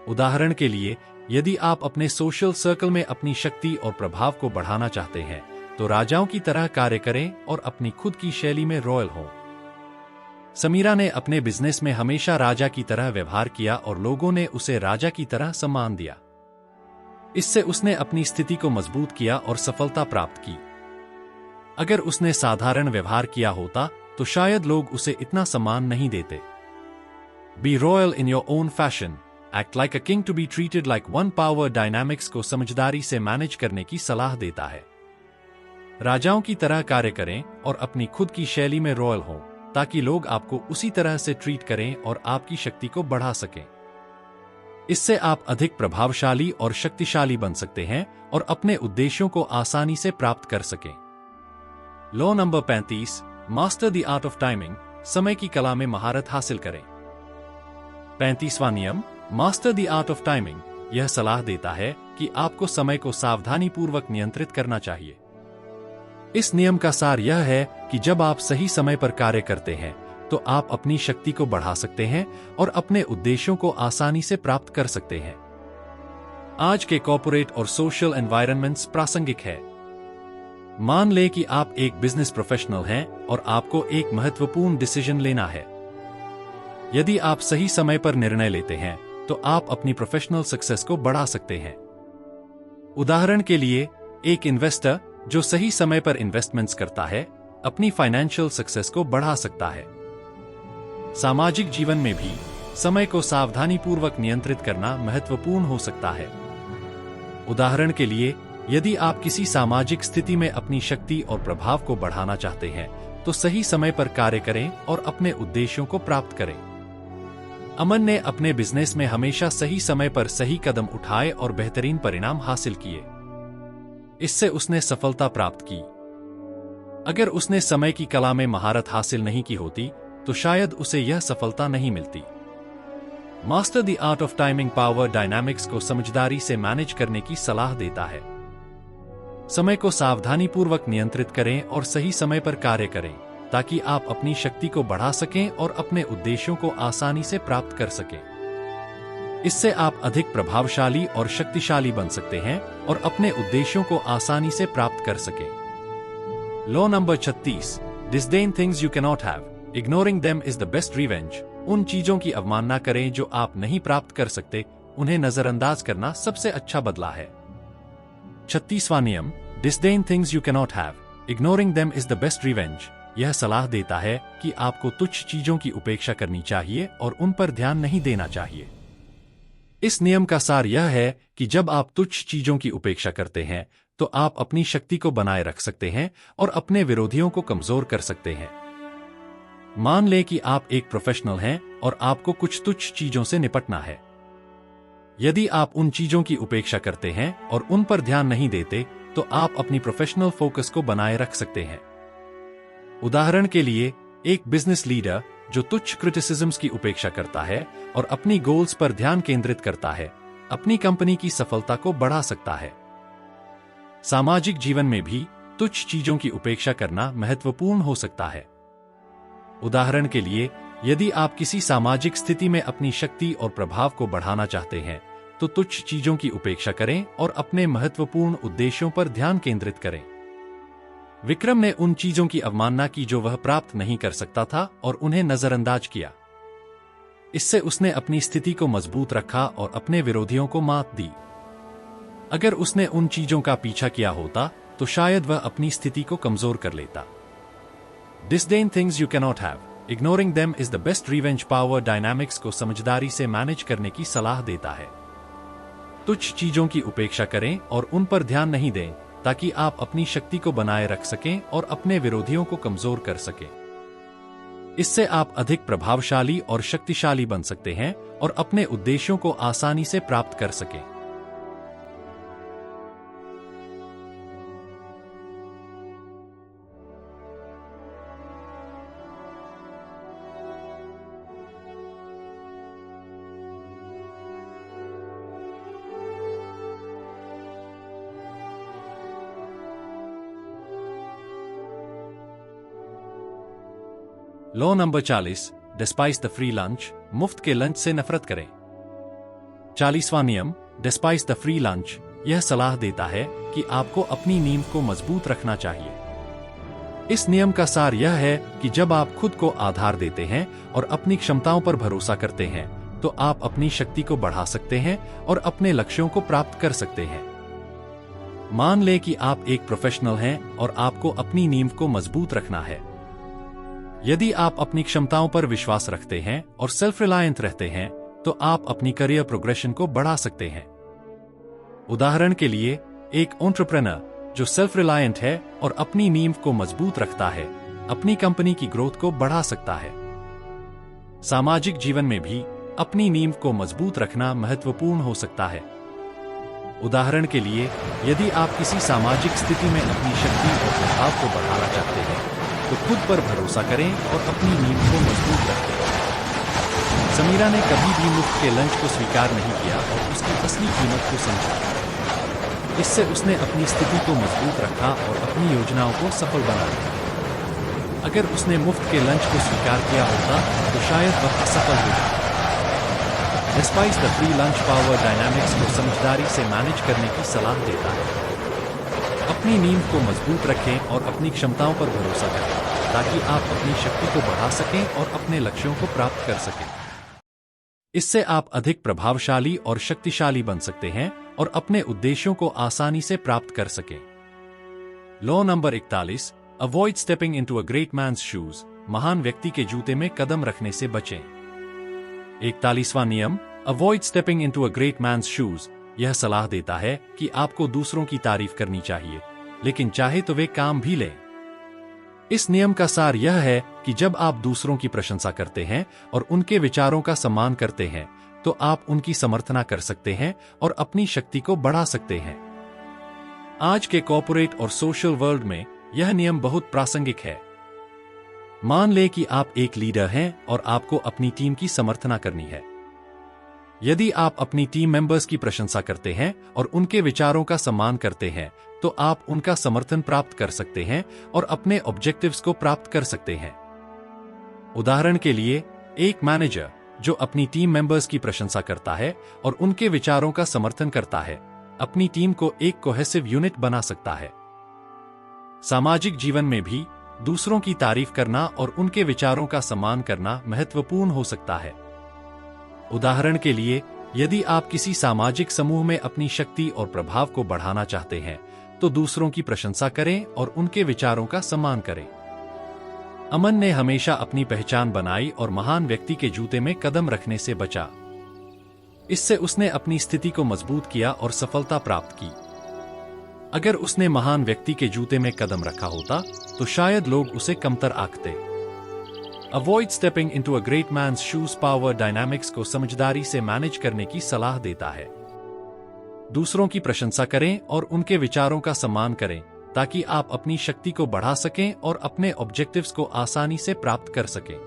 उदाहरण के लिए, यदि आप अपने सोशल सर्कल में अपनी शक्ति और प्रभाव को बढ़ाना चाहते हैं तो राजाओं की तरह कार्य करें और अपनी खुद की शैली में रॉयल हों। समीरा ने अपने बिजनेस में हमेशा राजा की तरह व्यवहार किया और लोगों ने उसे राजा की तरह सम्मान दिया। इससे उसने अपनी स्थिति को मजबूत किया और सफलता प्राप्त की। अगर उसने साधारण व्यवहार किया होता तो शायद लोग उसे इतना सम्मान नहीं देते। Be royal in your own fashion, act like a king to be treated like one power dynamics को समझदारी से मैनेज करने की सलाह देता है। राजाओं की तरह कार्य करें और अपनी खुद की शैली में रॉयल हों ताकि लोग आपको उसी तरह से ट्रीट करें और आपकी शक्ति को बढ़ा सकें। इससे आप अधिक प्रभावशाली और शक्तिशाली बन सकते हैं और अपने उद्देश्यों को आसानी से प्राप्त कर सकें। Law number 35, master the art of timing, समय की कला में महारत हासिल करें। 35वां नियम, master the art of timing, यह सलाह देता है कि आपको समय को सावधानीपूर्वक नियंत्रित करना चाहिए। इस नियम का सार यह है कि जब आप सही समय पर कार्य करते हैं तो आप अपनी शक्ति को बढ़ा सकते हैं और अपने उद्देश्यों को आसानी से प्राप्त कर सकते हैं। आज के कॉर्पोरेट और सोशल एनवायरनमेंट्स प्रासंगिक है। मान लें कि आप एक बिजनेस प्रोफेशनल हैं और आपको एक महत्वपूर्ण डिसीजन लेना है। यदि आप सही समय पर निर्णय लेते हैं तो आप अपनी प्रोफेशनल सक्सेस को बढ़ा सकते हैं। उदाहरण के लिए, एक इन्वेस्टर जो सही समय पर इन्वेस्टमेंट्स करता है अपनी फाइनेंशियल सक्सेस को बढ़ा सकता है। सामाजिक जीवन में भी समय को सावधानीपूर्वक नियंत्रित करना महत्वपूर्ण हो सकता है। उदाहरण के लिए, यदि आप किसी सामाजिक स्थिति में अपनी शक्ति और प्रभाव को बढ़ाना चाहते हैं तो सही समय पर कार्य करें और अपने उद्देश्यों को प्राप्त करें। अमन ने अपने बिजनेस में हमेशा सही समय पर सही कदम उठाए और बेहतरीन परिणाम हासिल किए। इससे उसने सफलता प्राप्त की। अगर उसने समय की कला में महारत हासिल नहीं की होती तो शायद उसे यह सफलता नहीं मिलती। Master the art of timing power dynamics को समझदारी से मैनेज करने की सलाह देता है। समय को सावधानीपूर्वक नियंत्रित करें और सही समय पर कार्य करें ताकि आप अपनी शक्ति को बढ़ा सकें और अपने उद्देश्यों को आसानी से प्राप्त कर सकें। इससे आप अधिक प्रभावशाली और शक्तिशाली बन सकते हैं और अपने उद्देश्यों को आसानी से प्राप्त कर सकें। Law number 36, disdain things you can not have, ignoring them is the best revenge. उन चीजों की अवमानना करें जो आप नहीं प्राप्त कर सकते, उन्हें नजरअंदाज करना सबसे अच्छा बदला है। 36वां नियम, disdain things you can not have, ignoring them is the best revenge, यह सलाह देता है कि आपको तुच्छ चीजों की उपेक्षा करनी चाहिए और उन पर ध्यान नहीं देना चाहिए। इस नियम का सार यह है कि जब आप तुच्छ चीजों की उपेक्षा करते हैं तो आप अपनी शक्ति को बनाए रख सकते हैं और अपने विरोधियों को कमजोर कर सकते हैं। मान लें कि आप एक प्रोफेशनल हैं और आपको कुछ तुच्छ चीजों से निपटना है। यदि आप उन चीजों की उपेक्षा करते हैं और उन पर ध्यान नहीं देते तो आप अपनी प्रोफेशनल फोकस को बनाए रख सकते हैं। उदाहरण के लिए, एक बिजनेस लीडर जो तुच्छ क्रिटिसिज्म्स की उपेक्षा करता है और अपनी गोल्स पर ध्यान केंद्रित करता है, अपनी कंपनी की सफलता को बढ़ा सकता है। सामाजिक जीवन में भी तुच्छ चीजों की उपेक्षा करना महत्वपूर्ण हो सकता है। उदाहरण के लिए, यदि आप किसी सामाजिक स्थिति में अपनी शक्ति और प्रभाव को बढ़ाना चाहते हैं, तो तुच्छ चीजों की उपेक्षा करें और अपने महत्वपूर्ण उद्देश्यों पर ध्यान केंद्रित करें। विक्रम ने उन चीजों की अवमानना की जो वह प्राप्त नहीं कर सकता था और उन्हें नजरअंदाज किया। इससे उसने अपनी स्थिति को मजबूत रखा और अपने विरोधियों को मात दी। अगर उसने उन चीजों का पीछा किया होता तो शायद वह अपनी स्थिति को कमजोर कर लेता। Disdain things you cannot have, ignoring them is the best revenge. Power dynamics को समझदारी से मैनेज करने की सलाह देता है। तुच्छ चीजों की उपेक्षा करें और उन पर ध्यान नहीं दें, ताकि आप अपनी शक्ति को बनाए रख सकें और अपने विरोधियों को कमजोर कर सकें। इससे आप अधिक प्रभावशाली और शक्तिशाली बन सकते हैं और अपने उद्देश्यों को आसानी से प्राप्त कर सकें। Law number 40, despise the free lunch, मुफ्त के लंच से नफरत करें। 40वां नियम, डिस्पाइस द फ्री लंच, यह सलाह देता है कि आपको अपनी नींद को मजबूत रखना चाहिए। इस नियम का सार यह है कि जब आप खुद को आधार देते हैं और अपनी क्षमताओं पर भरोसा करते हैं, तो आप अपनी शक्ति को बढ़ा सकते हैं और अपने लक्ष्यों को प्राप्त कर सकते हैं। मान लें कि आप एक प्रोफेशनल हैं और आपको अपनी नींद को मजबूत रखना है। यदि आप अपनी क्षमताओं पर विश्वास रखते हैं और सेल्फ रिलायंट रहते हैं, तो आप अपनी करियर प्रोग्रेशन को बढ़ा सकते हैं। उदाहरण के लिए, एक एंटरप्रेन्योर जो सेल्फ रिलायंट है और अपनी नींव को मजबूत रखता है, अपनी कंपनी की ग्रोथ को बढ़ा सकता है। सामाजिक जीवन में भी अपनी नींव को मजबूत रखना महत्वपूर्ण हो सकता है। उदाहरण के लिए, यदि आप किसी सामाजिक स्थिति में अपनी शक्ति और प्रभाव को बढ़ाना चाहते हैं, तो खुद पर भरोसा करें और अपनी नींव को मजबूत रखें। समीरा ने कभी भी मुफ्त के लंच को स्वीकार नहीं किया और उसकी असली कीमत को समझा। इससे उसने अपनी स्थिति को मजबूत रखा और अपनी योजनाओं को सफल बनाया। अगर उसने मुफ्त के लंच को स्वीकार किया होता तो शायद वह असफल हो जाता। Despise the free lunch power dynamics को समझदारी से मैनेज करने की सलाह देता है। अपनी नींव को मजबूत रखें और अपनी क्षमताओं पर भरोसा करें, ताकि आप अपनी शक्ति को बढ़ा सकें और अपने लक्ष्यों को प्राप्त कर सकें। इससे आप अधिक प्रभावशाली और शक्तिशाली बन सकते हैं और अपने उद्देश्यों को आसानी से प्राप्त कर सकें। Law number 41, avoid stepping into a great man's shoes, महान व्यक्ति के जूते में कदम रखने से बचें। 41वां नियम, avoid stepping into a great man's shoes, यह सलाह देता है कि आपको दूसरों की तारीफ करनी चाहिए, लेकिन चाहे तो वे काम भी लें। इस नियम का सार यह है कि जब आप दूसरों की प्रशंसा करते हैं और उनके विचारों का सम्मान करते हैं, तो आप उनकी समर्थना कर सकते हैं और अपनी शक्ति को बढ़ा सकते हैं। आज के कॉर्पोरेट और सोशल वर्ल्ड में यह नियम बहुत प्रासंगिक है। मान लें कि आप एक लीडर हैं और आपको अपनी टीम की समर्थना करनी है। यदि आप अपनी टीम मेंबर्स की प्रशंसा करते हैं और उनके विचारों का सम्मान करते हैं, तो आप उनका समर्थन प्राप्त कर सकते हैं और अपने ऑब्जेक्टिव्स को प्राप्त कर सकते हैं। उदाहरण के लिए, एक मैनेजर जो अपनी टीम मेंबर्स की प्रशंसा करता है और उनके विचारों का समर्थन करता है, अपनी टीम को एक कोहेसिव यूनिट बना सकता है। सामाजिक जीवन में भी दूसरों की तारीफ करना और उनके विचारों का सम्मान करना महत्वपूर्ण हो सकता है। उदाहरण के लिए, यदि आप किसी सामाजिक समूह में अपनी शक्ति और प्रभाव को बढ़ाना चाहते हैं, तो दूसरों की प्रशंसा करें और उनके विचारों का सम्मान करें। अमन ने हमेशा अपनी पहचान बनाई और महान व्यक्ति के जूते में कदम रखने से बचा। इससे उसने अपनी स्थिति को मजबूत किया और सफलता प्राप्त की। अगर उसने महान व्यक्ति के जूते में कदम रखा होता, तो शायद लोग उसे कमतर आंकते। Avoid stepping into a great man's shoes power dynamics को समझदारी से मैनेज करने की सलाह देता है। दूसरों की प्रशंसा करें और उनके विचारों का सम्मान करें, ताकि आप अपनी शक्ति को बढ़ा सकें और अपने ऑब्जेक्टिव्स को आसानी से प्राप्त कर सकें।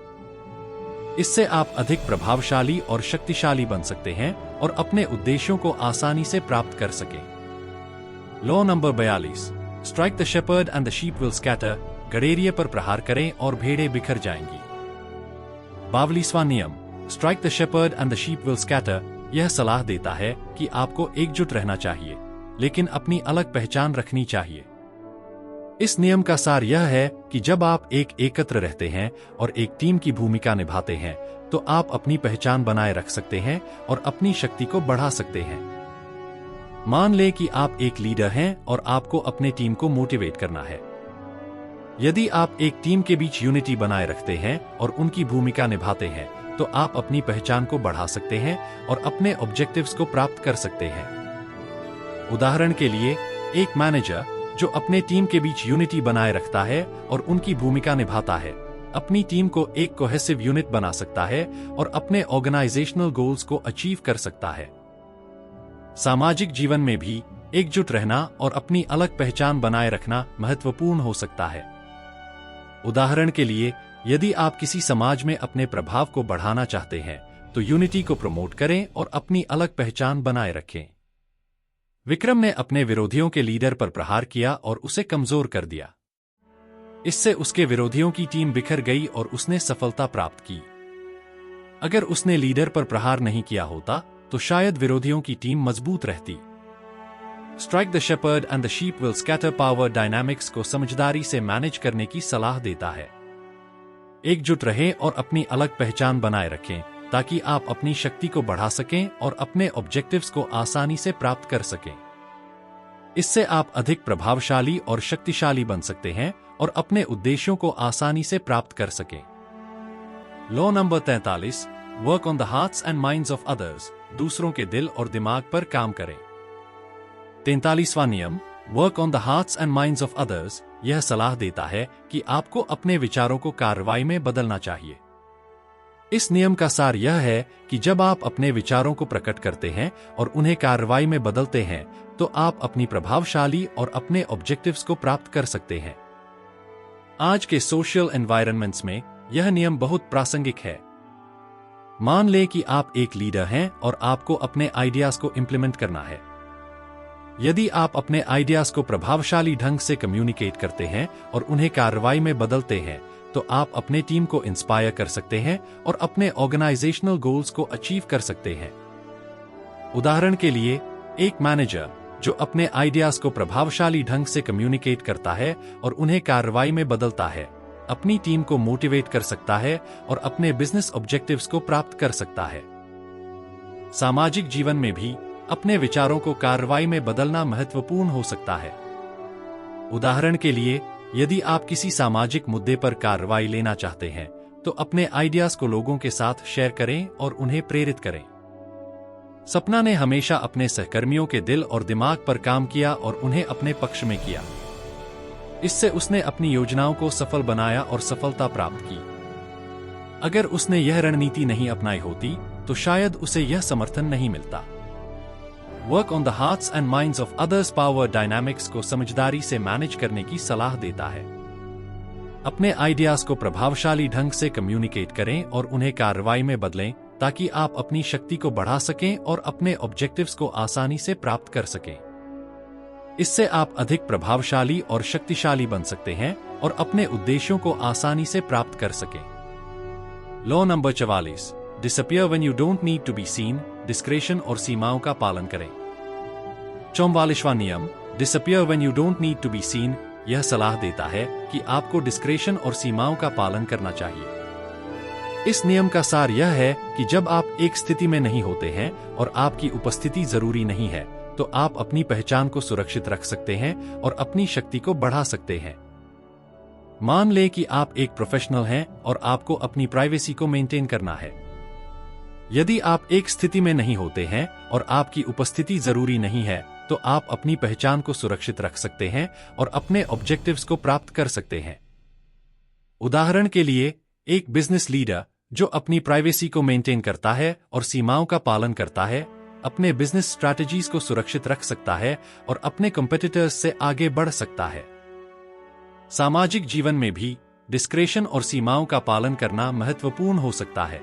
इससे आप अधिक प्रभावशाली और शक्तिशाली बन सकते हैं और अपने उद्देश्यों को आसानी से प्राप्त कर सकें। Law number 42, strike the shepherd and the sheep will scatter. गडेरिये पर प्रहार करें और भेड़ें बिखर जाएंगी। 42वां नियम, strike the shepherd and the sheep will scatter, यह सलाह देता है कि आपको एकजुट रहना चाहिए, लेकिन अपनी अलग पहचान रखनी चाहिए। इस नियम का सार यह है कि जब आप एकत्र रहते हैं और एक टीम की भूमिका निभाते हैं, तो आप अपनी पहचान बनाए रख सकते हैं और अपनी शक्ति को बढ़ा सकते हैं। मान लें कि आप एक लीडर हैं और आपको अपने टीम को मोटिवेट करना है। यदि आप एक टीम के बीच यूनिटी बनाए रखते हैं और उनकी भूमिका निभाते हैं, तो आप अपनी पहचान को बढ़ा सकते हैं और अपने ऑब्जेक्टिव्स को प्राप्त कर सकते हैं। उदाहरण के लिए, एक मैनेजर जो अपने टीम के बीच यूनिटी बनाए रखता है और उनकी भूमिका निभाता है, अपनी टीम को एक कोहेसिव यूनिट बना सकता है और अपने ऑर्गेनाइजेशनल गोल्स को अचीव कर सकता है। सामाजिक जीवन में भी एकजुट रहना और अपनी अलग पहचान बनाए रखना महत्वपूर्ण हो सकता है। उदाहरण के लिए, यदि आप किसी समाज में अपने प्रभाव को बढ़ाना चाहते हैं, तो यूनिटी को प्रमोट करें और अपनी अलग पहचान बनाए रखें। विक्रम ने अपने विरोधियों के लीडर पर प्रहार किया और उसे कमजोर कर दिया। इससे उसके विरोधियों की टीम बिखर गई और उसने सफलता प्राप्त की। अगर उसने लीडर पर प्रहार नहीं किया होता, तो शायद विरोधियों की टीम मजबूत रहती। Strike the shepherd and the sheep will scatter power dynamics को समझदारी से मैनेज करने की सलाह देता है। एकजुट रहें और अपनी अलग पहचान बनाए रखें, ताकि आप अपनी शक्ति को बढ़ा सकें और अपने ऑब्जेक्टिव्स को आसानी से प्राप्त कर सकें। इससे आप अधिक प्रभावशाली और शक्तिशाली बन सकते हैं और अपने उद्देश्यों को आसानी से प्राप्त कर सकें। Law number 43, work on the hearts and minds of others. दूसरों के दिल और दिमाग पर काम करें। 43वां नियम, work on the hearts and minds of others, यह सलाह देता है कि आपको अपने विचारों को कार्रवाई में बदलना चाहिए। इस नियम का सार यह है कि जब आप अपने विचारों को प्रकट करते हैं और उन्हें कार्रवाई में बदलते हैं, तो आप अपनी प्रभावशाली और अपने ऑब्जेक्टिव्स को प्राप्त कर सकते हैं। आज के सोशल एनवायरनमेंट्स में यह नियम बहुत प्रासंगिक है। मान लें कि आप एक लीडर हैं और आपको अपने आइडियाज को इंप्लीमेंट करना है। यदि आप अपने आइडियाज को प्रभावशाली ढंग से कम्युनिकेट करते हैं और उन्हें कार्रवाई में बदलते हैं, तो आप अपने टीम को इंस्पायर कर सकते हैं और अपने ऑर्गेनाइजेशनल गोल्स को अचीव कर सकते हैं। उदाहरण के लिए, एक मैनेजर जो अपने आइडियाज को प्रभावशाली ढंग से कम्युनिकेट करता है और उन्हें कार्रवाई में बदलता है, अपनी टीम को मोटिवेट कर सकता है और अपने बिजनेस ऑब्जेक्टिव्स को प्राप्त कर सकता है। सामाजिक जीवन में भी अपने विचारों को कार्रवाई में बदलना महत्वपूर्ण हो सकता है। उदाहरण के लिए, यदि आप किसी सामाजिक मुद्दे पर कार्रवाई लेना चाहते हैं, तो अपने आइडियाज को लोगों के साथ शेयर करें और उन्हें प्रेरित करें। सपना ने हमेशा अपने सहकर्मियों के दिल और दिमाग पर काम किया और उन्हें अपने पक्ष में किया। इससे उसने अपनी योजनाओं को सफल बनाया और सफलता प्राप्त की। अगर उसने यह रणनीति नहीं अपनाई होती, तो शायद उसे यह समर्थन नहीं मिलता। Work on the hearts and minds of others power dynamics को समझदारी से मैनेज करने की सलाह देता है। अपने आइडियाज को प्रभावशाली ढंग से कम्युनिकेट करें और उन्हें कार्रवाई में बदलें, ताकि आप अपनी शक्ति को बढ़ा सकें और अपने ऑब्जेक्टिव्स को आसानी से प्राप्त कर सकें। इससे आप अधिक प्रभावशाली और शक्तिशाली बन सकते हैं और अपने उद्देश्यों को आसानी से प्राप्त कर सकें। Law number 44, disappear when you don't need to be seen. Discretion और सीमाओं का पालन करें। 44वां नियम, disappear when you don't need to be seen, यह सलाह देता है कि आपको डिस्क्रेशन और सीमाओं का पालन करना चाहिए। इस नियम का सार यह है कि जब आप एक स्थिति में नहीं होते हैं और आपकी उपस्थिति जरूरी नहीं है, तो आप अपनी पहचान को सुरक्षित रख सकते हैं और अपनी शक्ति को बढ़ा सकते हैं। मान लें कि आप एक प्रोफेशनल हैं और आपको अपनी प्राइवेसी को मेंटेन करना है। यदि आप एक स्थिति में नहीं होते हैं और आपकी उपस्थिति जरूरी नहीं है, तो आप अपनी पहचान को सुरक्षित रख सकते हैं और अपने ऑब्जेक्टिव्स को प्राप्त कर सकते हैं। उदाहरण के लिए, एक बिजनेस लीडर जो अपनी प्राइवेसी को मेंटेन करता है और सीमाओं का पालन करता है, अपने बिजनेस स्ट्रैटेजीज को सुरक्षित रख सकता है और अपने कॉम्पिटिटर्स से आगे बढ़ सकता है। सामाजिक जीवन में भी डिस्क्रेशन और सीमाओं का पालन करना महत्वपूर्ण हो सकता है।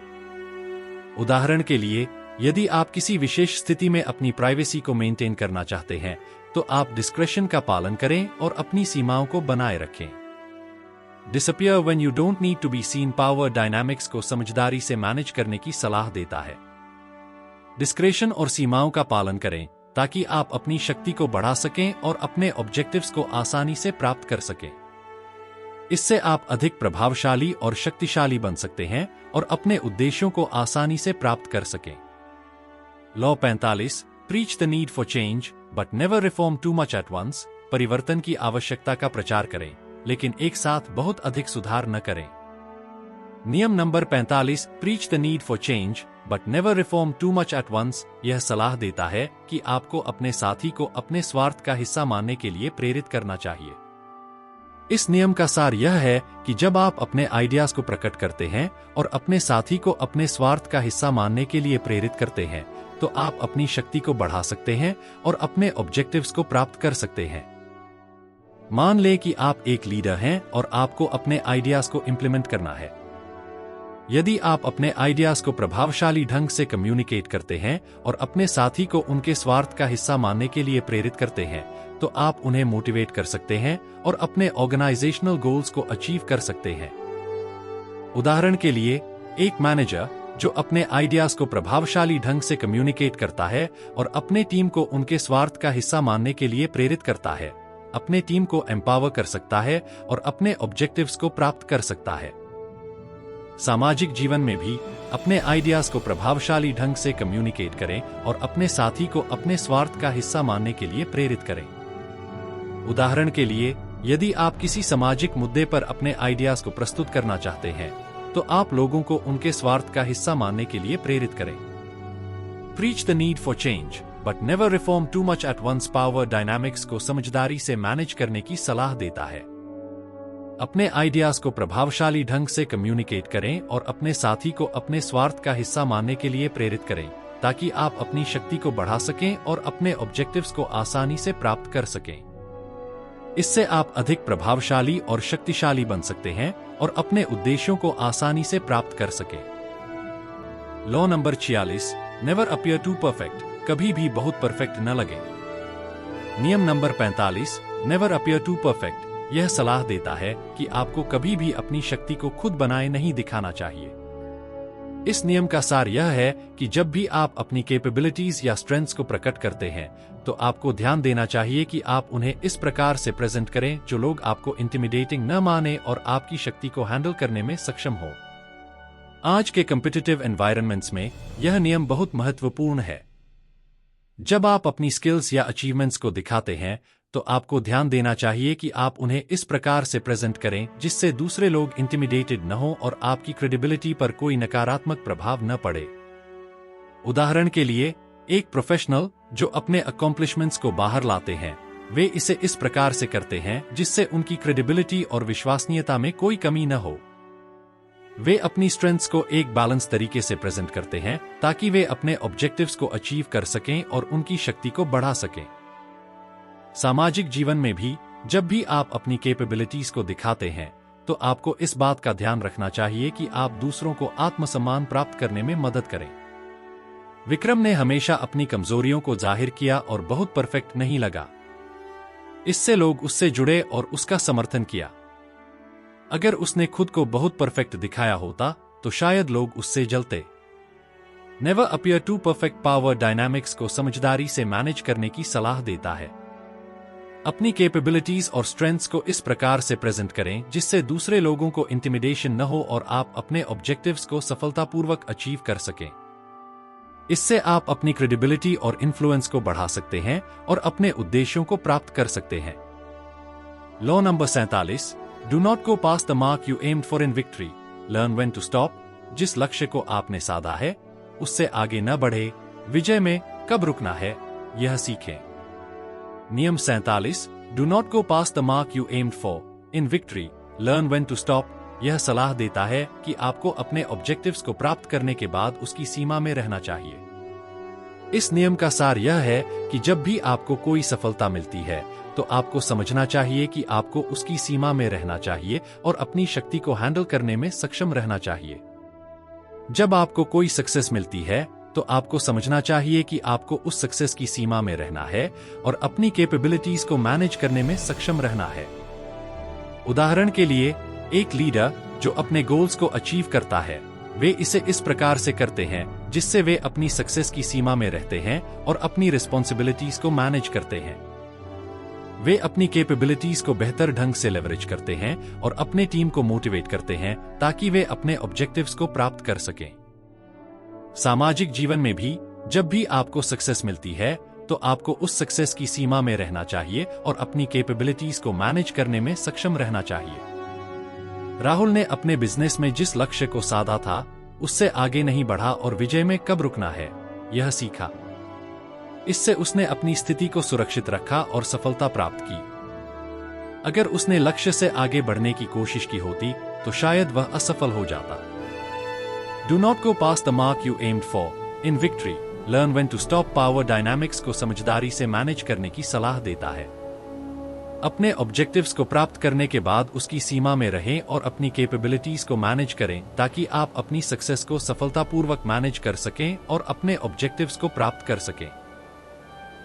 उदाहरण के लिए, यदि आप किसी विशेष स्थिति में अपनी प्राइवेसी को मेंटेन करना चाहते हैं, तो आप डिस्क्रेशन का पालन करें और अपनी सीमाओं को बनाए रखें। Disappear when you don't need to be seen power dynamics को समझदारी से मैनेज करने की सलाह देता है। डिस्क्रेशन और सीमाओं का पालन करें ताकि आप अपनी शक्ति को बढ़ा सकें और अपने ऑब्जेक्टिव्स को आसानी से प्राप्त कर सकें। इससे आप अधिक प्रभावशाली और शक्तिशाली बन सकते हैं और अपने उद्देश्यों को आसानी से प्राप्त कर सकें। Law 45, preach the need for change but never reform too much at once. परिवर्तन की आवश्यकता का प्रचार करें, लेकिन एक साथ बहुत अधिक सुधार न करें। नियम number 45, preach the need for change but never reform too much at once, यह सलाह देता है कि आपको अपने साथी को अपने स्वार्थ का हिस्सा मानने के लिए प्रेरित करना चाहिए। इस नियम का सार यह है कि जब आप अपने आइडियाज को प्रकट करते हैं और अपने साथी को अपने स्वार्थ का हिस्सा मानने के लिए प्रेरित करते हैं, तो आप अपनी शक्ति को बढ़ा सकते हैं और अपने ऑब्जेक्टिव्स को प्राप्त कर सकते हैं। मान लें कि आप एक लीडर हैं और आपको अपने आइडियाज को इम्प्लीमेंट करना है। यदि आप अपने आइडियाज को प्रभावशाली ढंग से कम्युनिकेट करते हैं और अपने साथी को उनके स्वार्थ का हिस्सा मानने के लिए प्रेरित करते हैं, तो आप उन्हें मोटिवेट कर सकते हैं और अपने ऑर्गेनाइजेशनल गोल्स को अचीव कर सकते हैं। उदाहरण के लिए, एक मैनेजर जो अपने आइडियाज को प्रभावशाली ढंग से कम्युनिकेट करता है और अपने टीम को उनके स्वार्थ का हिस्सा मानने के लिए प्रेरित करता है, अपने टीम को एम्पावर कर सकता है और अपने ऑब्जेक्टिव्स को प्राप्त कर सकता है। सामाजिक जीवन में भी अपने आइडियाज को प्रभावशाली ढंग से कम्युनिकेट करें और अपने साथी को अपने स्वार्थ का हिस्सा मानने के लिए प्रेरित करें। उदाहरण के लिए, यदि आप किसी सामाजिक मुद्दे पर अपने आइडियाज को प्रस्तुत करना चाहते हैं, तो आप लोगों को उनके स्वार्थ का हिस्सा मानने के लिए प्रेरित करें। Preach the need for change but never reform too much at once power dynamics को समझदारी से मैनेज करने की सलाह देता है। अपने आइडियाज को प्रभावशाली ढंग से कम्युनिकेट करें और अपने साथी को अपने स्वार्थ का हिस्सा मानने के लिए प्रेरित करें, ताकि आप अपनी शक्ति को बढ़ा सकें और अपने ऑब्जेक्टिव्स को आसानी से प्राप्त कर सकें। इससे आप अधिक प्रभावशाली और शक्तिशाली बन सकते हैं और अपने उद्देश्यों को आसानी से प्राप्त कर सकें। Law number 46, never appear too perfect, कभी भी बहुत परफेक्ट न लगे। नियम number 45, never appear too perfect, यह सलाह देता है कि आपको कभी भी अपनी शक्ति को खुद बनाए नहीं दिखाना चाहिए। इस नियम का सार यह है कि जब भी आप अपनी कैपेबिलिटीज या स्ट्रेंथ्स को प्रकट करते हैं, तो आपको ध्यान देना चाहिए कि आप उन्हें इस प्रकार से प्रेजेंट करें जो लोग आपको इंटिमिडेटिंग न माने और आपकी शक्ति को हैंडल करने में सक्षम हो। आज के कॉम्पिटिटिव एनवायरनमेंट्स में यह नियम बहुत महत्वपूर्ण है। जब आप अपनी स्किल्स या अचीवमेंट्स को दिखाते हैं, तो आपको ध्यान देना चाहिए कि आप उन्हें इस प्रकार से प्रेजेंट करें जिससे दूसरे लोग इंटिमिडेटेड न हो और आपकी क्रेडिबिलिटी पर कोई नकारात्मक प्रभाव न पड़े। उदाहरण के लिए, एक प्रोफेशनल जो अपने अकॉम्प्लिशमेंट्स को बाहर लाते हैं, वे इसे इस प्रकार से करते हैं जिससे उनकी क्रेडिबिलिटी और विश्वसनीयता में कोई कमी न हो। वे अपनी स्ट्रेंथ्स को एक बैलेंस तरीके से प्रेजेंट करते हैं ताकि वे अपने ऑब्जेक्टिव्स को अचीव कर सकें और उनकी शक्ति को बढ़ा सकें। सामाजिक जीवन में भी जब भी आप अपनी कैपेबिलिटीज को दिखाते हैं, तो आपको इस बात का ध्यान रखना चाहिए कि आप दूसरों को आत्मसम्मान प्राप्त करने में मदद करें। विक्रम ने हमेशा अपनी कमजोरियों को जाहिर किया और बहुत परफेक्ट नहीं लगा। इससे लोग उससे जुड़े और उसका समर्थन किया। अगर उसने खुद को बहुत परफेक्ट दिखाया होता, तो शायद लोग उससे जलते। Never appear too perfect power dynamics को समझदारी से मैनेज करने की सलाह देता है। अपनी कैपेबिलिटीज और स्ट्रेंथ्स को इस प्रकार से प्रेजेंट करें जिससे दूसरे लोगों को इंटिमिडेशन न हो और आप अपने ऑब्जेक्टिव्स को सफलतापूर्वक अचीव कर सकें। इससे आप अपनी क्रेडिबिलिटी और इन्फ्लुएंस को बढ़ा सकते हैं और अपने उद्देश्यों को प्राप्त कर सकते हैं। Law number 47, do not go past the mark you aimed for in victory, learn when to stop. जिस लक्ष्य को आपने साधा है, उससे आगे न बढ़े, विजय में कब रुकना है, यह सीखें। नियम 47, do not go past the mark you aimed for in victory, learn when to stop, यह सलाह देता है कि आपको अपने ऑब्जेक्टिव्स को प्राप्त करने के बाद उसकी सीमा में रहना चाहिए। इस नियम का सार यह है कि जब भी आपको कोई सफलता मिलती है तो आपको समझना चाहिए कि आपको उसकी सीमा में रहना चाहिए और अपनी शक्ति को हैंडल करने में सक्षम रहना चाहिए। जब आपको कोई सक्सेस मिलती है तो आपको समझना चाहिए कि आपको उस सक्सेस की सीमा में रहना है और अपनी कैपेबिलिटीज को मैनेज करने में सक्षम रहना है। उदाहरण के लिए, एक लीडर जो अपने गोल्स को अचीव करता है वे इसे इस प्रकार से करते हैं जिससे वे अपनी सक्सेस की सीमा में रहते हैं और अपनी रिस्पॉन्सिबिलिटीज को मैनेज करते हैं। वे अपनी कैपेबिलिटीज को बेहतर ढंग से लेवरेज करते हैं और अपने टीम को मोटिवेट करते हैं ताकि वे अपने ऑब्जेक्टिव्स को प्राप्त कर सकें। सामाजिक जीवन में भी जब भी आपको सक्सेस मिलती है तो आपको उस सक्सेस की सीमा में रहना चाहिए और अपनी कैपेबिलिटीज को मैनेज करने में सक्षम रहना चाहिए। राहुल ने अपने बिजनेस में जिस लक्ष्य को साधा था उससे आगे नहीं बढ़ा और विजय में कब रुकना है यह सीखा। इससे उसने अपनी स्थिति को सुरक्षित रखा और सफलता प्राप्त की। अगर उसने लक्ष्य से आगे बढ़ने की कोशिश की होती तो शायद वह असफल हो जाता। Do not go past the mark you aimed for in victory, learn when to stop. Power dynamics को समझदारी से मैनेज करने की सलाह देता है। अपने ऑब्जेक्टिव्स को प्राप्त करने के बाद उसकी सीमा में रहें और अपनी कैपेबिलिटीज को मैनेज करें ताकि आप अपनी सक्सेस को सफलतापूर्वक मैनेज कर सकें और अपने ऑब्जेक्टिव्स को प्राप्त कर सकें।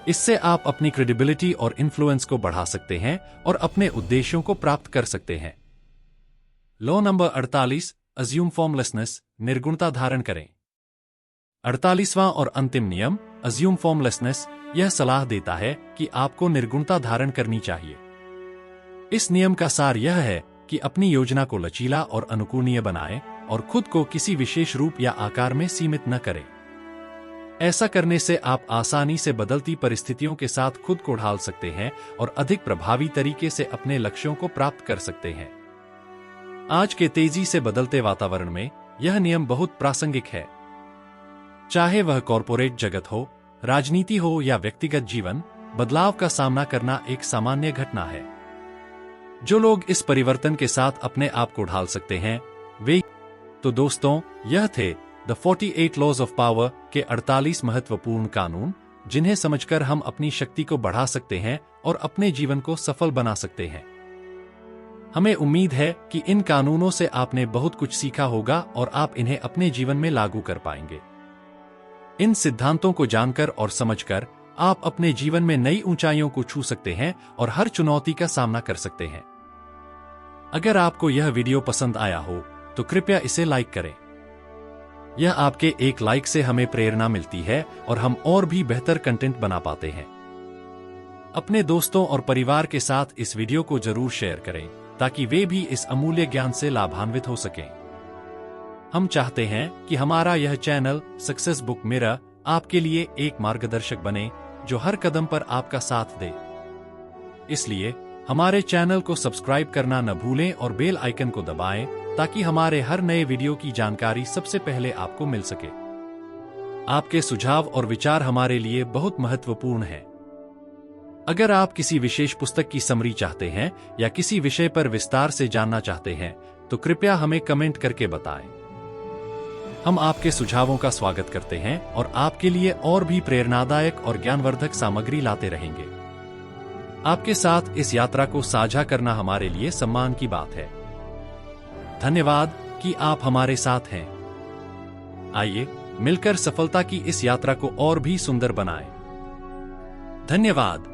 इससे आप अपनी क्रेडिबिलिटी और इन्फ्लुएंस को बढ़ा सकते हैं और अपने उद्देश्यों को प्राप्त कर सकते हैं। लॉ नंबर 48, अज्यूम फॉर्मलेसनेस, निर्गुणता धारण करें। 48वां और अंतिम नियम, अज्यूम फॉर्मलेसनेस, यह सलाह देता है कि आपको निर्गुणता धारण करनी चाहिए। इस नियम का सार यह है कि अपनी योजना को लचीला और अनुकूलनीय बनाएं और खुद को किसी विशेष रूप या आकार में सीमित न करें। ऐसा करने से आप आसानी से बदलती परिस्थितियों के साथ खुद को ढाल सकते हैं और अधिक प्रभावी तरीके से अपने लक्ष्यों को प्राप्त कर सकते हैं। आज के तेजी से बदलते वातावरण में यह नियम बहुत प्रासंगिक है। चाहे वह कॉरपोरेट जगत हो, राजनीति हो या व्यक्तिगत जीवन, बदलाव का सामना करना एक सामान्य घटना है। जो लोग इस परिवर्तन के साथ अपने आप को ढाल सकते हैं वे। तो दोस्तों, यह थे द 48 लॉज ऑफ पावर के 48 महत्वपूर्ण कानून जिन्हें समझकर हम अपनी शक्ति को बढ़ा सकते हैं और अपने जीवन को सफल बना सकते हैं। हमें उम्मीद है कि इन कानूनों से आपने बहुत कुछ सीखा होगा और आप इन्हें अपने जीवन में लागू कर पाएंगे। इन सिद्धांतों को जानकर और समझकर आप अपने जीवन में नई ऊंचाइयों को छू सकते हैं और हर चुनौती का सामना कर सकते हैं। अगर आपको यह वीडियो पसंद आया हो तो कृपया इसे लाइक करें। यह आपके एक लाइक से हमें प्रेरणा मिलती है और हम और भी बेहतर कंटेंट बना पाते हैं। अपने दोस्तों और परिवार के साथ इस वीडियो को जरूर शेयर करें ताकि वे भी इस अमूल्य ज्ञान से लाभान्वित हो सकें। हम चाहते हैं कि हमारा यह चैनल सक्सेस बुक मिरर आपके लिए एक मार्गदर्शक बने जो हर कदम पर आपका साथ दे। इसलिए हमारे चैनल को सब्सक्राइब करना न भूलें और बेल आइकन को दबाएं ताकि हमारे हर नए वीडियो की जानकारी सबसे पहले आपको मिल सके। आपके सुझाव और विचार हमारे लिए बहुत महत्वपूर्ण हैं। अगर आप किसी विशेष पुस्तक की समरी चाहते हैं या किसी विषय पर विस्तार से जानना चाहते हैं तो कृपया हमें कमेंट करके बताएं। हम आपके सुझावों का स्वागत करते हैं और आपके लिए और भी प्रेरणादायक और ज्ञानवर्धक सामग्री लाते रहेंगे। आपके साथ इस यात्रा को साझा करना हमारे लिए सम्मान की बात है। धन्यवाद कि आप हमारे साथ हैं। आइए मिलकर सफलता की इस यात्रा को और भी सुंदर बनाएं। धन्यवाद।